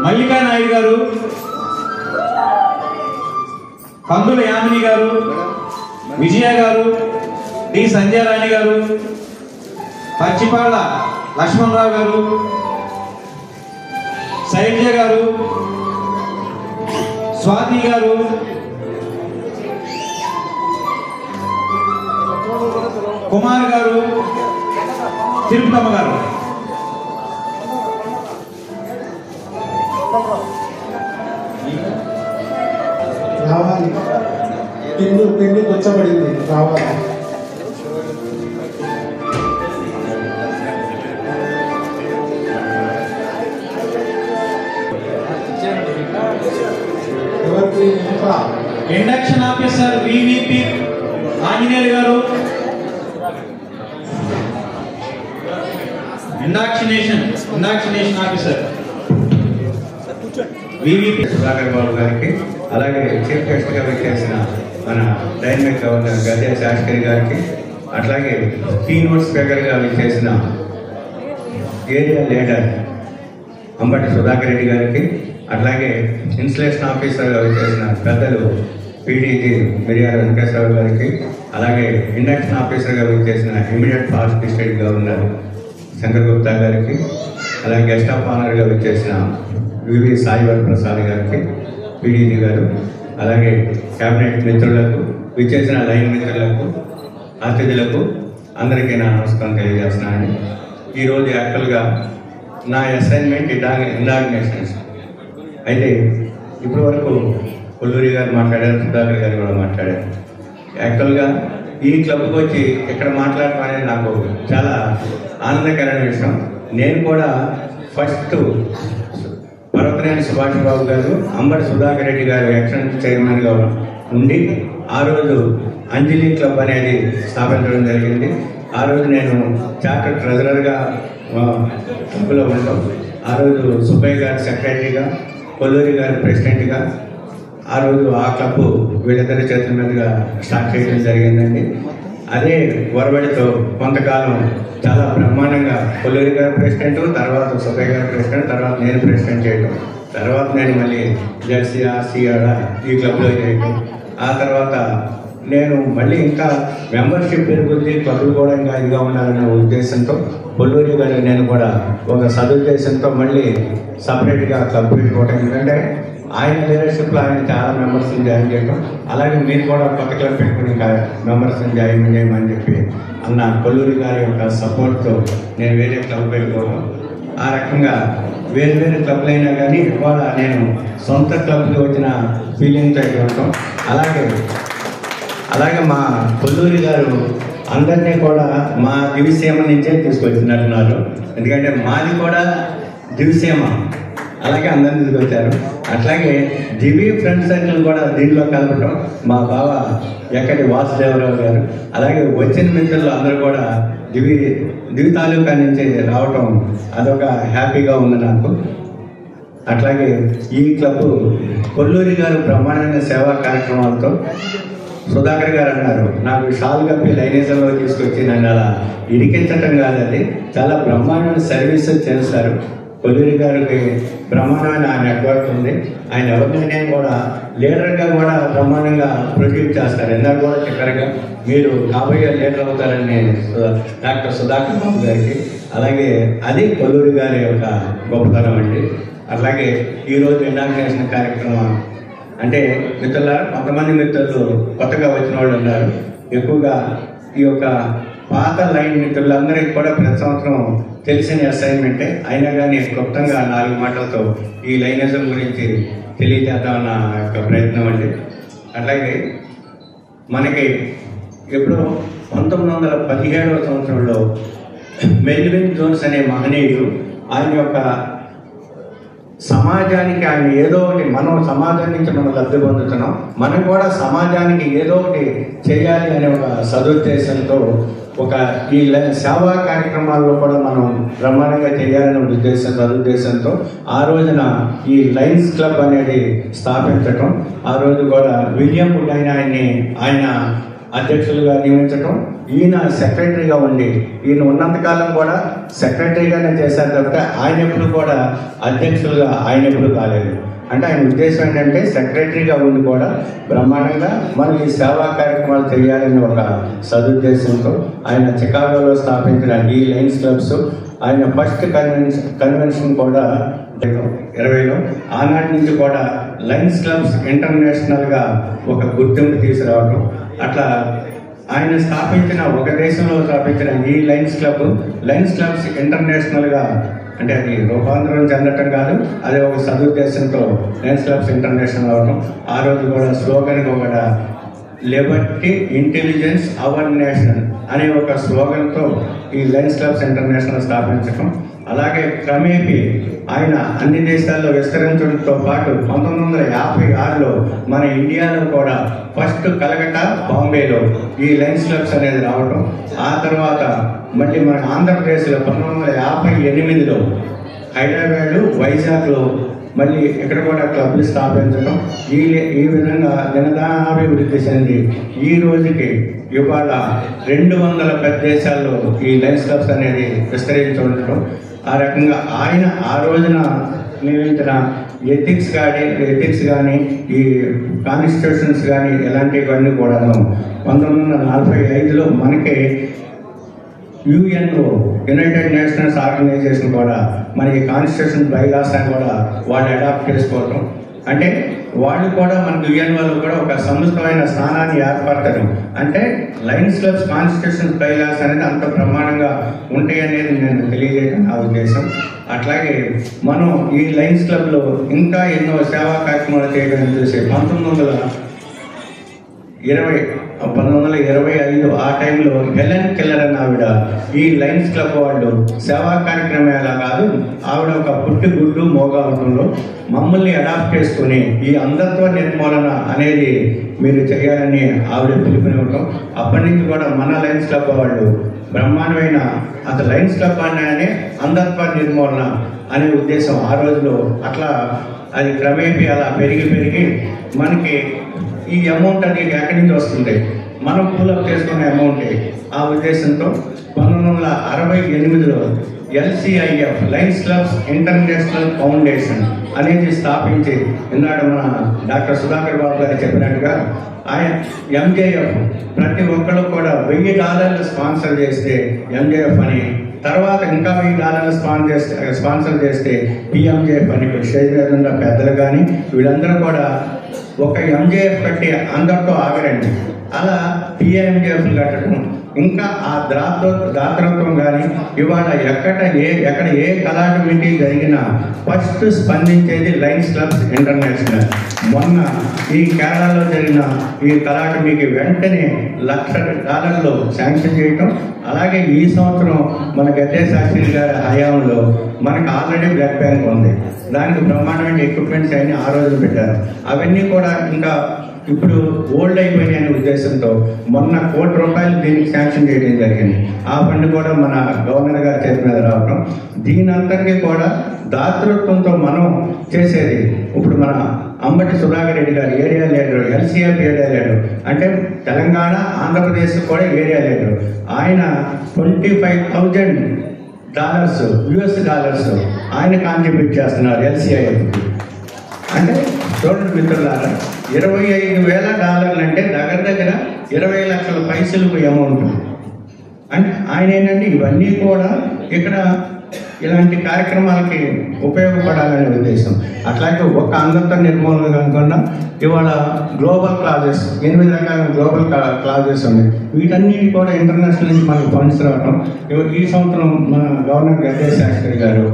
మల్లికా నాయుడు గారు, కందుల యామిని గారు, విజయ గారు, డి సంధ్యారాణి గారు, పచ్చిపాళ్ళ లక్ష్మణరావు గారు, శైలజ గారు, స్వాతి గారు, కుమార్ గారు, తిరుపతమ్మ గారు. రావాలి, పిండి వచ్చబడింది, రావాలి. ఇండక్షన్ ఆఫీసర్ వివిపి ఆంజనేయులు గారు, ఇండాక్షనేషన్ ఆఫీసర్ వివిపి సుధాకర్ బాబు గారికి, అలాగే చీఫ్ గెస్ట్ గా చేసిన మన డైనమిక్ గవర్నర్ గద్దె శాస్త్రి గారికి, అట్లాగే కీనోట్ స్పీకర్ గా చేసిన ఏరియా లీడర్ అంబటి సుధాకర్ రెడ్డి గారికి, అట్లాగే ఇన్స్టలేషన్ ఆఫీసర్ గా చేసిన పెద్దలు పీడీజీ మిరియాల వెంకటేశ్వరరావు గారికి, అలాగే ఇండక్షన్ ఆఫీసర్ గా చేసిన immediate fast district governor Shankar Gupta గారికి, అలాగే గెస్ట్ ఆఫ్ ఆనర్ గా చేసిన వివి సాయివర్ ప్రసాద్ గారికి, పీడీజీ గారు, అలాగే కేబినెట్ మిత్రులకు, విచ్చేసిన లైన్ మిత్రులకు, అతిథులకు అందరికీ నా నమస్కారం తెలియజేస్తున్నాను. ఈరోజు యాక్చువల్గా నా అసైన్మెంట్ ఇండాగ్నేషన్స్ అయితే ఇప్పటి వరకు కొల్లూరి గారు మాట్లాడారు, సుధాకర్ గారు కూడా మాట్లాడారు. యాక్చువల్గా ఈ క్లబ్కి వచ్చి ఇక్కడ మాట్లాడటం అనేది నాకు చాలా ఆనందకరమైన విషయం. నేను కూడా ఫస్ట్ పర్వతనేని సుభాష్ బాబు గారు, అంబటి సుధాకర్ రెడ్డి గారు ఎక్షన్ చైర్మన్గా ఉండి ఆ రోజు అంజలి క్లబ్ అనేది స్థాపించడం జరిగింది. ఆ రోజు నేను చార్టర్ ట్రెజరర్గా క్లబ్లో ఉంటాం. ఆ రోజు సుబ్బయ్య గారు సెక్రటరీగా, కొల్లూరి గారు ప్రెసిడెంట్గా ఆ రోజు ఆ క్లబ్ వీళ్ళిద్దరి చేతుల మీదుగా స్టార్ట్ చేయడం జరిగిందండి. అదే వరవడితో కొంతకాలం చాలా బ్రహ్మాండంగా కొల్లూరి గారు ప్రెసిడెంట్, తర్వాత సుబ్బయ్య గారు ప్రెసిడెంట్, తర్వాత నేను ప్రెసిడెంట్ చేయడం, తర్వాత నేను మళ్ళీ జెర్సీ ఆసియాడ ఈ క్లబ్లో చేయడం, ఆ తర్వాత నేను మళ్ళీ ఇంకా మెంబర్షిప్ పెరుగుద్ది, క్లబ్లు కూడా ఇంకా ఇదిగా ఉండాలనే ఉద్దేశంతో కొల్లూరి గారు నేను కూడా ఒక సదుద్దేశంతో మళ్ళీ సపరేట్గా క్లబ్ పెట్టుకోవడం. ఎందుకంటే ఆయన లీడర్షిప్లో ఆయన చాలా మెంబర్స్ని జాయిన్ చేయడం, అలాగే మీరు కూడా కొత్త క్లబ్ పెట్టుకుని ఇంకా మెంబర్స్ని జాయిన్ చేయమని చెప్పి అన్న కొల్లూరి గారి యొక్క సపోర్ట్తో నేను వేరే క్లబ్ పెట్టుకోవడం. ఆ రకంగా వేరు వేరు క్లబ్లు అయినా కానీ ఇవాళ నేను సొంత క్లబ్కి వచ్చిన ఫీలింగ్తో ఉండటం. అలాగే మా కొల్లూరి గారు అందరినీ కూడా మా దివిసీమ నుంచే తీసుకొచ్చినట్టున్నారు. ఎందుకంటే మాది కూడా దివిసీమ, అలాగే అందరినీ తీసుకొచ్చారు. అట్లాగే దివి ఫ్రెండ్ సర్కిల్ కూడా దీంట్లో కలపడం మా బావ ఎక్కడి వాసుదేవరావు గారు, అలాగే వచ్చిన మిత్రులు అందరూ కూడా దివి తాలూకా నుంచి రావటం అదొక హ్యాపీగా ఉంది నాకు. అట్లాగే ఈ క్లబ్ కొల్లూరి గారు బ్రహ్మాండమైన సేవా కార్యక్రమాలతో సుధాకర్ గారు అన్నారు, నాకు షాల్ కప్పి లైనేజంలో తీసుకొచ్చి నన్ను అలా ఇరికించటం కాదండి, చాలా బ్రహ్మాండమైన సర్వీసెస్ చేస్తారు. కొల్లూరి గారికి బ్రహ్మాండమైన నెట్వర్క్ ఉంది. ఆయన ఎవరినైనా కూడా లీడర్గా కూడా బ్రహ్మాండంగా ప్రొడ్యూస్ చేస్తారు. ఎందరూ కూడా చెప్పారుగా మీరు కాబోయే లీడర్ అవుతారని డాక్టర్ సుధాకర్ బాబు గారికి. అలాగే అది కొల్లూరి గారి యొక్క గొప్పతనం అండి. అలాగే ఈరోజు ఇనాగ్రేషన్ కార్యక్రమం అంటే మిత్రులారా, కొంతమంది మిత్రులు కొత్తగా వచ్చిన వాళ్ళు ఉన్నారు. ఎక్కువగా ఈ యొక్క పాత లైన్ మిత్రులందరికీ కూడా ప్రతి సంవత్సరం తెలిసిన అసైన్మెంటే, అయినా కానీ క్లుప్తంగా 4 మాటలతో ఈ లైనిజం గురించి తెలియజేద్దామన్న యొక్క ప్రయత్నం అండి. అట్లాగే మనకి ఎప్పుడో 1917వ సంవత్సరంలో మెల్విన్ జోన్స్ అనే మహనీయుడు ఆయన యొక్క సమాజానికి ఆయన ఏదో ఒకటి, మనం సమాజం నుంచి మనం లబ్ధి పొందుతున్నాం, మనం కూడా సమాజానికి ఏదో ఒకటి చేయాలి అనే ఒక సదుద్దేశంతో ఒక ఈ సేవా కార్యక్రమాల్లో కూడా మనం బ్రహ్మాండంగా చేయాలనే సదుద్దేశంతో ఆ రోజున ఈ లయన్స్ క్లబ్ అనేది స్థాపించటం, ఆ రోజు కూడా విలియం వుడ్ ఆయన అధ్యక్షులుగా నియమించటం, ఈయన సెక్రటరీగా ఉండి, ఈయన ఉన్నంతకాలం కూడా సెక్రటరీగానే చేశారు తప్పితే ఆయన ఎప్పుడు కూడా అధ్యక్షులుగా ఆయన ఎప్పుడు కాలేదు. అంటే ఆయన ఉద్దేశం ఏంటంటే సెక్రటరీగా ఉండి కూడా బ్రహ్మాండంగా మనం ఈ సేవా కార్యక్రమాలు చేయాలని ఒక సదుద్దేశంతో ఆయన చికాగోలో స్థాపించిన ఈ లయన్స్ క్లబ్స్, ఆయన ఫస్ట్ కన్వెన్షన్ కూడా 2020లో ఆనాటి నుంచి కూడా లయన్స్ క్లబ్స్ ఇంటర్నేషనల్గా ఒక గుర్తింపు తీసుకురావడం, అట్లా ఆయన స్థాపించిన ఒక దేశంలో స్థాపించిన ఈ లయన్స్ క్లబ్స్ ఇంటర్నేషనల్గా, అంటే అది రూపాంతరం చెందటం కాదు, అదే ఒక సదుద్దేశంతో లయన్స్ క్లబ్స్ ఇంటర్నేషనల్ అవడం. ఆ రోజు కూడా స్లోగన్ కూడా లిబర్టీ ఇంటెలిజెన్స్ అవర్ నేషన్ అనే ఒక స్లోగన్తో ఈ లయన్స్ క్లబ్స్ ఇంటర్నేషనల్ స్థాపించడం. అలాగే క్రమేపీ ఆయన అన్ని దేశాల్లో విస్తరించడంతో పాటు 1956లో మన ఇండియాలో కూడా ఫస్ట్ కలకట్టా, బాంబేలో ఈ లయన్స్ క్లబ్స్ అనేది రావడం. ఆ తర్వాత మళ్ళీ మన ఆంధ్రప్రదేశ్లో 1958లో హైదరాబాదు, వైజాగ్లో మళ్ళీ ఇక్కడ కూడా క్లబ్లు స్థాపించడం. ఈ విధంగా దినదానాభివృద్ధి చెంది ఈ రోజుకి ఇవాళ 200 పెద్ద దేశాల్లో ఈ లయన్స్ క్లబ్స్ అనేది విస్తరించి ఉండటం. ఆ రకంగా ఆయన ఆ రోజున నియమించిన ఎథిక్స్ కానీ ఈ కాన్స్టిట్యూషన్స్ కానీ ఇలాంటివన్నీ కూడాను 1945లో మనకి యుఎన్ఓ, యునైటెడ్ నేషన్స్ ఆర్గనైజేషన్ కూడా మనకి కాన్స్టిట్యూషన్ బైలాస్ అని కూడా వాళ్ళు అడాప్ట్ చేసుకోవటం. అంటే వాళ్ళు కూడా మనకు యుఎన్ఓలో కూడా ఒక సముచితమైన స్థానాన్ని ఏర్పడతారు. అంటే లయన్స్ క్లబ్స్ కాన్స్టిట్యూషన్ బైలాస్ అనేది అంత ప్రమాణంగా ఉంటాయి అనేది నేను తెలియజేయడం నా ఉద్దేశం. అట్లాగే మనం ఈ లయన్స్ క్లబ్లో ఇంకా ఎన్నో సేవా కార్యక్రమాలు చేయడం చూసి 1925 ఆ టైంలో హెలెన్ కెల్లర్ అన్న ఆవిడ ఈ లయన్స్ క్లబ్ వాళ్ళు సేవా కార్యక్రమాలు కాదు, ఆవిడ ఒక పుట్టుగుడ్డు మోగావటంలో మమ్మల్ని అడాప్ట్ చేసుకుని ఈ అంధత్వ నిర్మూలన అనేది మీరు చేయాలని ఆవిడ పిలుపునివ్వటం. అప్పటి నుంచి కూడా మన లయన్స్ క్లబ్ వాళ్ళు బ్రహ్మాండమైన అసలు లయన్స్ క్లబ్ అనే అంధత్వ నిర్మూలన అనే ఉద్దేశం ఆ రోజులో అట్లా అది క్రమేపీ అలా పెరిగి మనకి ఈ అమౌంట్ అది ఎక్కడి నుంచి వస్తుంది, మనం పూలప్ చేసుకునే అమౌంట్. ఆ ఉద్దేశంతో 1968లో LCIF Lions clubs international foundation అనేది స్థాపించి, ఇందాక మన డాక్టర్ సుధాకర్ బాబు గారు చెప్పినట్టుగా ఆయన ఎంజేఎఫ్ ప్రతి ఒక్కళ్ళు కూడా $1000 స్పాన్సర్ చేస్తే ఎంజేఎఫ్ అని, తర్వాత ఇంకా $1000 స్పాన్సర్ చేస్తే పిఎంజేఎఫ్ అని, స్టేజ్ మీద ఉన్న పెద్దలు కానీ వీళ్ళందరూ కూడా ఒక ఎంజేఎఫ్ కట్టి అందరితో ఆగరండి. అలా పిఎంజేఎఫ్లు కట్టడం, ఇంకా ఆ దాతృత్వం కానీ ఇవాళ ఎక్కడ ఏ కళాకమిటీ జరిగినా ఫస్ట్ స్పందించేది లయన్స్ క్లబ్స్ ఇంటర్నేషనల్. మొన్న ఈ కేరళలో జరిగిన ఈ కళాకమిటీకి వెంటనే $1,00,000 శాంక్షన్ చేయటం. అలాగే ఈ సంవత్సరం మన గద్దే శాస్త్రి గారి హయాంలో మనకు ఆల్రెడీ బ్లడ్ బ్యాంక్ ఉంది, దానికి బ్రహ్మాండమైన ఎక్విప్మెంట్స్ అన్ని ఆ రోజు పెట్టారు. అవన్నీ కూడా ఇంకా ఇప్పుడు ఓల్డ్ అయిపోయినాయి అనే ఉద్దేశంతో మొన్న ₹1 కోటి దీనికి శాంక్షన్ చేయడం జరిగింది. ఆ ఫండ్ కూడా మన గవర్నర్ గారి చేతి మీద రావటం. దీని అంతటికీ కూడా దాతృత్వంతో మనం చేసేది. ఇప్పుడు మన అంబటి సుధాకర్ రెడ్డి గారు area leader, LCF area leader, అంటే తెలంగాణ ఆంధ్రప్రదేశ్ కూడా ఏరియా లీడర్. ఆయన $25,000 US ఆయన కాంట్రిబ్యూట్ చేస్తున్నారు ఎల్సీఐఎఫ్. అంటే చూడండి మిత్రులారా, $25,000 అంటే దగ్గర 20 లక్షల పైసలకు అమౌంట్. అంటే ఆయన ఏంటంటే ఇవన్నీ కూడా ఇక్కడ ఇలాంటి కార్యక్రమాలకి ఉపయోగపడాలనే ఉద్దేశం. అట్లాగే ఒక అంధత్వ నిర్మూలన కాకుండా ఇవాళ గ్లోబల్ క్లాజెస్ 8 రకాల గ్లోబల్ క్లాజెస్ ఉన్నాయి. వీటన్నిటి కూడా ఇంటర్నేషనల్ నుంచి మనకు ఫండ్స్ రావడం. ఈ సంవత్సరం మన గవర్నర్ గద్దే శాస్త్రి గారు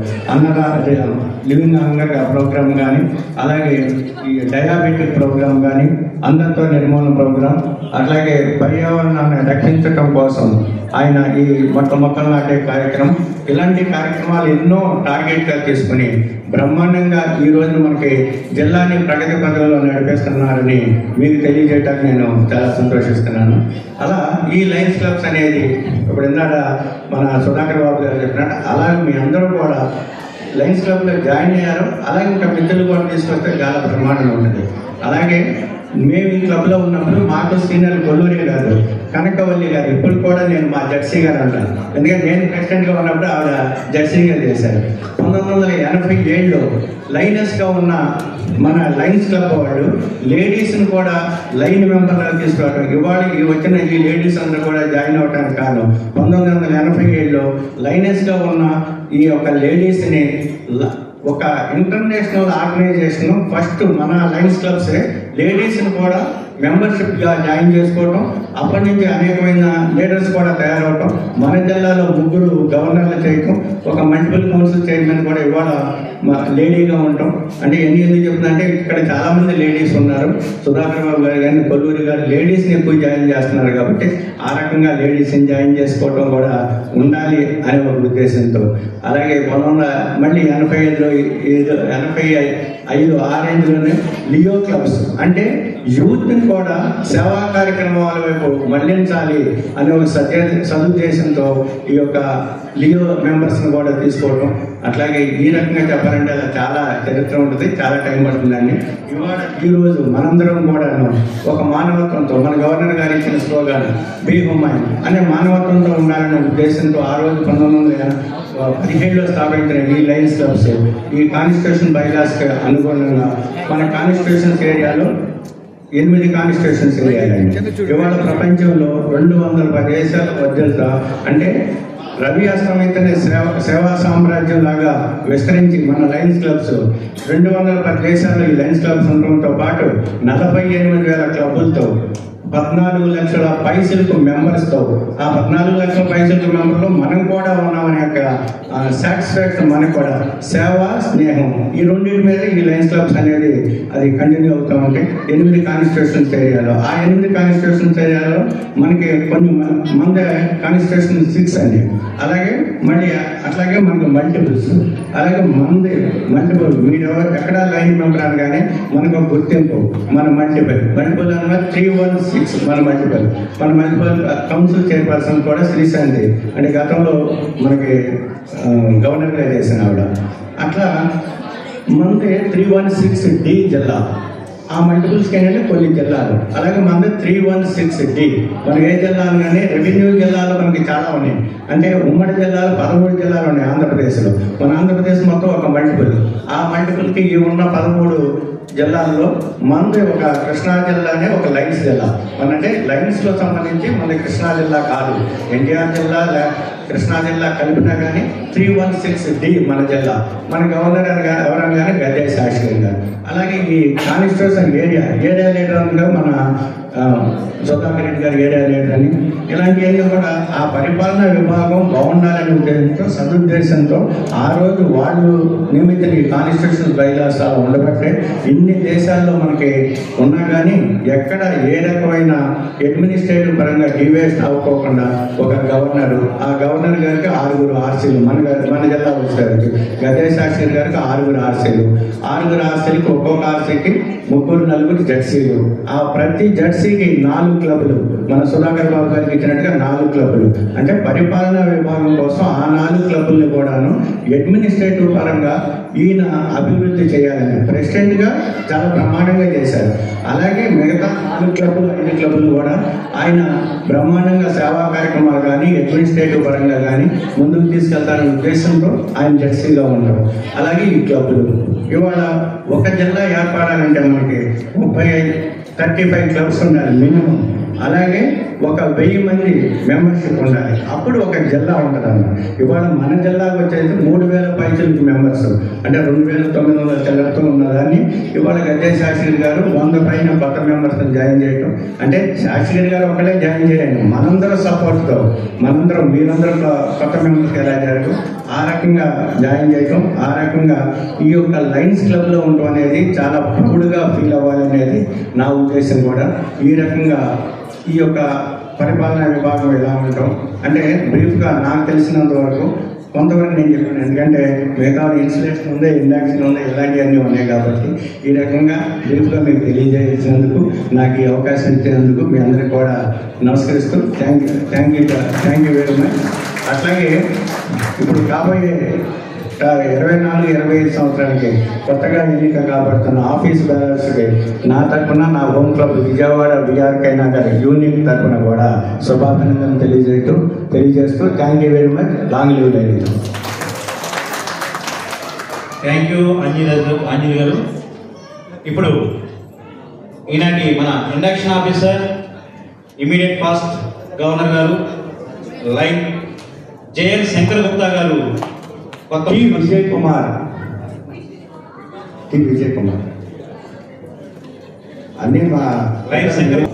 లివింగ్ హంగర్ ప్రోగ్రామ్ కానీ, అలాగే ఈ డయాబెటిక్ ప్రోగ్రామ్ కానీ, అంధత్వ నిర్మూలన ప్రోగ్రాం, అట్లాగే పర్యావరణాన్ని రక్షించడం కోసం ఆయన ఈ మొక్కలు నాటే కార్యక్రమం, ఇలాంటి కార్యక్రమాలు ఎన్నో టార్గెట్గా తీసుకుని బ్రహ్మాండంగా ఈ రోజు మనకి జిల్లాని ప్రగతి పథంలో నడిపిస్తున్నారని మీకు తెలియజేయడానికి నేను చాలా సంతోషిస్తున్నాను. అలా ఈ లయన్స్ క్లబ్స్ అనేది ఇప్పుడు ఇందాక మన సుధాకర్ బాబు గారు చెప్పినట్టు అలాగే మీ అందరూ కూడా లయన్స్ క్లబ్లో జాయిన్ అయ్యారు. అలాగే ఇంకా మిత్రులు కూడా తీసుకొస్తే చాలా బ్రహ్మాండంగా ఉంటుంది. అలాగే మేము ఈ క్లబ్లో ఉన్నప్పుడు మాకు సీనియర్ కొల్లూరి గారు, కనకవల్లి గారు ఇప్పుడు కూడా నేను మా జడ్సీ గారు అంటాను. ఎందుకంటే నేను ప్రెసిడెంట్గా ఉన్నప్పుడు ఆవిడ జడ్సీగా చేశారు. 1987లో లైనర్స్గా ఉన్న మన లయన్స్ క్లబ్ వాళ్ళు లేడీస్ని కూడా లైన్ మెంబర్గా తీసుకోవడం, ఇవాళ వచ్చిన ఈ లేడీస్ అందరూ కూడా జాయిన్ అవడానికి కారణం 1987లో లైనర్స్గా ఉన్న ఈ యొక్క లేడీస్ని ఒక ఇంటర్నేషనల్ ఆర్గనైజేషన్ ఫస్ట్ మన లయన్స్ క్లబ్సే లేడీస్ని కూడా మెంబర్షిప్గా జాయిన్ చేసుకోవటం, అప్పటి నుంచి అనేకమైన లీడర్స్ కూడా తయారవటం, మన జిల్లాలో 3 గవర్నర్లు చేయటం, ఒక మల్టిపుల్ కౌన్సిల్ చైర్మన్ కూడా ఇవాళ లేడీగా ఉండటం. అంటే ఎందుకు చెప్తుందంటే ఇక్కడ చాలామంది లేడీస్ ఉన్నారు. సుధాకర్ బాబు గారు కానీ కొల్లూరి గారు లేడీస్ని ఎక్కువ జాయిన్ చేస్తున్నారు కాబట్టి ఆ రకంగా లేడీస్ని జాయిన్ చేసుకోవటం కూడా ఉండాలి అనే ఒక ఉద్దేశంతో. అలాగే 1985లో 85 ఆ రేంజ్లోనే లియో క్లబ్స్ అంటే యూత్ని కూడా సేవా కార్యక్రమాల వైపు మళ్లించాలి అనే ఒక సదుద్దేశంతో ఈ యొక్క లియో మెంబర్స్ని కూడా తీసుకోవడం. అట్లాగే ఈ రకంగా చెప్పాలంటే అలా చాలా చరిత్ర ఉంటుంది, చాలా టైం పడుతుందండి. ఈరోజు మనందరం కూడాను ఒక మానవత్వంతో మన గవర్నర్ గారు ఇచ్చిన స్లోగాన్ బీ హ్యూమన్ అనే మానవత్వంతో ఉండాలనే ఉద్దేశంతో ఆ రోజు 1917లో స్థాపించిన ఈ లయన్స్ క్లబ్స్ ఈ కాన్స్టిట్యూషన్ బైలాస్కి అనుగుణంగా మన కాన్స్టిట్యూషన్స్ ఏరియాలో 8 కాన్స్టిట్యూషన్స్ ఏరియాలండి. ఇవాళ ప్రపంచంలో 210 దేశాల మధ్యలో అంటే రవి అస్తమైతేనే సేవా సామ్రాజ్యం లాగా విస్తరించి మన లయన్స్ క్లబ్స్ 210 దేశాల్లో ఈ లయన్స్ క్లబ్స్ ఉండటంతో పాటు 48,000 క్లబ్బులతో 14 లక్షల పైసలకు మెంబర్స్తో ఆ 14 లక్షల పైసలకు మెంబర్లో మనం కూడా ఉన్నామనే యొక్క సాటిస్ఫాక్షన్ మనకు కూడా సేవ స్నేహం ఈ రెండింటి మీద ఈ లయన్స్ క్లబ్స్ అనేది అది కంటిన్యూ అవుతూ ఉంటాయి. 8 కాన్స్టిట్యూషన్స్ ఏరియాలో ఆ 8 కాన్స్టిట్యూషన్స్ ఏరియాలో మనకి కొన్ని మంది కాన్స్టిట్యూషన్ 6 అండి. అలాగే మళ్ళీ అట్లాగే మనకు మల్టిపుల్స్ అలాగే మల్టిపుల్ మీరు ఎక్కడ లైన్ మెంబర్ అనగానే మనకు గుర్తింపు మన మల్టిపుల్ అనగా 316 మన మల్టిపుల్ కౌన్సిల్ చైర్పర్సన్ కూడా శ్రీశాంతి అంటే గతంలో మనకి గవర్నర్గా చేసిన ఆవిడ. అట్లా మనది 316D జిల్లా. ఆ మల్టిపుల్స్కి ఏంటంటే కొన్ని జిల్లాలు. అలాగే మనది 316D మనకి ఏ జిల్లాలు కానీ రెవెన్యూ జిల్లాలు మనకి చాలా ఉన్నాయి. అంటే ఉమ్మడి జిల్లాలు 13 జిల్లాలు ఉన్నాయి ఆంధ్రప్రదేశ్లో. మన ఆంధ్రప్రదేశ్ మొత్తం ఒక మల్టిపుల్. ఆ మల్టిపుల్కి ఈ ఉన్న 13 జిల్లాల్లో మనది ఒక కృష్ణా జిల్లానే ఒక లయన్స్ జిల్లా. అంటే లయన్స్లో సంబంధించి మనది కృష్ణా జిల్లా కాదు, ఎన్టీఆర్ జిల్లా కృష్ణా జిల్లా కలిపినా కానీ 316D మన జిల్లా. మన గవర్నర్ ఎవరనగానే గద్దె శాస్త్రి గారు. అలాగే ఈ కాన్స్టిట్యూషన్ ఏరియా లీడర్గా మన సుధాకర్ రెడ్డి గారు ఏరియా లీడర్ అని ఇలాంటివన్నీ కూడా ఆ పరిపాలనా విభాగం బాగుండాలనే ఉద్దేశంతో సదుద్దేశంతో ఆ రోజు వాళ్ళు నియమించిన ఈ కాన్స్టిట్యూషన్ బైలాస్ అలా ఉండబట్టే ఇన్ని దేశాల్లో మనకి ఉన్నా కానీ ఎక్కడ ఏ రకమైన అడ్మినిస్ట్రేటివ్ పరంగా డివేస్ట్ అవ్వకోకుండా ఒక గవర్నరు ఆ గవర్నర్ గారికి 6 ఆర్సీలు మన జిల్లా వచ్చారు. గదే శాస్త్రి గారికి 6 ఆర్సీలు. 6 ఆర్సీలకి ఒక్కొక్క ఆర్సీకి 3-4 జడ్సీలు. ఆ ప్రతి జడ్సీకి 4 క్లబ్లు మన సుధాకర్ బాబు గారికి ఇచ్చినట్టుగా 4 క్లబ్లు. అంటే పరిపాలనా విభాగం కోసం ఆ 4 క్లబ్లని కూడాను అడ్మినిస్ట్రేటివ్ పరంగా ఈయన అభివృద్ధి చేయాలని ప్రెసిడెంట్గా చాలా బ్రహ్మాండంగా చేశారు. అలాగే మిగతా 4 క్లబ్లు 5 క్లబ్లు కూడా ఆయన బ్రహ్మాండంగా సేవా కార్యక్రమాలు కానీ అడ్మినిస్ట్రేటివ్ పరంగా కానీ ముందుకు తీసుకెళ్తారనే ఉద్దేశంతో ఆయన జడ్సీగా ఉంటారు. అలాగే ఈ క్లబ్లు ఇవాళ ఒక జిల్లా ఏర్పడాలంటే మనకి 35 క్లబ్స్ ఉండాలి మినిమం. అలాగే ఒక 1000 మంది మెంబర్షిప్ ఉండాలి. అప్పుడు ఒక జిల్లా ఉంటుంది అన్నమాట. ఇవాళ మన జిల్లాకు వచ్చేసి 3000 పైసలకి మెంబర్స్ అంటే 2900 చిల్లరతో ఉన్నదాన్ని ఇవాళ గద్దె శాస్త్రి గారు 100 పైన కొత్త మెంబర్స్ని జాయిన్ చేయటం. అంటే శాస్త్రి గారు ఒకళ్ళే జాయిన్ చేయండి, మనందరూ సపోర్ట్తో మీరందరూ కొత్త మెంబర్స్కి ఎలా చేయాలి ఆ రకంగా జాయిన్ చేయటం. ఆ రకంగా ఈ యొక్క లయన్స్ క్లబ్లో ఉండటం అనేది చాలా ప్రౌడ్గా ఫీల్ అవ్వాలనేది నా ఉద్దేశం కూడా. ఈ రకంగా ఈ యొక్క పరిపాలనా విభాగం ఎలా ఉండటం అంటే బ్రీఫ్గా నాకు తెలిసినంత వరకు కొంతవరకు నేను చెప్పాను. ఎందుకంటే మిగతా ఇన్స్టలేషన్ ఉంది, ఇండక్షన్ ఉంది, ఇలాంటివన్నీ ఉన్నాయి కాబట్టి ఈ రకంగా బ్రీఫ్గా మీకు తెలియజేసినందుకు, నాకు ఈ అవకాశం ఇచ్చినందుకు మీ అందరికీ కూడా నమస్కరిస్తూ థ్యాంక్ యూ వెరీ మచ్. అట్లాగే ఇప్పుడు కాబోయే 24-25 సంవత్సరానికి కొత్తగా ఎన్నిక కాబడుతున్న ఆఫీస్ బ్యాలర్స్కి నా తరఫున, నా home club Vijayawada VRK Nagar unit తరఫున కూడా శుభాభినందనలు తెలియజేస్తూ thank you very much. Long live live. Thank you Anjali garu. ఇప్పుడు ఈనాటి మన induction officer immediate past governor garu Lion JN Shankar Gupta garu, Vijay Kumar అన్ని మా లైన్ శంకర్.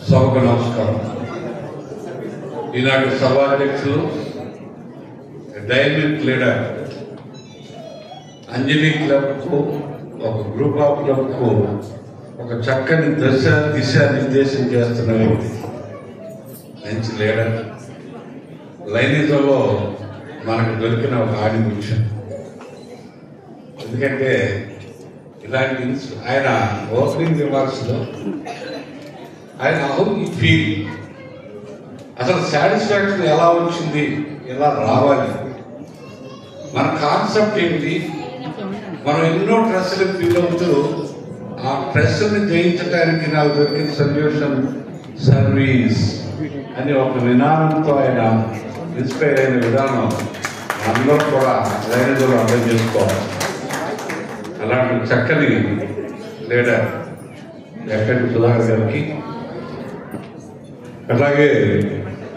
సభకు నమస్కారం. ఈనాటి సభాధ్యక్షులు డైనమిక్ లీడర్ అంజలి క్లబ్కు, ఒక గ్రూప్ ఆఫ్ క్లబ్కు ఒక చక్కని దిశ నిర్దేశం చేస్తున్న వ్యక్తి, మంచి లీడర్. లైనిజంలో మనకు దొరికిన ఒక ఆణిముత్యం. ఎందుకంటే ఇలాంటి ఆయన ఓపెనింగ్ రిమార్క్స్లో ఆయన హౌ యూ ఫీల్, అసలు సాటిస్ఫాక్షన్ ఎలా వచ్చింది, ఎలా రావాలి, మన కాన్సెప్ట్ ఏంటి, మనం ఎన్నో ట్రెస్సులు ఫీల్ అవుతూ ఆ ప్రెస్ని జయించడానికి నాకు దొరికిన సొల్యూషన్ సర్వీస్ అని ఒక విధానంతో ఆయన ఇన్స్పైర్ అయిన విధానం అందరూ కూడా లైనజంలో అర్థం చేసుకోవాలి. అలాంటి చక్కని లీడర్ ఎక్కడి సుధాకర్ గారికి, అలాగే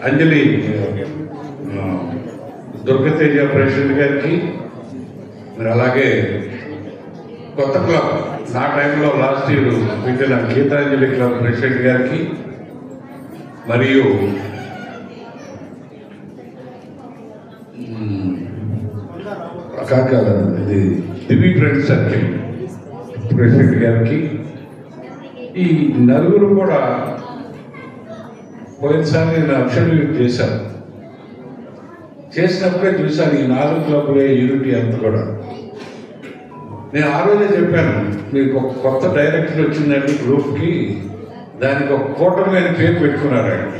అంజలి దుర్గతేజ ప్రెసిడెంట్ గారికి, మరి అలాగే కొత్త క్లబ్ నా టైంలో లాస్ట్ ఇయర్ పెట్టిన గీతాంజలి క్లబ్ ప్రెసిడెంట్ గారికి, మరియు ఇది దివి ఫ్రెండ్ సర్కిల్ ప్రెసిడెంట్ గారికి, ఈ నలుగురు కూడా పోయినసారి నేను అబ్సల్యూట్ చేశాను. చేసినప్పుడే చూశాను ఈ 4 క్లబ్లే యూనిటీ అంతా కూడా. నేను ఆ రోజే చెప్పాను, మీకు ఒక కొత్త డైరెక్టర్ వచ్చిందండి గ్రూప్కి, దానికి ఒక కూటమి అని పేరు పెట్టుకున్నారండి.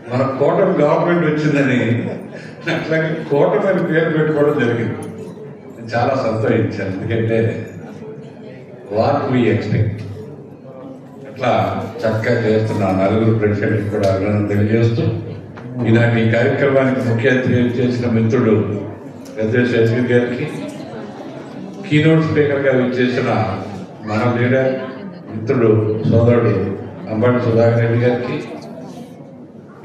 మన కూటమి గవర్నమెంట్ వచ్చిందని అట్లాగే కూటమి అని పేరు పెట్టుకోవడం జరిగింది. నేను చాలా సంతోషించాను. ఎందుకంటే వాట్ వీ ఎక్స్పెక్ట్ అట్లా చక్కగా చేస్తున్న 4 ప్రెసిడెంట్ కూడా అభినందన తెలియజేస్తూ, ఈనాటి కార్యక్రమానికి ముఖ్య అతిథి చేసిన మిత్రుడు పెద్ద శశి గారికి, కీనోట్ స్పీకర్గా చేసిన మన లీడర్ మిత్రుడు సోదరుడు అంబటి సుధాకర్ రెడ్డి గారికి,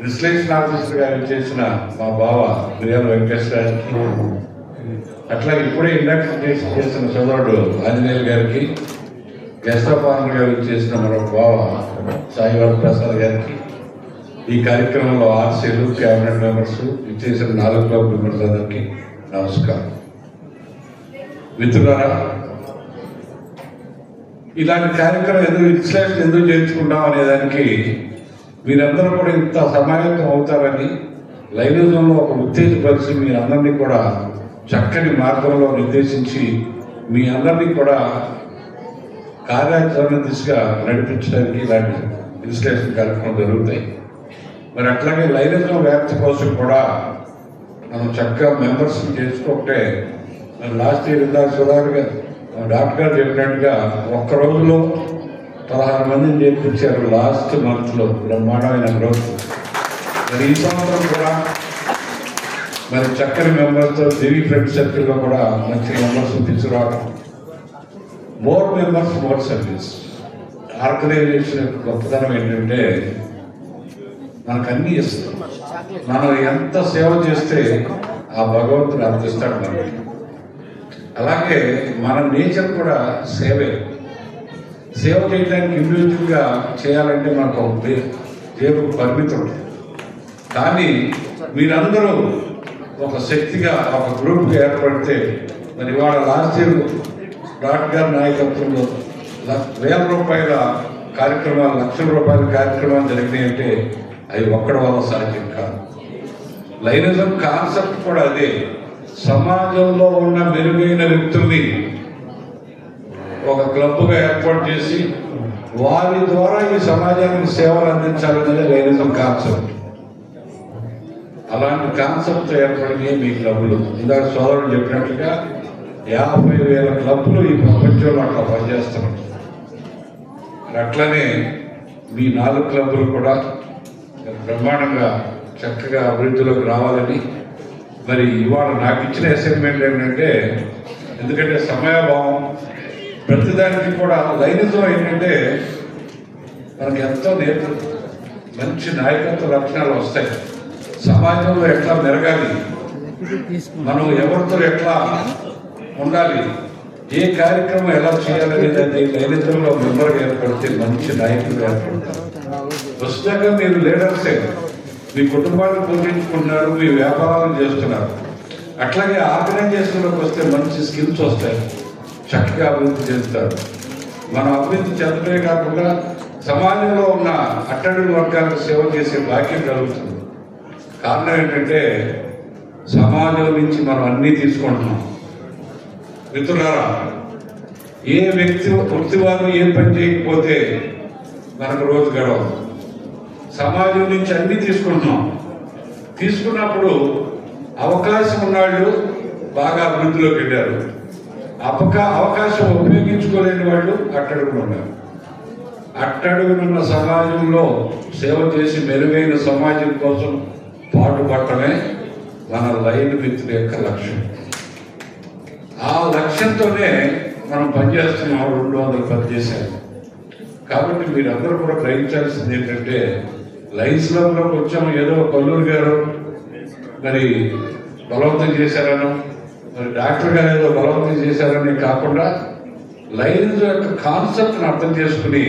ఇన్స్టలేషన్ ఆఫీసర్గా చేసిన మా బావ మిర్యాల వెంకటేశ్వరరావుకి, అట్లా ఇప్పుడే ఇండక్షన్ చేసిన సోదరుడు ఆంజనేయులు గారికి, గెస్ట్ ఆఫ్ ఆనర్ గారు చేసిన మరొక బావ సాయి వరప్రసాద్ గారికి, ఈ కార్యక్రమంలో ఆర్సీలు క్యాబినెట్ మెంబర్స్ ఇచ్చేసిన 4 క్లబ్ మెంబర్స్ అందరికీ నమస్కారం. మిత్రులారా, ఇలాంటి కార్యక్రమం ఎందుకు చేర్చుకుంటాం అనేదానికి మీరందరూ కూడా ఇంత సమాయత్తం అవుతారని లైనిజంలో ఒక ఉత్తేజపరిచి మీ అందరినీ కూడా చక్కని మార్గంలో నిర్దేశించి మీ అందరినీ కూడా కార్యాచరణ దిశగా నడిపించడానికి ఇలాంటి ఇన్స్టలేషన్ కార్యక్రమం జరుగుతాయి. మరి అట్లాగే లైనిజం వ్యాప్తి కోసం కూడా మనం చక్కగా మెంబర్స్ చేసుకోకుంటే, లాస్ట్ ఇయర్ ఇందాక సుధాకర్ గారు డాక్టర్ గారు చెప్పినట్టుగా ఒక్క రోజులో 16 మందిని చేర్పించారు. లాస్ట్ మంత్లో బ్రహ్మాండమైన గ్రోత్. మరి ఈ సంవత్సరం కూడా మరి చక్కని మెంబర్స్తో దేవి ఫ్రెండ్ సర్కిల్లో కూడా మంచి మెంబర్స్ తీసుకురావడం, more members more service. Organisation గొప్పతనం ఏంటంటే మనకు అన్నీ ఇస్తాం. మనం ఎంత సేవ చేస్తే ఆ భగవంతుడు అంత ఇస్తాడు మనకి. అలాగే మన నేచర్ కూడా సేవే. సేవ చేయడానికి ఇండివిజువల్గా చేయాలంటే మనకు ఒక జేబు పరిమితి ఉంటుంది. కానీ మీరందరూ ఒక శక్తిగా ఒక గ్రూప్గా ఏర్పడితే, మరి ఇవాళ లాస్ట్ ఇయర్ డాక్టర్ గారి నాయకత్వంలో ₹1,000 కార్యక్రమాలు, లక్షల రూపాయల కార్యక్రమాలు జరిగినాయి అంటే అవి ఒక్కడి వల్ల సాధ్యం కాదు. లైనిజం కాన్సెప్ట్ కూడా అదే. సమాజంలో ఉన్న మెరుగైన వ్యక్తుల్ని ఒక క్లబ్గా ఏర్పాటు చేసి వారి ద్వారా ఈ సమాజానికి సేవలు అందించాలనేది లైనిజం కాన్సెప్ట్. అలాంటి కాన్సెప్ట్ ఏర్పడినాయి మీ క్లబ్లు. ఇందాక సోదరుడు చెప్పినట్టుగా 50,000 క్లబ్లు ఈ ప్రపంచంలో అట్లా పనిచేస్తున్నాయి. అట్లనే మీ 4 క్లబ్లు కూడా బ్రహ్మాండంగా చక్కగా అభివృద్ధిలోకి రావాలని మరి ఇవాళ నాకు ఇచ్చిన అసైన్మెంట్ ఏంటంటే, ఎందుకంటే సమయాభావం, ప్రతిదానికి కూడా లైనిజం ఏంటంటే మనకి ఎంతో మంచి నాయకత్వ లక్షణాలు వస్తాయి. సమాజంలో ఎట్లా మెరగాలి, మనం ఎవరితో ఎట్లా ఉండాలి, ఏ కార్యక్రమం ఎలా చేయాలనేది లైనిజంలో మెంబర్గా ఏర్పడితే మంచి నాయకులు ఏర్పడతారు. వస్తాక మీరు లీడర్సే, మీ కుటుంబాన్ని పోషించుకుంటున్నారు, మీ వ్యాపారాలు చేస్తున్నారు. అట్లాగే ఆర్గనైజేషన్లోకి వస్తే మంచి స్కిల్స్ వస్తాయి, చక్కగా అభివృద్ధి చెందుతారు. మనం అభివృద్ధి చెందడమే కాకుండా సమాజంలో ఉన్న అట్టడుగు వర్గాలకు సేవ చేసే భాగ్యం కలుగుతుంది. కారణం ఏంటంటే సమాజం నుంచి మనం అన్నీ తీసుకుంటున్నాం. మిత్రులారా, ఏ వృత్తి వారు ఏ పని చేయకపోతే మనకు రోజు గడవదు. సమాజం నుంచి అన్నీ తీసుకుంటున్నాం. తీసుకున్నప్పుడు అవకాశం ఉన్నాళ్ళు బాగా అభివృద్ధిలోకి వెళ్ళారు, అవకాశం ఉపయోగించుకోలేని వాళ్ళు అట్టడుగులు ఉన్నారు. అట్టడుగునున్న సమాజంలో సేవ చేసి మెరుగైన సమాజం కోసం పాటుపడటమే మన లైన్ మిత్రుల యొక్క లక్ష్యం. ఆ లక్ష్యంతోనే మనం పనిచేస్తున్నాం. 200 పనిచేశారు. కాబట్టి మీరందరూ కూడా గ్రహించాల్సింది ఏంటంటే, లైన్స్ లోకి వచ్చాము ఏదో కొల్లూరు గారు మరి బలవంతం చేశారనో, మరి డాక్టర్ గారు ఏదో బలవంతం చేశారని కాకుండా లైన్స్ యొక్క కాన్సెప్ట్ని అర్థం చేసుకుని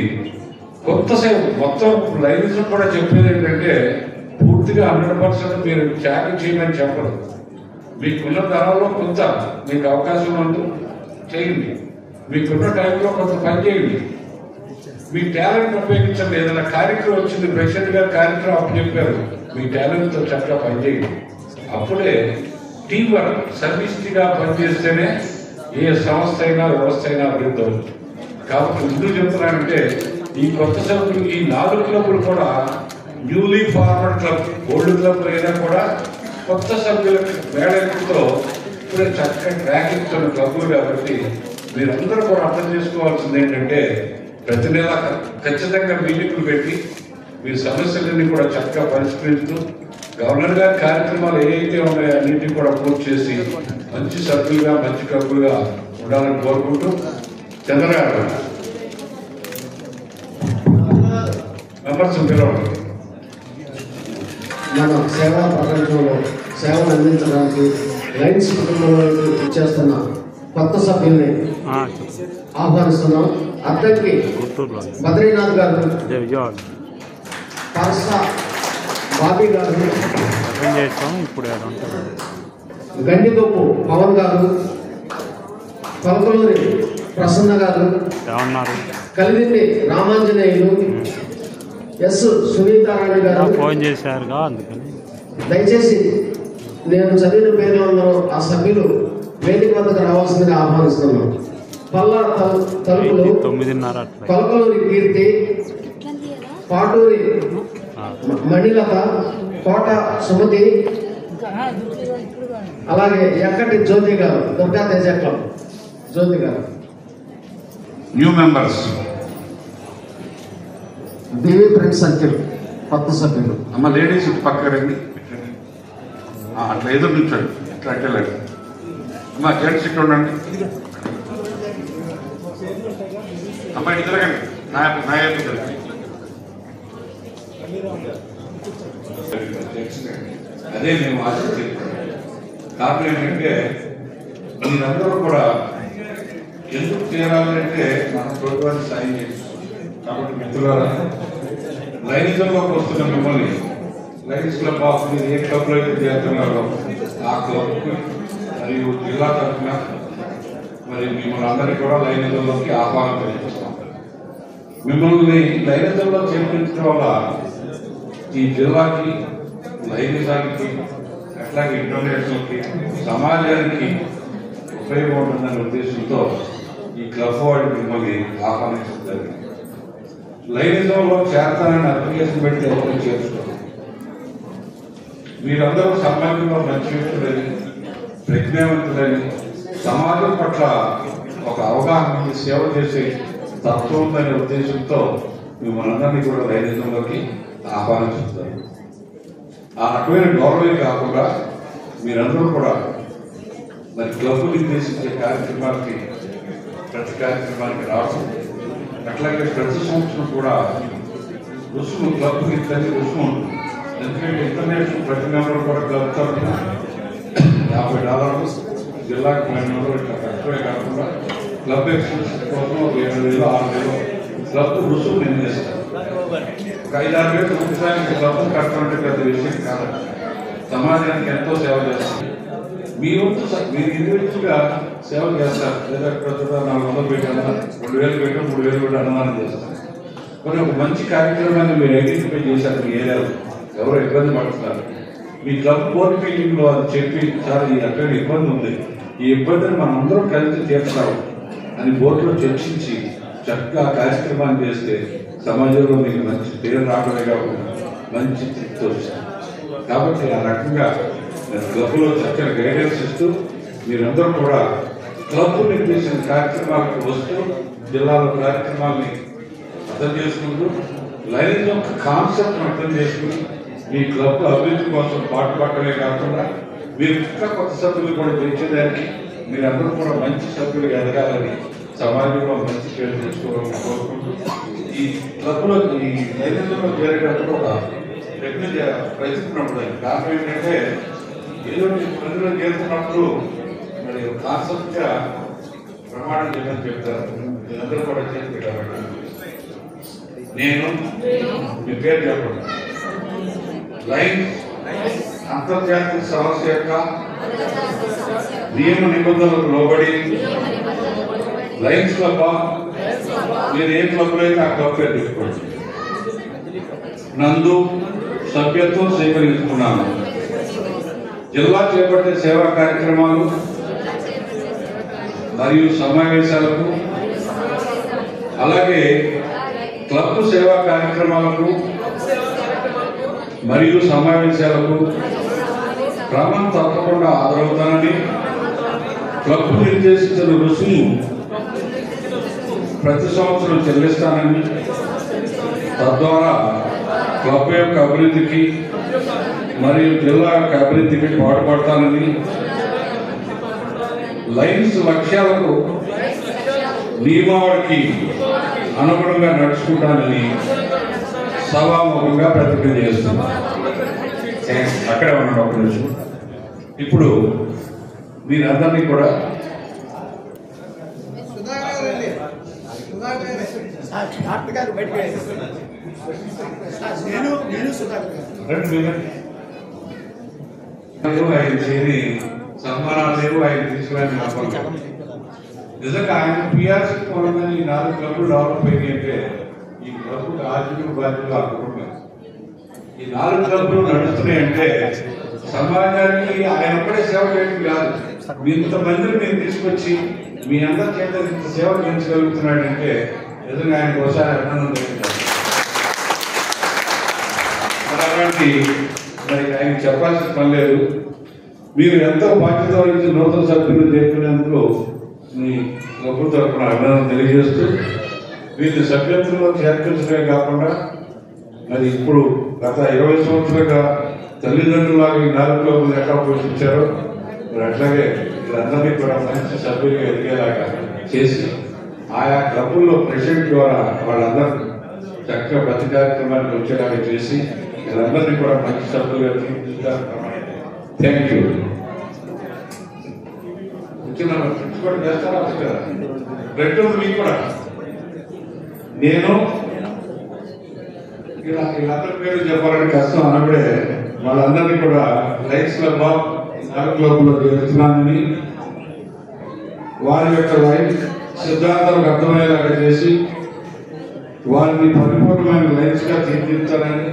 కొత్తసేపు మొత్తం లైన్స్ కూడా చెప్పేది ఏంటంటే, పూర్తిగా 100% మీరు త్యాగం చేయమని చెప్పరు. మీకున్న ధరలో కొంత మీకు అవకాశం ఉంది చేయండి, మీకున్న టైంలో కొంత పని చేయండి, మీ టాలెంట్ ఉపయోగించండి. ఏదైనా కార్యక్రమం వచ్చింది, ప్రెసిడెంట్ గారు కార్యక్రమం అప్పచెప్పారు, మీ టాలెంట్తో చక్కగా పనిచేయండి. అప్పుడే టీం వర్క్ సమిష్టిగా పనిచేస్తేనే ఏ సంస్థ అయినా వ్యవస్థ అయినా అభివృద్ధి అవుతుంది. కాబట్టి ఎందుకు చెప్తున్నానంటే, ఈ కొత్త సభ్యులు ఈ 4 క్లబ్లు కూడా newly forward club, old club అయినా కూడా కొత్త సభ్యుల మేళతో ఇప్పుడే చక్కగా ట్రాక్ ఇస్తున్న క్లబ్లు. కాబట్టి మీరందరూ కూడా అర్థం చేసుకోవాల్సింది ఏంటంటే, ప్రతి నెల ఖచ్చితంగా మీటింగ్లు పెట్టి మీ సమస్యలన్నీ కూడా చక్కగా పరిష్కరిస్తూ గవర్నర్ గారి కార్యక్రమాలు ఏవైతే ఉన్నాయో అన్నింటినీ కూడా పూర్తి చేసి మంచి సభ్యులుగా మంచి క్లబ్లుగా ఉండాలని కోరుకుంటూ చంద్రగారు మెంబర్స్ పిలవండి. మన సేవా ప్రపంచంలో సేవలు అందించడానికి లైన్స్ కుటుంబంలోకి ఇచ్చేస్తున్న కొత్త సభ్యుల్ని ఆహ్వానిస్తున్నాం. అద్దెకి బద్రీనాథ్ గారు, పరసా బాబీ గారు, గండిదొప్పు పవన్ గారు, పలకలూరి ప్రసన్న గారు, కలిదిండి రామాంజనేయులు, ఎస్ సునీతారాణి గారు ఫోన్ చేశారుగా. అందుకని దయచేసి నేను చదివిన పేర్లలో ఆ సభ్యులు వేదిక వద్దకు రావాల్సిందిగా ఆహ్వానిస్తున్నాను. పల్లా తలుపులు, కొలకలూరి కీర్తి, పాటూరి మణిలత, కోట సుమతి, అలాగే ఎక్కటి జ్యోతి గారు, దుర్గా తేజ క్లబ్ జ్యోతి గారు. న్యూ మెంబర్స్ దేవి ఫ్రెండ్ సర్కిల్ కొత్త సభ్యులు. అమ్మ లేడీస్ పక్క రండి, అట్లా ఎదురు నుంచండి, ఇట్లా అట్టేలాండి. అమ్మ జెంట్స్ ఇట్లా ఉండండి. అమ్మ ఇటు తిరగండి, నా తిరగండి. అదే మేము ఆశించేది. కారణం ఏంటంటే, మీరందరూ కూడా ఎందుకు చేరాలంటే మన ప్రభుత్వాన్ని సాయం చేస్తాం. కాబట్టి మిత్రులారా, లైనిజంలోకి వస్తున్న మిమ్మల్ని లైన్స్ క్లబ్ ఆఫ్ మీరు ఏ క్లబ్లో అయితే చేస్తున్నారో ఆ క్లబ్కి మరియు జిల్లా తరఫున మరి మిమ్మల్ని అందరికీ కూడా లైనిజంలోకి ఆహ్వానం తెలియజేస్తాం. మిమ్మల్ని లైనిజంలో చేర్పించడం వల్ల ఈ జిల్లాకి లైనిజానికి అట్లాగే ఇంటర్నేషనల్కి సమాజానికి ఉపయోగం ఉంటుందనే ఉద్దేశంతో ఈ క్లబ్ వాడు మిమ్మల్ని ఆహ్వానించడం జరిగింది. లైనిజంలో చేరతానని అప్లికేషన్ పెట్టి ఎవరు చేర్చుకోండి. మీరందరూ సమాజంలో మంచి వ్యక్తులని, ప్రజ్ఞావంతులని, సమాజం పట్ల ఒక అవగాహన సేవ చేసే తత్వం ఉందనే ఉద్దేశంతో మిమ్మల్ని అందరినీ కూడా లైనిజంలోకి ఆహ్వానించుతారు. ఆ రకమైన గౌరవమే కాకుండా మీరందరూ కూడా మరి క్లబ్ నిర్దేశించే కార్యక్రమానికి ప్రతి కార్యక్రమానికి రావడం, అట్లాగే ప్రతి సంవత్సరం కూడా రుసుము క్లబ్కి ప్రతి రుసుము ఉంటుంది. ఎందుకంటే ఇంటర్నేషనల్ ప్రతి మెంబర్ కూడా క్లబ్ తరఫున $50 జిల్లాకు $10 ఇట్లా కష్టమే కాకుండా క్లబ్ ఎక్స్పెన్సెస్ కోసం $7,000 $6,000 క్లబ్ రుసుము నిర్ణయిస్తారు. ఒక 5-6 వేలు సంవత్సరానికి క్లబ్ కట్టడం పెద్ద విషయం కాదు. సమాజానికి ఎంతో సేవ చేస్తారు. మీ వంతు మీరు ఇండివిజువల్గా సేవ చేస్తారు. లేదా ప్రస్తుతం 400 పెట్టాను, 2,000 పెట్టాను, 3,000 పెట్టి అనుమానం చేస్తారు. కానీ ఒక మంచి కార్యక్రమాన్ని మీరు ఐడెంటిఫై చేశారు. మీ ఏరియాలో ఎవరో ఇబ్బంది పడుతున్నారు, మీ క్లబ్ బోర్డు మీటింగ్ లో అది చెప్పి సార్ ఈ రకమైన ఇబ్బంది ఉంది, ఈ ఇబ్బందిని మనం అందరం కలిసి తీర్చాలి అని బోర్డులో చర్చించి చక్కగా కార్యక్రమాన్ని చేస్తే సమాజంలో మీకు మంచి పేరు రావడమే కాకుండా మంచి తృప్తి వస్తుంది. కాబట్టి ఆ రకంగా క్లబ్లో చక్కని గైడెన్స్ ఇస్తూ మీరందరూ కూడా క్లబ్ నిర్దేశించిన కార్యక్రమాలకు వస్తూ జిల్లాలో కార్యక్రమాల్ని అర్థం చేసుకుంటూ లైనింగ్ యొక్క కాన్సెప్ట్ అర్థం చేసుకుని మీ క్లబ్ అభివృద్ధి కోసం పాటుపడటమే కాకుండా మీరు ఇంకా కొత్త సభ్యులు కూడా పెంచేదానికి మీరందరూ కూడా మంచి సభ్యులు ఎదగాలని, సమాజంలో మంచి పేరు తెచ్చుకోవాలని కోరుకుంటూ ఈ క్లబ్లో ఈ లైనింగ్లో చేరేటప్పుడు ఒక ప్రయత్నం ఉంటుంది. కారణం ఏంటంటే ఏదో ప్రజలు చేరుతున్నప్పుడు మరి కాన్సెప్ట్గా ప్రమాణం చేయమని చెప్తారు. మీరందరూ కూడా చేసి కాబట్టి నేను మీ పేరు చెప్పండి. లైన్ అంతర్జాతీయ సమస్య యొక్క నియమ నిబంధనలకు లోబడి లైన్స్ క్లబ్ మీరు ఏ క్లబ్లో అయితే ఆ క్లబ్ పేరు తీసుకోండి. నందు సభ్యత్వం స్వీకరించుకున్నాను. జిల్లా చేపట్టే సేవా కార్యక్రమాలు మరియు సమావేశాలకు అలాగే క్లబ్ సేవా కార్యక్రమాలకు మరియు సమావేశాలకు క్రమం తప్పకుండా హాజరవుతానని, క్లబ్ నిర్దేశించిన రుసుము ప్రతి సంవత్సరం చెల్లిస్తానని, తద్వారా క్లబ్ యొక్క అభివృద్ధికి మరియు జిల్లా యొక్క అభివృద్ధికి పాటుపడతానని, లైన్స్ లక్ష్యాలకు నియమావళికి అనుగుణంగా నడుచుకుంటానని సభాముఖంగా ప్రతిజ్ఞ చేస్తున్నాను. అక్కడే ఉన్నాడు ఒక నిమిషం. ఇప్పుడు మీరందరినీ కూడా ఆయన చేరి సన్మానాలు లేవు, ఆయన తీసుకురాని లాభం. నిజంగా ఆయన పిఆర్సీ పోవడం ఈ 4 క్లబ్లు డెవలప్ అయ్యి అంటే ఈ క్లబ్ ఆర్థిక బాధ్యతలు అనుకుంటున్నారు. ఈ 4 క్లబ్లు నడుస్తున్నాయంటే సమాజానికి ఆయన ఒక్కడే సేవ చేయడం కాదు, మీ ఇంతమందిని మీరు తీసుకొచ్చి మీ అందరి చేత ఇంత సేవ చేయించగలుగుతున్నాడంటే నిజంగా ఆయనకు ఒకసారి అభినందన తెలుపుతారు. అలాంటి మరి ఆయన చెప్పాల్సిన పని లేదు. మీరు ఎంతో బాధ్యత వహించి నూతన సభ్యులు చేరుకునేందుకు మీ క్లబ్ తరఫున అభినందన తెలియజేస్తూ వీళ్ళు సభ్యత్వంలో చేర్పించడమే కాకుండా మరి ఇప్పుడు గత 20 సంవత్సరాలుగా తల్లిదండ్రులాగా ఈ 4 క్లబ్లు ఎట్లా పోషించారో మరి అట్లాగే వీళ్ళందరినీ కూడా మంచి సభ్యులుగా ఎదిగేలాగా చేసి ఆయా క్లబ్ల్లో ప్రెసిడెంట్ ద్వారా వాళ్ళందరూ చక్కగా ప్రతి కార్యక్రమానికి వచ్చేలాగా చేసి వీళ్ళందరినీ కూడా మంచి సభ్యులుగా తీర్చిదిద్దారు. Thank you. కూడా చేస్తారా కదా రెండోది మీకు కూడా నేను వీళ్ళందరి పేరు చెప్పాలని కష్టం అన్నప్పుడే వాళ్ళందరినీ కూడా లైన్స్ క్లబ్ 4 క్లబ్లో చేస్తున్నానని వారి యొక్క లైఫ్ సిద్ధాంతాలకు అర్థమయ్యేలాగా చేసి వారిని పరిపూర్ణమైన లైఫ్గా తీర్చిదిద్దాలని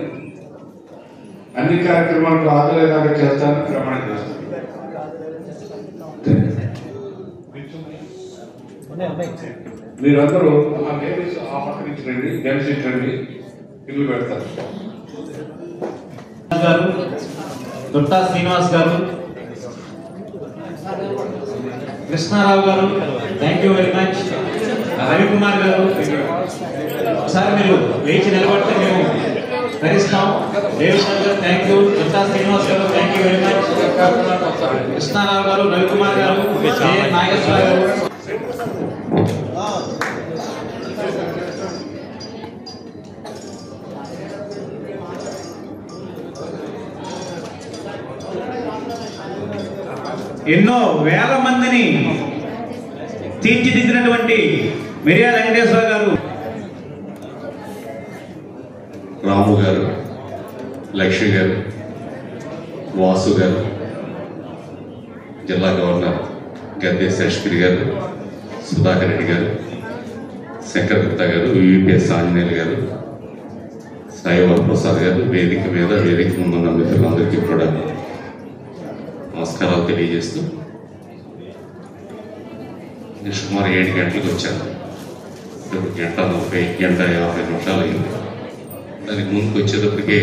అన్ని కార్యక్రమాలకు హాజరయ్యేలాగా చేస్తానని ప్రమాణం చేస్తాను. మీరందరూ ఆ లేడీస్ ఆ పక్క నుంచి రండి, జెంట్స్ నుంచి రండి, ఇల్లు పెడతారు. గారు, దుట్టా శ్రీనివాస్ గారు, కృష్ణారావు గారు, thank you very much. Ravikumar గారు, ఒకసారి మీరు లేచి నిలబడితే మేము ధరిస్తాం. దేవస్థాన్ గారు thank you, Dutta Srinivas garu thank you very much. Krishnarao garu, Ravikumar గారు, నాగేశ్వర గారు. ఎన్నో వేల మందిని తీర్చిదిద్దినటువంటి మిర్యాల వెంకటేశ్వర గారు, రాము గారు, లక్ష్మి గారు, వాసు గారు, జిల్లా గవర్నర్ గద్దె శేషగిరి గారు, సుధాకర్ రెడ్డి గారు, శంకర్ గుప్తా గారు, యూపీఎస్ ఆంజనేయులు గారు, సాయిబాబు ప్రసాద్ గారు, వేదిక మీద వేదిక ముందున్న మిత్రులందరికీ కూడా నమస్కారాలు తెలియజేస్తూ, సుమారు 7 గంటలకు వచ్చాను. 1:40 అయింది. దానికి ముందుకు వచ్చేటప్పటికే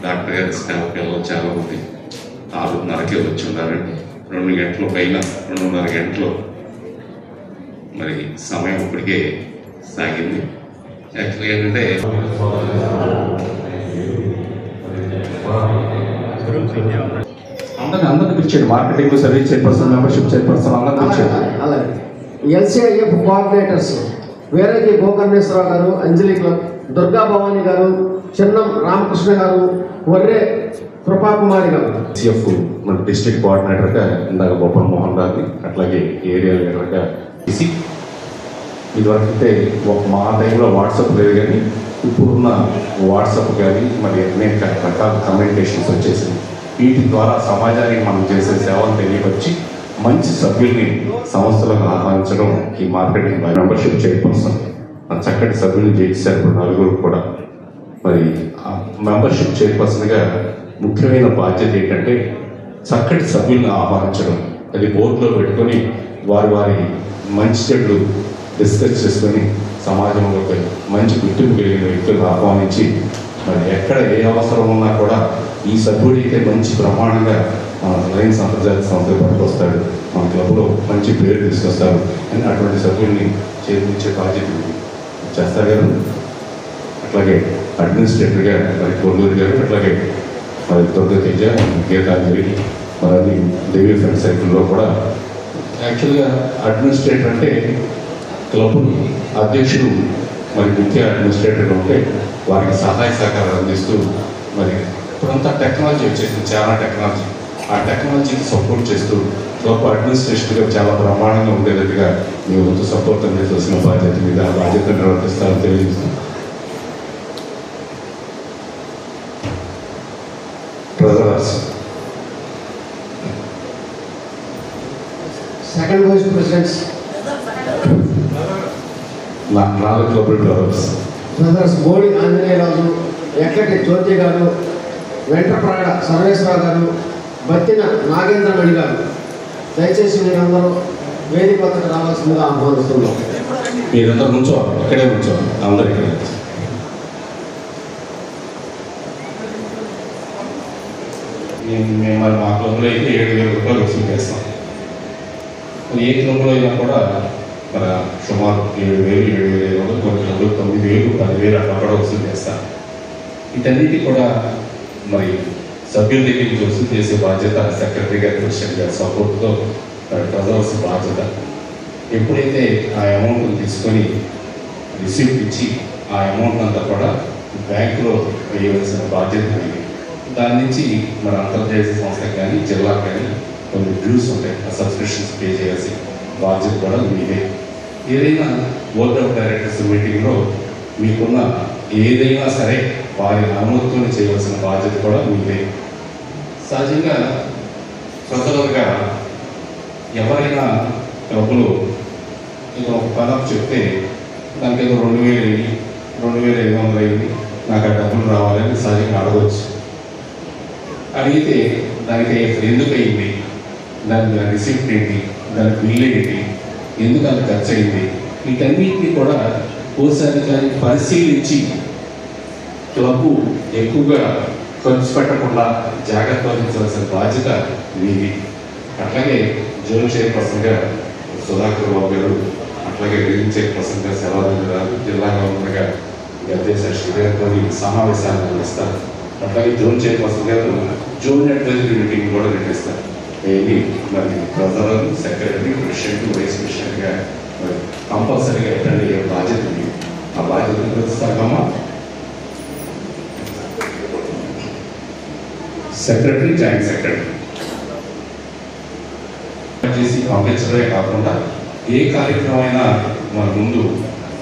డాక్టర్ గారి స్టాఫ్ పిల్లలు చాలా మంది 6:30కే వచ్చి ఉన్నారండి. 2 గంటల పైన 2:30 గంటలు మరి సమయం ఇప్పటికే సాగింది. యాక్చువల్గా ఏంటంటే అందరికి పిలిచాడు. Marketing service chairperson, membership chairperson అందరికి పిలిచాడు. అలాగే ఎల్సీఐఎఫ్ కోఆర్డినేటర్స్ వేరేకి గోకర్ణేశ్వరరావు గారు, అంజలి క్లబ్, దుర్గా భవాని గారు, చిన్నం రామకృష్ణ గారు, వర్రే కృపాకుమారి గారు. సిఎఫ్ మన డిస్ట్రిక్ట్ కోఆర్డినేటర్గా ఇందాక బొప్పల మోహన్ గారిని, అట్లాగే ఏరియా లీడర్గా తీసి ఇదివరకు అయితే మా టైంలో వాట్సాప్ లేదు, కానీ ఇప్పుడున్న వాట్సాప్ కానీ మరి అనేక రకాల కమ్యూనికేషన్స్ వచ్చేసింది. వీటి ద్వారా సమాజానికి మనం చేసే సేవలు తెలియవచ్చి మంచి సభ్యుల్ని సంస్థలకు ఆహ్వానించడం ఈ మార్కెటింగ్ మెంబర్షిప్ చైర్పర్సన్ చక్కటి సభ్యులు చేశారు. ఇప్పుడు 4 కూడా. మరి మెంబర్షిప్ చైర్పర్సన్గా ముఖ్యమైన బాధ్యత ఏంటంటే చక్కటి సభ్యులను ఆహ్వానించడం. అది బోర్డులో పెట్టుకొని వారి మంచి చెడ్లు డిస్కస్ చేసుకొని సమాజంలో మంచి గుర్తింపు కలిగిన వ్యక్తులను ఆహ్వానించి మరి ఎక్కడ ఏ అవసరం ఉన్నా కూడా ఈ సభ్యుడైతే మంచి ప్రమాణంగా మన లయన్స్ అంతర్జాతీయ సంస్థ పట్టుకొస్తాడు, మన క్లబ్లో మంచి పేరు తీసుకొస్తారు అని అటువంటి సభ్యుల్ని చేర్పించే బాధ్యత చేస్తారు గారు. అట్లాగే అడ్మినిస్ట్రేటర్గా మరి కొల్లూరు గారు, అట్లాగే మరి దుర్గా తేజ, గీతాంజలి, మరి అది దేవి ఫ్రెండ్ సర్కిల్లో కూడా. యాక్చువల్గా అడ్మినిస్ట్రేటర్ అంటే క్లబ్ అధ్యక్షుడు మరి ముఖ్య అడ్మినిస్ట్రేటర్ ఉంటే వారికి సహాయ సహకారాలు అందిస్తూ మరి ఇప్పుడంతా టెక్నాలజీ వచ్చేసింది, చాలా టెక్నాలజీ. ఆ టెక్నాలజీకి సపోర్ట్ చేస్తూ క్లబ్ అడ్మినిస్ట్రేషన్గా చాలా బ్రహ్మాండంగా ఉండేటట్టుగా మీ వంతు సపోర్ట్ అందించాల్సిన బాధ్యత మీద ఆ బాధ్యత నిర్వర్తిస్తారని తెలియజేస్తాం. Treasurers, second vice presidents, 4 club treasurers brothers Bodi Anjaneyaraju, ఎక్కటి జ్యోతి గారు, వెంట్రప్రాడ సర్వేశ్వర గారు, బత్తిన నాగేంద్రమణి గారు. దయచేసి మీరందరూ వేదిక వద్దకు రావాల్సిందిగా ఆహ్వానిస్తున్నాం. మీరందరూ కూర్చోవాలి, ఇక్కడే కూర్చోవాలి అందరికీ. మేము మరి మా క్లబ్లో అయితే 7,000 రూపాయలు వసూలు చేస్తాం. ఏ క్లబ్లో అయినా కూడా మరి సుమారు 7,000, 7,500, కొన్ని క్లబ్లు 9,000, 10,000 అట్లా కూడా వసూలు చేస్తాం. వీటన్నిటి కూడా మరి సభ్యుల దగ్గర నుంచి వసూలు చేసే బాధ్యత సెక్రటరీ గారి, ప్రెసిడెంట్ గారి సపోర్ట్తో ట్రెజరర్స్ బాధ్యత. ఎప్పుడైతే ఆ అమౌంట్ని తీసుకొని రిసీప్ట్ ఇచ్చి ఆ అమౌంట్ అంతా కూడా బ్యాంకులో వేయవలసిన బాధ్యత ఉంది. దాని నుంచి మన అంతర్జాతీయ సంస్థకు కానీ జిల్లాకు కానీ కొన్ని డ్యూస్ ఉంటాయి, ఆ సబ్స్క్రిప్షన్స్ పే చేయాల్సి బాధ్యత కూడా మీదే. ఏదైనా బోర్డ్ ఆఫ్ డైరెక్టర్స్ మీటింగ్లో మీకున్న ఏదైనా సరే వారి అనుమతితో చేయవలసిన బాధ్యత కూడా మీదే. సహజంగా ట్రెజరర్గా ఎవరైనా క్లబ్లో ఏదో ఒక పదం చెప్తే దానికి ఏదో 2,000 2500 అయింది, నాకు ఆ డబ్బులు రావాలని సహజంగా అడగవచ్చు. అడిగితే దానికి ఎందుకు అయింది, దాని రిసిప్ట్ ఏంటి, దాని బిల్ ఏంటి, ఎందుకు అది ఖర్చు అయింది, వీటన్నిటిని కూడా కోశాధికారి పరిశీలించి క్లబ్ ఎక్కువగా ఖర్చు పెట్టకుండా జాగ్రత్త వహించవలసిన బాధ్యత మీది. అట్లాగే జోన్ చైర్పర్సన్గా సుధాకర్ బాబు గారు, అట్లాగే రీజన్ చైర్పర్సన్గా శివానంద గారు, జిల్లా గవర్నర్గా గద్దేశారి గారితో సమావేశాలు నిర్వహిస్తారు. అట్లాగే జోన్ చైర్పర్సన్ గారు జోన్ అడ్వైజరీ మీటింగ్ కూడా నిర్వహిస్తారు. ఏది మరి ప్రజలు, సెక్రటరీ, ప్రెసిడెంట్, వైస్ ప్రెసిడెంట్గా మరి కంపల్సరీగా అటెండ్ అయ్యే బాధ్యత ఉంది. ఆ బాధ్యతను నిర్వహిస్తారమ్మా. సెక్రటరీ, జాయింట్ సెక్రటరీ చేసి పంపించడమే కాకుండా ఏ కార్యక్రమం అయినా మన ముందు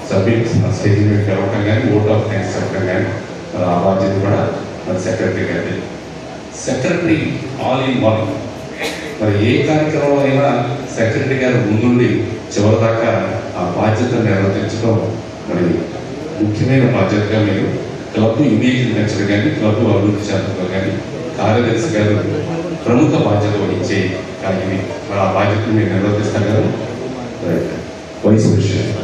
సబ్మిట్ స్టేజ్ మీద గెలవటం కానీ, ఓట్ ఆఫ్ థ్యాంక్స్ చెప్పడం కానీ మరి ఆ బాధ్యత కూడా మరి సెక్రటరీ గారి. Secretary all in one. మరి ఏ కార్యక్రమం అయినా సెక్రటరీ గారు ముందుండి చివరి దాకా ఆ బాధ్యతను నిర్వర్తించడం మరి ముఖ్యమైన బాధ్యతగా మీరు క్లబ్ ఇమేజ్ పెంచడం కానీ, క్లబ్ అభివృద్ధి చెందడం కానీ కార్యదర్శి గారు ప్రముఖ బాధ్యత వహించే కానీ మరి ఆ బాధ్యతను మీరు నిర్వర్తిస్తారు కదా. వైస్ ప్రెసిడెంట్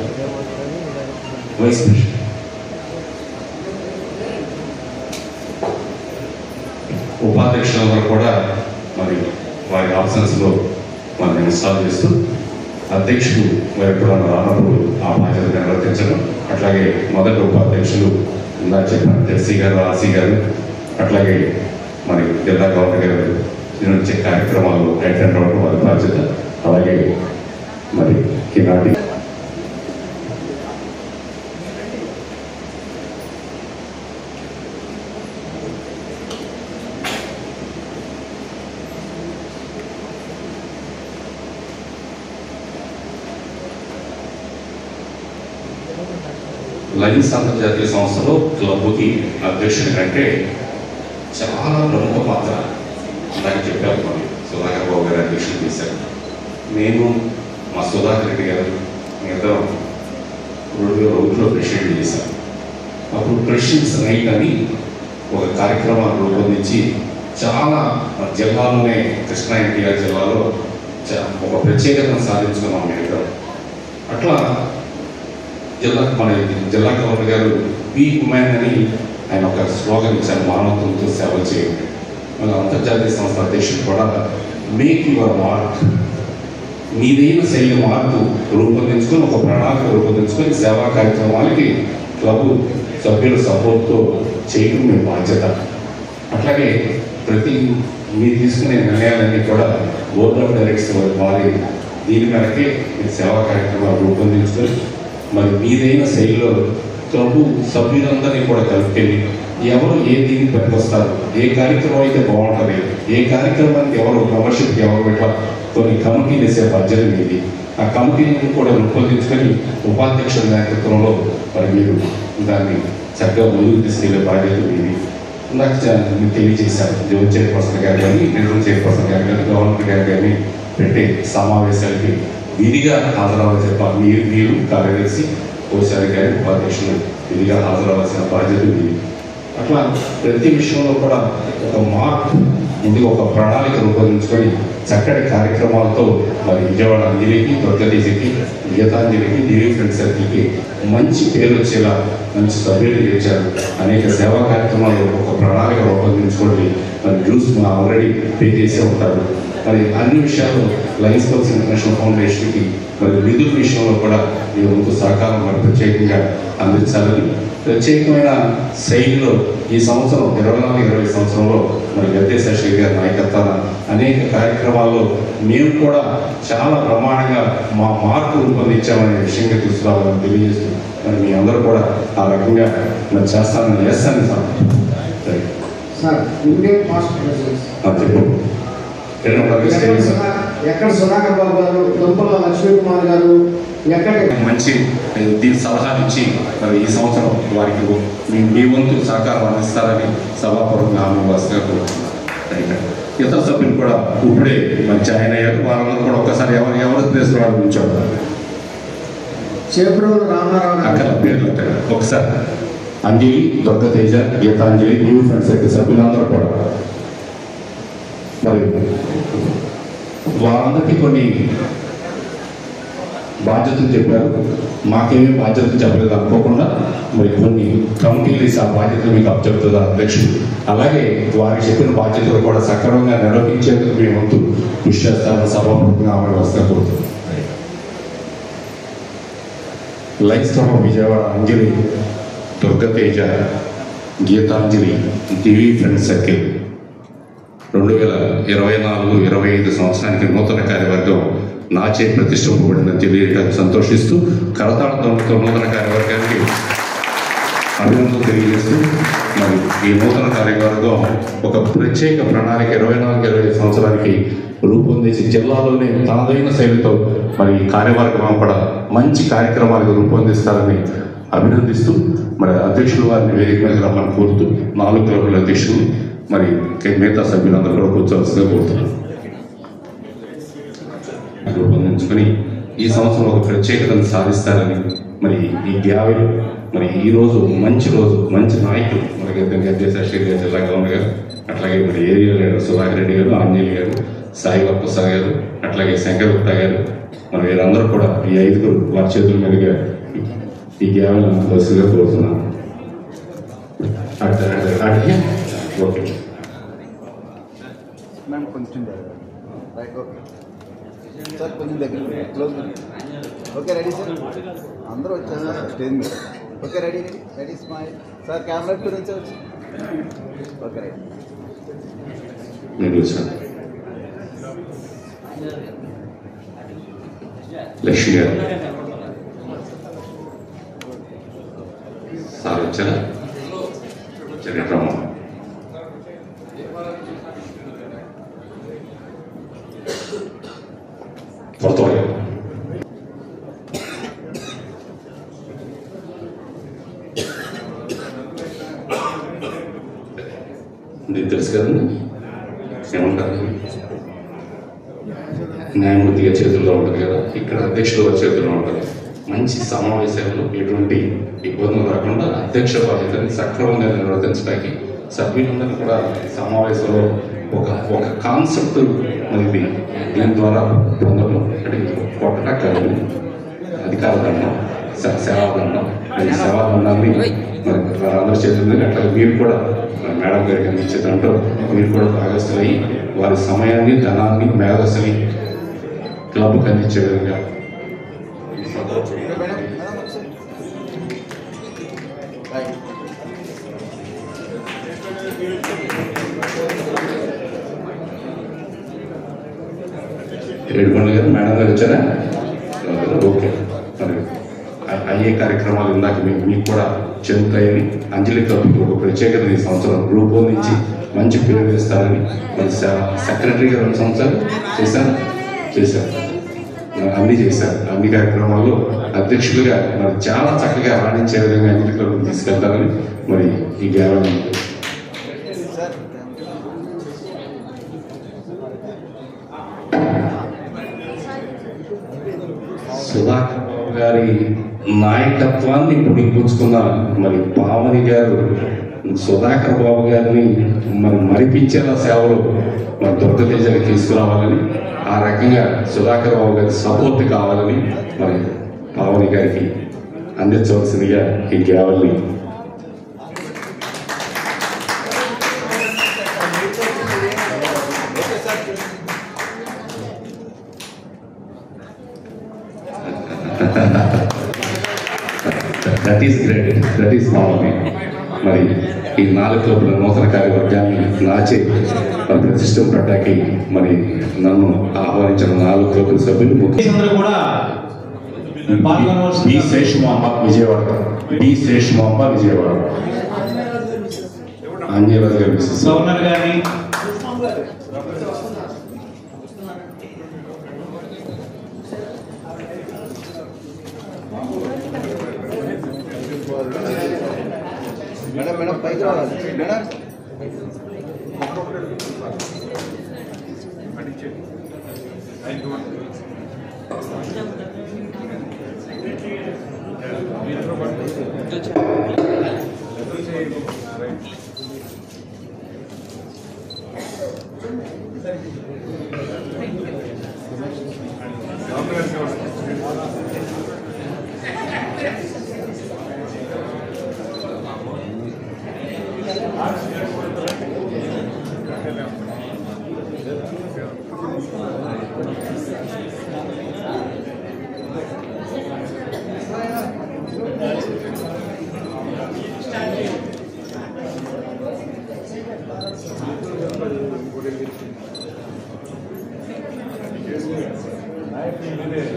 ఉపాధ్యక్షులందరూ కూడా మరి వారి ఆప్షన్స్లో మనం ఇన్స్టాల్ చేస్తూ అధ్యక్షుడు మరి ఎప్పుడైనా రానప్పుడు ఆ బాధ్యత నిర్వర్తించడం. అట్లాగే మొదటి ఉపాధ్యక్షులు ఇలా చెప్పిన జెర్సీ గారు, ఆర్సీ గారు, అట్లాగే మరి జిల్లా గవర్నర్ గారు నిర్వహించే కార్యక్రమాలు అటెండ్ అవ్వడం వారి బాధ్యత. అలాగే మరి ఈనాటి లయన్స్ అంతర్జాతీయ సంస్థలో క్లబ్కి అధ్యక్షుడి కంటే చాలా ప్రముఖ పాత్ర నాకు చెప్పారు. మరి సుధాకర్ బాబు గారు అధ్యక్షుడు చేశారు. నేను మా సుధాకర్ రెడ్డి గారు ఇద్దరం 2001లో ప్రెసిడెంట్ చేశాను. అప్పుడు ప్రెసిడెంట్స్ నైట్ అని ఒక కార్యక్రమాన్ని రూపొందించి చాలా జిల్లాలోనే కృష్ణా ఎన్టీఆర్ జిల్లాలో ఒక ప్రత్యేకతను సాధించుకున్నాం మేము. అట్లా మన జిల్లా గవర్నర్ గారు బీ ఉమెన్ అని ఆయన ఒక స్లోగన్ ఇచ్చారు, మానవత్వంతో సేవ చేయండి. మన అంతర్జాతీయ సంస్థ అధ్యక్షుడు కూడా మేక్ యువర్ మార్క్, మీదైన శైలి మార్పు రూపొందించుకొని ఒక ప్రణాళిక రూపొందించుకొని సేవా కార్యక్రమాలకి క్లబ్ సభ్యుల సపోర్ట్తో చేయడం మీ బాధ్యత. అట్లాగే ప్రతి మీరు తీసుకునే నిర్ణయాలన్నీ కూడా బోర్డ్ ఆఫ్ డైరెక్టర్స్ వారి దీని మేరకే మీరు సేవా కార్యక్రమాలు రూపొందించుకొని మరి మీదైన శైలిలో క్లబ్ సభ్యులందరినీ కూడా కలుపుకెళ్ళి ఎవరు ఏ దీనికి పనికొస్తారు, ఏ కార్యక్రమం అయితే బాగుంటుంది, ఏ కార్యక్రమానికి ఎవరు మెంబర్షిప్కి ఎవరు పెట్టాలి, కొన్ని కమిటీలు వేసే బాధ్యత మీది. ఆ కమిటీని కూడా రూపొందించుకొని ఉపాధ్యక్షుల నేతృత్వంలో మరి మీరు దాన్ని చక్కగా ముందుకు తీసుకెళ్లే బాధ్యత మీది. నాకు మీకు తెలియజేశాను. జోన్ చైర్పర్సన్ గారు కానీ, రీజనల్ చైర్పర్సన్ గారు కానీ, గవర్నర్ గారు కానీ పెట్టే సమావేశాలకి విధిగా హాజరవ్వాలని చెప్పాలి. మీరు కార్యదర్శి, కోశాధికారి, ఉపాధ్యక్షులు విధిగా హాజరవ్వాల్సిన బాధ్యత మీది. అట్లా ప్రతి విషయంలో కూడా ఒక మార్క్ ముందుగా ఒక ప్రణాళిక రూపొందించుకొని చక్కటి కార్యక్రమాలతో మరి విజయవాడ అంజలికి, దుర్గదేశికి, గీతాంజలికి, దేవి ఫ్రెండ్ సర్కిల్కి మంచి పేరు వచ్చేలా మంచి సభ్యులు చేర్చారు. అనేక సేవా కార్యక్రమాలు ఒక ప్రణాళిక రూపొందించుకోండి. మరి డ్యూస్ ఆల్రెడీ పే చేసే ఉంటారు. మరి అన్ని విషయాలు లయన్స్ క్లబ్స్ ఇంటర్నేషనల్ ఫౌండేషన్కి మరి నిధుల విషయంలో కూడా మీ వంతు సహకారం మరి ప్రత్యేకంగా అందించాలని ప్రత్యేకమైన శైలిలో ఈ సంవత్సరం 24-20 సంవత్సరంలో మరి గద్దేశారి గారి నాయకత్వాన అనేక కార్యక్రమాల్లో మేము కూడా చాలా బ్రహ్మాండంగా మా మార్పు రూపొందించామనే విషయంగా తీసుకురావాలని తెలియజేస్తూ మరి మీ అందరూ కూడా ఆ రకంగా మరి చేస్తానని చేస్తాను సార్. ఇండియన్ పాస్ట్ ప్రెసిడెంట్స్ చెప్పు. ఎక్కడ సుధాకర్ బాబు గారు, దుంపల లక్ష్మీకుమార్ గారు ఎక్కడ మంచి దీని సలహాలు ఇచ్చి మరి ఈ సంవత్సరం వారికి మీ వంతు సహకారం అందిస్తారని సభాపూర్వకంగా ఆమెవాసంగా కోరుతున్నాను. ఇతర సభ్యులు కూడా ఇప్పుడే మరి జాయిన్ అయ్యారు. వారందరూ కూడా ఒక్కసారి ఎవరి ప్లేస్లో వాళ్ళు ఉంచారు. చేబ్రోలు రామారావు గారు పేర్లు ఒకసారి అంజలి, దుర్గతేజ, గీతాంజలి, న్యూ ఫ్రెండ్స్ అయితే సభ్యులందరూ కూడా మరి వారందరికీ కొన్ని బాధ్యతలు చెప్పారు. మాకేమీ బాధ్యతలు చెప్పలేదు అనుకోకుండా మరి కొన్ని కమిటీలు ఆ బాధ్యతలు మీకు అప్పచెప్తుంది అధ్యక్షుడు. అలాగే వారికి చెప్పిన బాధ్యతలు కూడా సక్రమంగా నిర్వహించేందుకు మేము వంతు కృషి చేస్తామని సభాపూర్వకంగా అమలు వస్తే కోరుతున్నాం. Lions club of Vijayawada Anjali, Durgateja, Geetanjali, Divi friends circle 2024-25 సంవత్సరానికి నూతన కార్యవర్గం నాచే ప్రతిష్ఠింపబడిందని తెలియడానికి సంతోషిస్తూ కరతాళతో నూతన కార్యవర్గానికి అభినందనలు తెలియజేస్తూ మరి ఈ నూతన కార్యవర్గం ఒక ప్రత్యేక ప్రణాళిక 24-25 సంవత్సరానికి రూపొందించి జిల్లాలోనే తనదైన శైలితో మరి కార్యవర్గం కూడా మంచి కార్యక్రమాలకు రూపొందిస్తారని అభినందిస్తూ మరి అధ్యక్షులు వారిని వేదిక మీద రమ్మని కోరుతూ 4 క్లబ్ల అధ్యక్షులు మరి మిగతా సభ్యులందరూ కూడా కూర్చోవలసిందిగా కోరుతున్నారు. రూపొందించుకొని ఈ సంవత్సరం ఒక ప్రత్యేకతను సాధిస్తారని మరి ఈ గ్యావెల్ మరి ఈ రోజు మంచి నాయకులు మనకి గద్దేశాశ్రీ గారు, జిల్లా గవర్నర్ గారు, అట్లాగే మరి ఏరియా లీడర్ సుధాకర్ రెడ్డి గారు, ఆంజనేయ గారు, సాయి ప్రసాద్ గారు, అట్లాగే శంకర్ గుప్తా గారు, మరి వీరందరూ కూడా ఈ 5 వారి చేతుల మీదుగా ఈ గ్యావెల్ బస్సుగా కోరుతున్నాను. ఓకే మ్యామ్ కొంచెం రైట్. ఓకే సార్ కొంచెం దగ్గర క్లోజ్. ఓకే రెడీ సార్, అందరూ వచ్చేస్తారు స్టేజ్ మీద. Okay ready ready smile sir, camera గురించి వచ్చి. Okay right. లక్ష్మి గారు సార్ వచ్చారా? రమ్మ త్వరగా మీకు తెలుసు కదండి ఏమంటారు, న్యాయమూర్తిగా చేతుల్లో ఉంటుంది కదా, ఇక్కడ అధ్యక్షుల వారి చేతుల్లో ఉంటుంది. మంచి సమావేశాల్లో ఎటువంటి ఇబ్బందులు రాకుండా అధ్యక్ష బాధ్యతని సక్రమంగా నిర్వర్తించడానికి సభ్యులందరూ కూడా సమావేశంలో ఒక కాన్సెప్ట్ మనకి దీని ద్వారా పొందడం అంటే కొట్టడం కాదు, అధికార దండం, సేవాదండం. ఈ సేవాదండాన్ని మరి వారందరి చేతుల్లో అట్లా మీరు కూడా మేడం గారికి అందించే దాంట్లో మీరు కూడా భాగస్థులయ్యి వారి సమయాన్ని, ధనాన్ని, మేధస్సుని క్లబ్కి అందించే విధంగా ఏడుకొండ గారు మేడం గారు వచ్చారా? ఓకే. మరి అయ్యే కార్యక్రమాలు ఇందాక మీకు కూడా చెందుతాయని అంజలి క్లబ్కి ఒక ప్రత్యేకత ఈ సంవత్సరం రూపొందించి మంచి పేరు వేస్తారని మరి సెక్రటరీగా 2 సంవత్సరాలు చేశారు, అన్ని చేశారు. అన్ని కార్యక్రమాల్లో అధ్యక్షులుగా మరి చాలా చక్కగా రాణించే విధంగా అంజలి క్లబ్కి తీసుకెళ్తారని మరి ఈ గ్యావెల్ సుధాకర్ బాబు గారి నాయకత్వాన్ని పుడిపుచ్చుకున్న మరి పావని గారు సుధాకర్ బాబు గారిని మరి మరిపించేలా సేవలు మరి దుర్గతేజకి తీసుకురావాలని, ఆ రకంగా సుధాకర్ బాబు గారి సపోర్ట్ కావాలని మరి పావని గారికి అందించవలసిందిగా ఈ గ్యావెల్ని that is great, that is Pavani. మరి ఈ 4 క్లబ్ల నూతన కార్యవర్గాన్ని నాచే మరి ప్రతిష్ఠింపడానికి మరి నన్ను ఆహ్వానించిన 4 క్లబ్ల సభ్యులు కూడా బి శేషమాంబ విజయవాడ, ఆంజనేయ గారు గవర్నర్ గారిని మేడం పైకి రావాలి మేడం.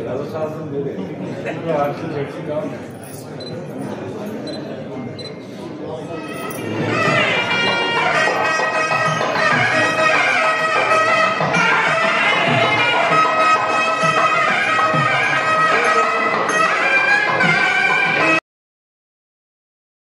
రథశాస్త్రం